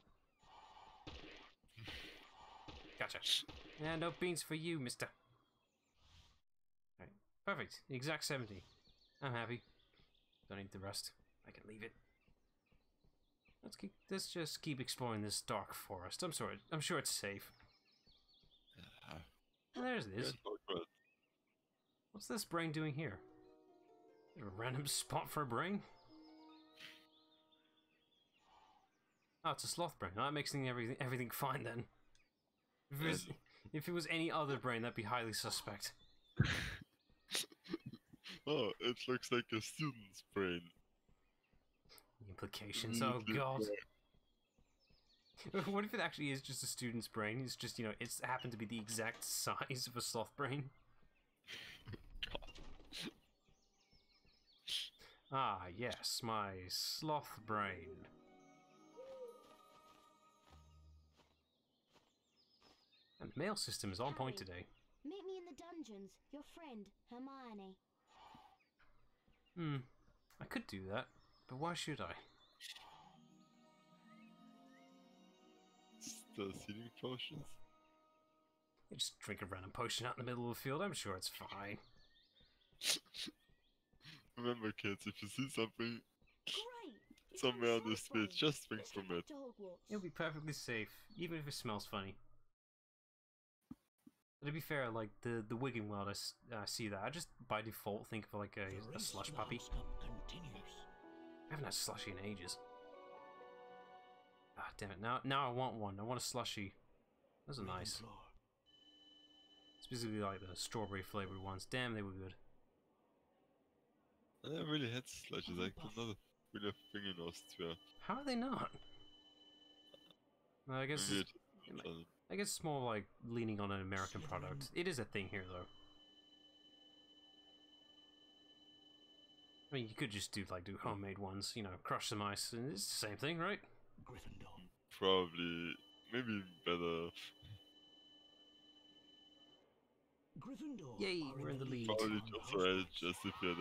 [SPEAKER 1] Gotcha. Yeah, no beans for you, mister. Alright, perfect. The exact 70. I'm happy. Don't need the rest. I can leave it. Let's just keep exploring this dark forest. I'm sure it's safe. Oh, there's it is. What's this brain doing here? A random spot for a brain? Oh, it's a sloth brain. Oh, that makes everything fine then. If it was any other brain, that'd be highly suspect.
[SPEAKER 2] Oh, it looks like a student's brain.
[SPEAKER 1] Implications, oh god. What if it actually is just a student's brain? It's just, you know, it's happened to be the exact size of a sloth brain. Ah, yes, my sloth brain. And the mail system is on point today.
[SPEAKER 4] Meet me in the dungeons. Your friend, Hermione.
[SPEAKER 1] I could do that, but why should I?
[SPEAKER 2] The healing potions?
[SPEAKER 1] You just drink a random potion out in the middle of the field, I'm sure it's fine.
[SPEAKER 2] Remember kids, if you see something
[SPEAKER 4] Great!
[SPEAKER 2] somewhere on the street, just drink from it.
[SPEAKER 1] It'll be perfectly safe, even if it smells funny. to be fair, like the wigging world, I see that. I just by default think of like a slush puppy. I haven't had a slushy in ages. Ah, damn it! Now I want one. I want a slushy. Those are nice. Specifically like the strawberry flavored ones. Damn, they were good.
[SPEAKER 2] I never really had slushies. Like another really thing in Austria.
[SPEAKER 1] How are they not? Well, I guess it's more like leaning on an American product. It is a thing here, though. I mean, you could just do homemade ones, you know, crush some ice, and it's the same thing, right?
[SPEAKER 2] Probably, maybe better.
[SPEAKER 1] Yay, we're in the lead.
[SPEAKER 2] Probably just right, just if you had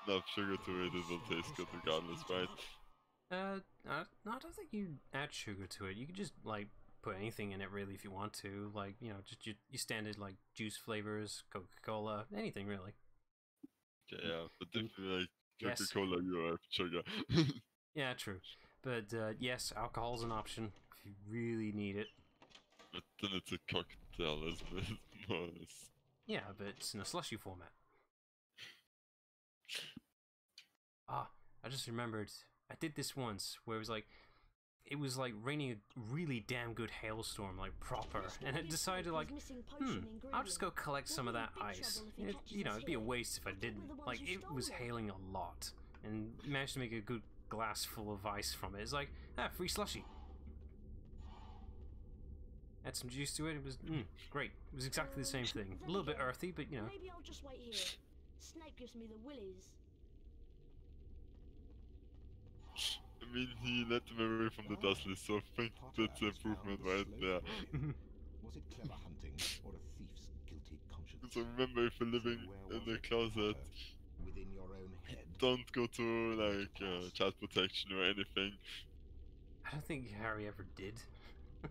[SPEAKER 2] enough sugar to it, it will taste good regardless, right?
[SPEAKER 1] No, I don't think you add sugar to it. You can just like put anything in it really if you want to. Like, you know, just your standard like juice flavors, Coca-Cola, anything really.
[SPEAKER 2] Yeah, but if you like Coca-Cola, you have sugar.
[SPEAKER 1] Yeah, true. But yes, alcohol's an option if you really need it.
[SPEAKER 2] But then it's a cocktail, isn't it? More or less.
[SPEAKER 1] Yeah, but it's in a slushy format. Ah, I just remembered. I did this once where it was like raining a really damn good hailstorm, like proper, and I decided like, I'll just go collect some of that ice. You know, it'd be a waste if I didn't. Like, it was hailing a lot, and managed to make a good glass full of ice from it. It's like, free slushy. Add some juice to it. It was great. It was exactly the same thing. A little bit earthy, but you know.
[SPEAKER 4] Maybe I'll just wait here. Snape gives me the willies.
[SPEAKER 2] I mean, he let them away from the Dudley, so I think that's an improvement right there.
[SPEAKER 11] Was it clever hunting or a thief's guilty conscience?
[SPEAKER 2] So remember, if you're living in the closet,
[SPEAKER 11] within your own head,
[SPEAKER 2] don't go to like child protection or anything.
[SPEAKER 1] I don't think Harry ever did.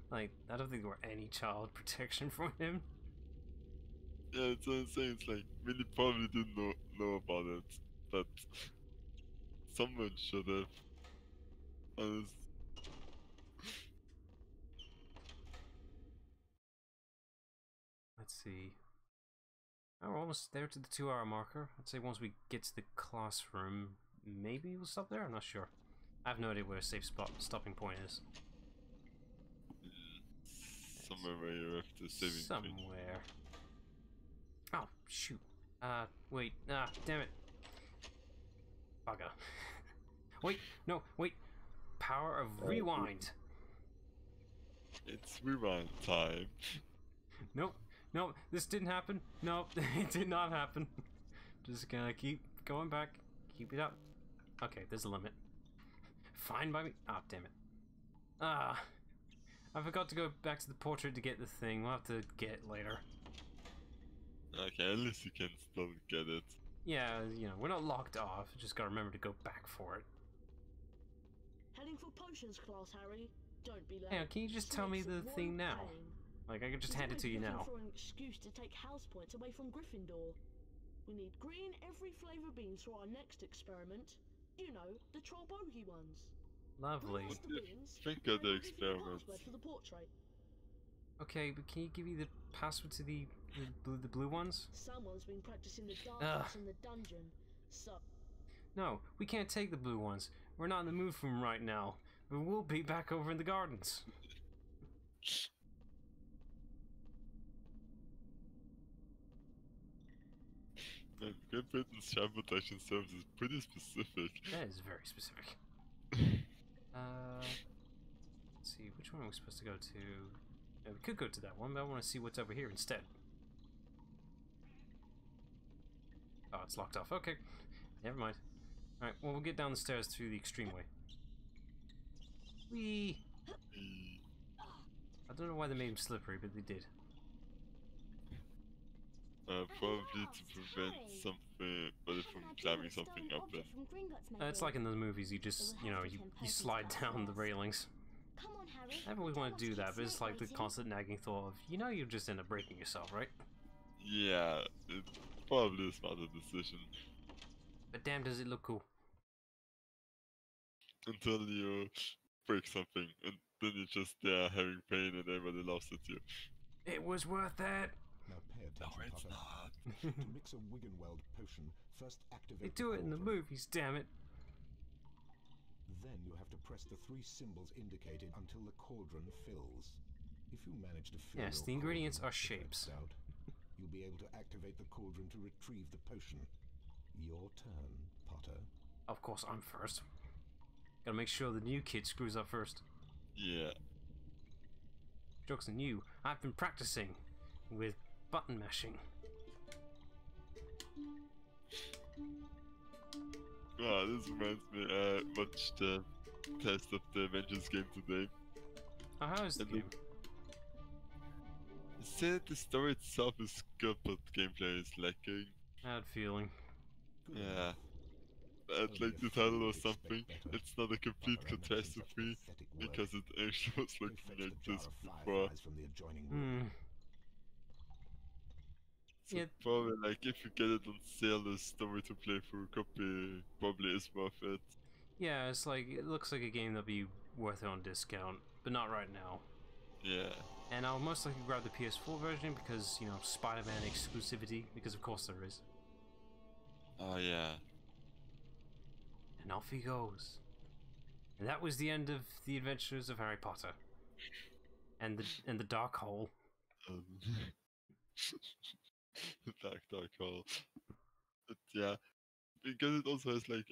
[SPEAKER 1] Like, I don't think there were any child protection for him.
[SPEAKER 2] Yeah, it's what I'm saying. It's like, Millie probably didn't know about it, but someone should have.
[SPEAKER 1] Let's see. Oh, we're almost there to the 2-hour marker. I'd say once we get to the classroom, maybe we'll stop there. I'm not sure. I have no idea where a safe stopping point is.
[SPEAKER 2] Somewhere where you have to saving.
[SPEAKER 1] Somewhere. Oh shoot. Wait. Damn it. Bugger. Wait. No. Wait. Power of rewind.
[SPEAKER 2] It's rewind time.
[SPEAKER 1] Nope. Nope. This didn't happen. Nope. It did not happen. Just gonna keep going back. Keep it up. Okay. There's a limit. Fine by me. Ah, damn it. I forgot to go back to the portrait to get the thing. We'll have to get it later.
[SPEAKER 2] Okay, at least you can still get it.
[SPEAKER 1] Yeah, you know, we're not locked off. Just gotta remember to go back for it.
[SPEAKER 4] Heading for potions class, Harry. Don't be late.
[SPEAKER 1] Hey, can you just tell me the thing now? Like, I could just hand it to you now.
[SPEAKER 4] For an excuse to take house points away from Gryffindor. We need green every flavour beans for our next experiment. You know, the troll bogey ones.
[SPEAKER 1] Lovely.
[SPEAKER 2] Think of the experiment.
[SPEAKER 1] Okay, but can you give me the password to the blue ones?
[SPEAKER 4] Someone's been practicing the darkness in the dungeon, so...
[SPEAKER 1] No, we can't take the blue ones. We're not in the mood for them right now. But we'll be back over in the gardens.
[SPEAKER 2] Man, Great Britain's child protection service is pretty specific.
[SPEAKER 1] That is very specific. Let's see, which one are we supposed to go to? Yeah, we could go to that one, but I want to see what's over here instead. Oh, it's locked off. Okay, never mind. Alright, well, we'll get down the stairs through the extreme way. Whee! I don't know why they made him slippery, but they did.
[SPEAKER 2] Probably to prevent something, but from climbing something up then.
[SPEAKER 1] It's like in the movies, you just, you know, you slide down the railings. I've always wanted to do that, but it's like the constant nagging thought of, you know, you'll just end up breaking yourself, right?
[SPEAKER 2] Yeah, it's probably a smarter decision.
[SPEAKER 1] But damn, does it look cool.
[SPEAKER 2] Until you break something, and then you're just there having pain and everybody laughs at you.
[SPEAKER 1] It was worth it!
[SPEAKER 11] Now pay
[SPEAKER 2] No,
[SPEAKER 11] attention,
[SPEAKER 2] it's
[SPEAKER 11] Potter.
[SPEAKER 2] not.
[SPEAKER 11] To mix a Wiggenweld potion, first
[SPEAKER 1] They
[SPEAKER 11] activate
[SPEAKER 1] do it in the
[SPEAKER 11] cauldron.
[SPEAKER 1] movies, damn it.
[SPEAKER 11] Then you have to press the 3 symbols indicated until the cauldron fills. If you manage to fill
[SPEAKER 1] Yes,
[SPEAKER 11] your
[SPEAKER 1] the ingredients
[SPEAKER 11] cauldron
[SPEAKER 1] are
[SPEAKER 11] with red
[SPEAKER 1] shapes.
[SPEAKER 11] stout, you'll be able to activate the cauldron to retrieve the potion. Your turn, Potter.
[SPEAKER 1] Of course, I'm first. Gotta make sure the new kid screws up first.
[SPEAKER 2] Yeah.
[SPEAKER 1] Joke's on you. I've been practicing with button mashing.
[SPEAKER 2] Wow, this reminds me, I watched the test of the Avengers game today.
[SPEAKER 1] Oh, how is the game?
[SPEAKER 2] It said the story itself is good, but gameplay is lacking.
[SPEAKER 1] Bad feeling.
[SPEAKER 2] Yeah. But like the title or something, it's not a complete catastrophe, because it actually was looking like this before. So
[SPEAKER 1] Yeah.
[SPEAKER 2] probably like if you get it on sale, the story to play through copy probably is worth it.
[SPEAKER 1] Yeah, it's like, it looks like a game that'll be worth it on discount, but not right now.
[SPEAKER 2] Yeah.
[SPEAKER 1] And I'll most likely grab the PS4 version because, you know, Spider-Man exclusivity, because of course there is.
[SPEAKER 2] Oh yeah.
[SPEAKER 1] And off he goes. And that was the end of the adventures of Harry Potter. And the dark hole.
[SPEAKER 2] The dark hole. But yeah, because it also has like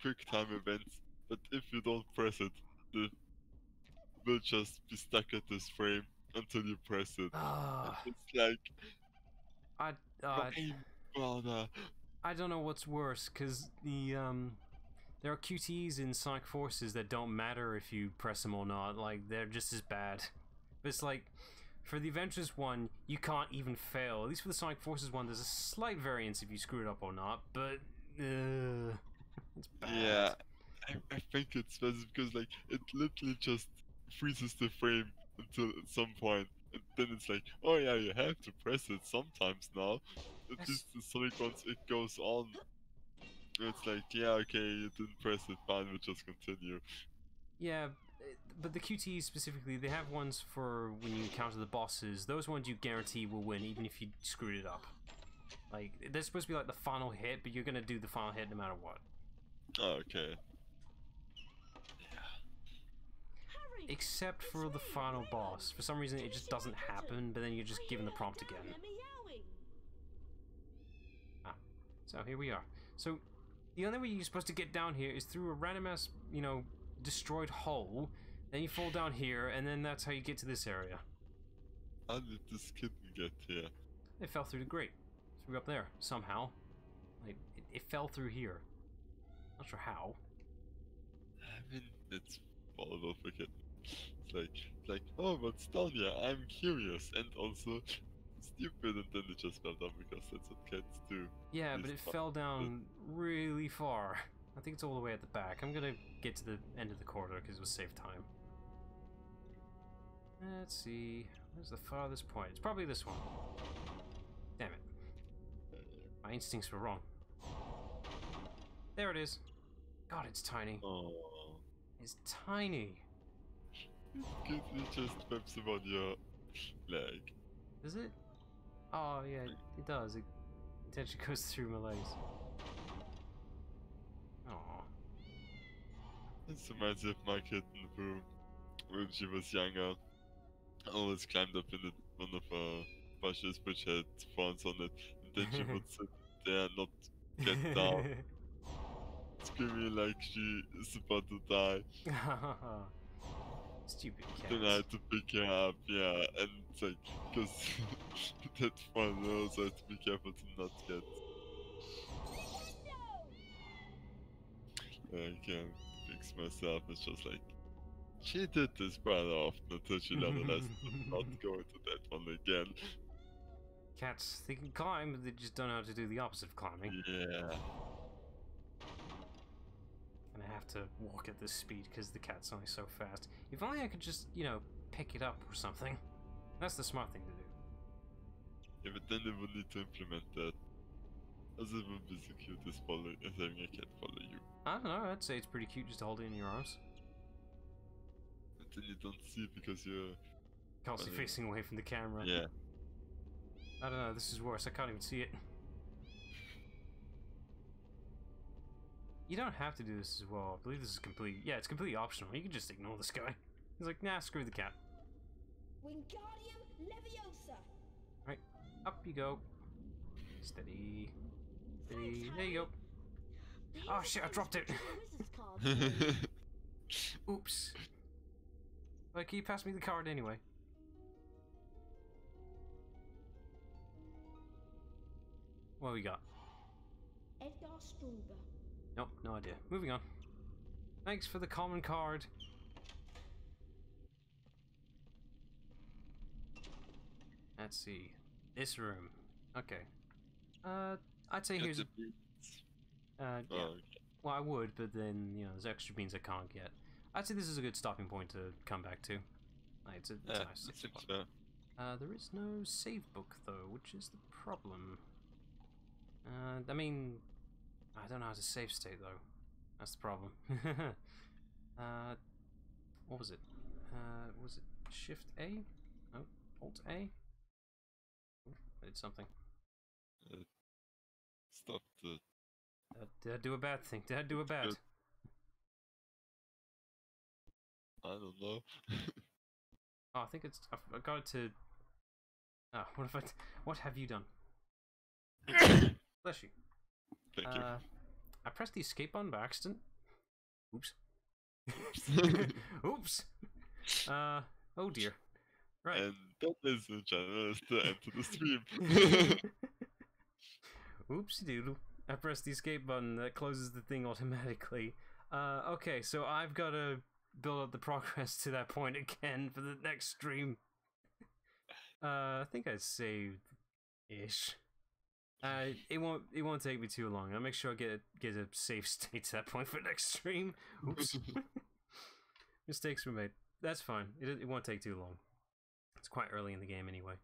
[SPEAKER 2] quick time events, but if you don't press it, the will just be stuck at this frame until you press it. It's like why bother?
[SPEAKER 1] I don't know what's worse, because there are QTEs in Sonic Forces that don't matter if you press them or not. Like, they're just as bad. But it's like, for the Adventures one, you can't even fail. At least for the Sonic Forces one, there's a slight variance if you screw it up or not, but it's bad.
[SPEAKER 2] Yeah, I think it's best because like it literally just freezes the frame until at some point, and then it's like, oh yeah, you have to press it sometimes now. At least the Sonic ones, it goes on. It's like, yeah, okay, you didn't press it, fine, we'll just continue.
[SPEAKER 1] Yeah, but the QTEs specifically, they have ones for when you encounter the bosses. Those ones you guarantee will win, even if you screwed it up. Like, they're supposed to be like the final hit, but you're gonna do the final hit no matter what.
[SPEAKER 2] Oh, okay.
[SPEAKER 1] Except for the final boss. For some reason it just doesn't happen, but then you're just given the prompt again. Ah, so here we are. So, the only way you're supposed to get down here is through a random ass, you know, destroyed hole. Then you fall down here, and then that's how you get to this area.
[SPEAKER 2] How did this kitten get here?
[SPEAKER 1] It fell through the grate. Through up there, somehow. Like, it fell through here. Not sure how.
[SPEAKER 2] I mean, it's volatile for kitten. It's like, oh, what's down here? I'm curious, and also stupid, and then it just fell down because that's what cats do.
[SPEAKER 1] Yeah, but it fell down really far. I think it's all the way at the back. I'm gonna get to the end of the corridor because it was save time. Let's see. Where's the farthest point? It's probably this one. Damn it. My instincts were wrong. There it is. God, it's tiny.
[SPEAKER 2] Oh.
[SPEAKER 1] It's tiny.
[SPEAKER 2] You just whips him on your leg.
[SPEAKER 1] Does it? Oh, yeah, it does. It actually goes through my legs. Aww.
[SPEAKER 2] This reminds me of my kitten who, when she was younger, always climbed up in one of her bushes which had thorns on it, and then she would sit there and not get down, screaming like she is about to die.
[SPEAKER 1] Stupid cat.
[SPEAKER 2] Then I had to pick her up, yeah, and it's like, because that thorn, I also had to be careful to not get. I can't fix myself, it's just like, she did this quite often until she learned a lesson to not go into that one again.
[SPEAKER 1] Cats, they can climb, but they just don't know how to do the opposite of climbing.
[SPEAKER 2] Yeah.
[SPEAKER 1] And I have to walk at this speed because the cat's only so fast. If only I could just, you know, pick it up or something. That's the smart thing to do.
[SPEAKER 2] Yeah, but then they would need to implement that. As it would be so cute as having a cat follow you.
[SPEAKER 1] I don't know, I'd say it's pretty cute just to hold it in your arms.
[SPEAKER 2] But then you don't see it because you're
[SPEAKER 1] constantly facing away from the camera.
[SPEAKER 2] Yeah.
[SPEAKER 1] I don't know, this is worse. I can't even see it. You don't have to do this as well. I believe this is yeah, it's completely optional. You can just ignore this guy. He's like, nah, screw the cat.
[SPEAKER 5] Wingardium Leviosa!
[SPEAKER 1] Right, up you go. Steady. Steady. There you go. Oh shit, I dropped it! Oops. Like, can you pass me the card anyway? What we got?
[SPEAKER 5] Edgar Struber.
[SPEAKER 1] Nope, no idea. Moving on. Thanks for the common card. Let's see. This room. Okay. I'd say here's yeah. Well, I would, but then, you know, there's extra beans I can't get. I'd say this is a good stopping point to come back to. Like, it's a nice spot. There is no save book, though, which is the problem. I mean, I don't know how to save state, though. That's the problem. What was it? Was it Shift A? No, Alt A? Oh, I did something.
[SPEAKER 2] Stop the...
[SPEAKER 1] Did I do a bad thing? Did I do a bad?
[SPEAKER 2] I don't know.
[SPEAKER 1] Oh, I think it's... I got it to... Ah, what have you done? Bless you.
[SPEAKER 2] Thank you.
[SPEAKER 1] I pressed the escape button by accident. Oops. Oops. Oh dear. Right.
[SPEAKER 2] And that, ladies and gentlemen, is the end of the stream.
[SPEAKER 1] Oopsie doodle. I pressed the escape button that closes the thing automatically. Okay, so I've got to build up the progress to that point again for the next stream. I think I saved ish. It won't take me too long. I'll make sure I get a safe state to that point for next stream. Oops. Mistakes were made. That's fine. It won't take too long. It's quite early in the game anyway.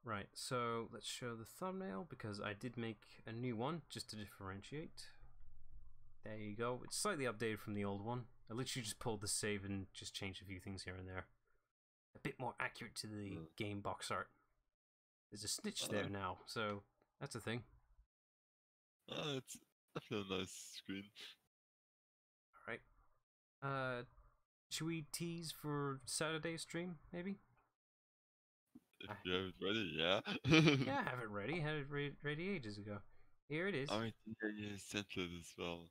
[SPEAKER 1] Right, so let's show the thumbnail because I did make a new one just to differentiate. There you go. It's slightly updated from the old one. I literally just pulled the save and just changed a few things here and there. A bit more accurate to the game box art. There's a snitch there now, so that's a thing.
[SPEAKER 2] It's definitely a nice screen.
[SPEAKER 1] Alright. Should we tease for Saturday's stream, maybe?
[SPEAKER 2] If you have it ready, yeah.
[SPEAKER 1] Yeah, I have it ready. Had it ready ages ago. Here it is.
[SPEAKER 2] Alright, yeah, sent it as well.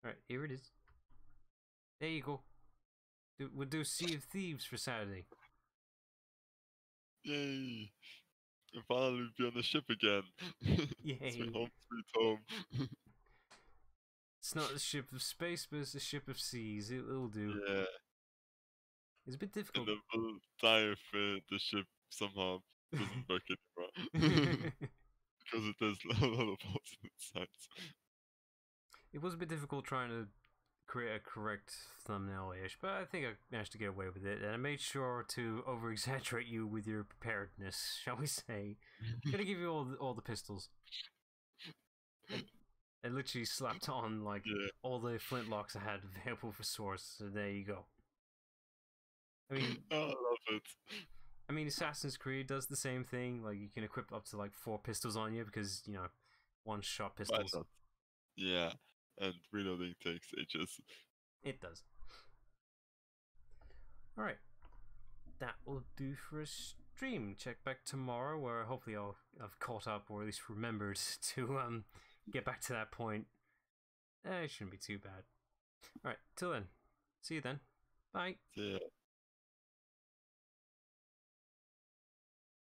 [SPEAKER 1] Alright, here it is. There you go. We'll do Sea of Thieves for Saturday.
[SPEAKER 2] Yay! And finally be on the ship again.
[SPEAKER 1] Yay!
[SPEAKER 2] It's my home, sweet home.
[SPEAKER 1] It's not a ship of space, but it's a ship of seas. It'll do.
[SPEAKER 2] Yeah.
[SPEAKER 1] It's a bit difficult.
[SPEAKER 2] And then we'll die if the ship somehow doesn't work anymore. Because it has a lot of holes inside.
[SPEAKER 1] It was a bit difficult trying to create a correct thumbnail-ish, but I think I managed to get away with it, and I made sure to over-exaggerate you with your preparedness, shall we say. I'm gonna give you all the pistols. I literally slapped on like all the flintlocks I had available for swords, so there you go. I mean,
[SPEAKER 2] I love it.
[SPEAKER 1] I mean, Assassin's Creed does the same thing. Like, you can equip up to like 4 pistols on you because, you know, one-shot pistols.
[SPEAKER 2] Yeah, and reloading takes ages.
[SPEAKER 1] It does. Alright. That will do for a stream. Check back tomorrow where hopefully I've caught up or at least remembered to get back to that point. It shouldn't be too bad. Alright, till then. See you then. Bye.
[SPEAKER 2] See ya.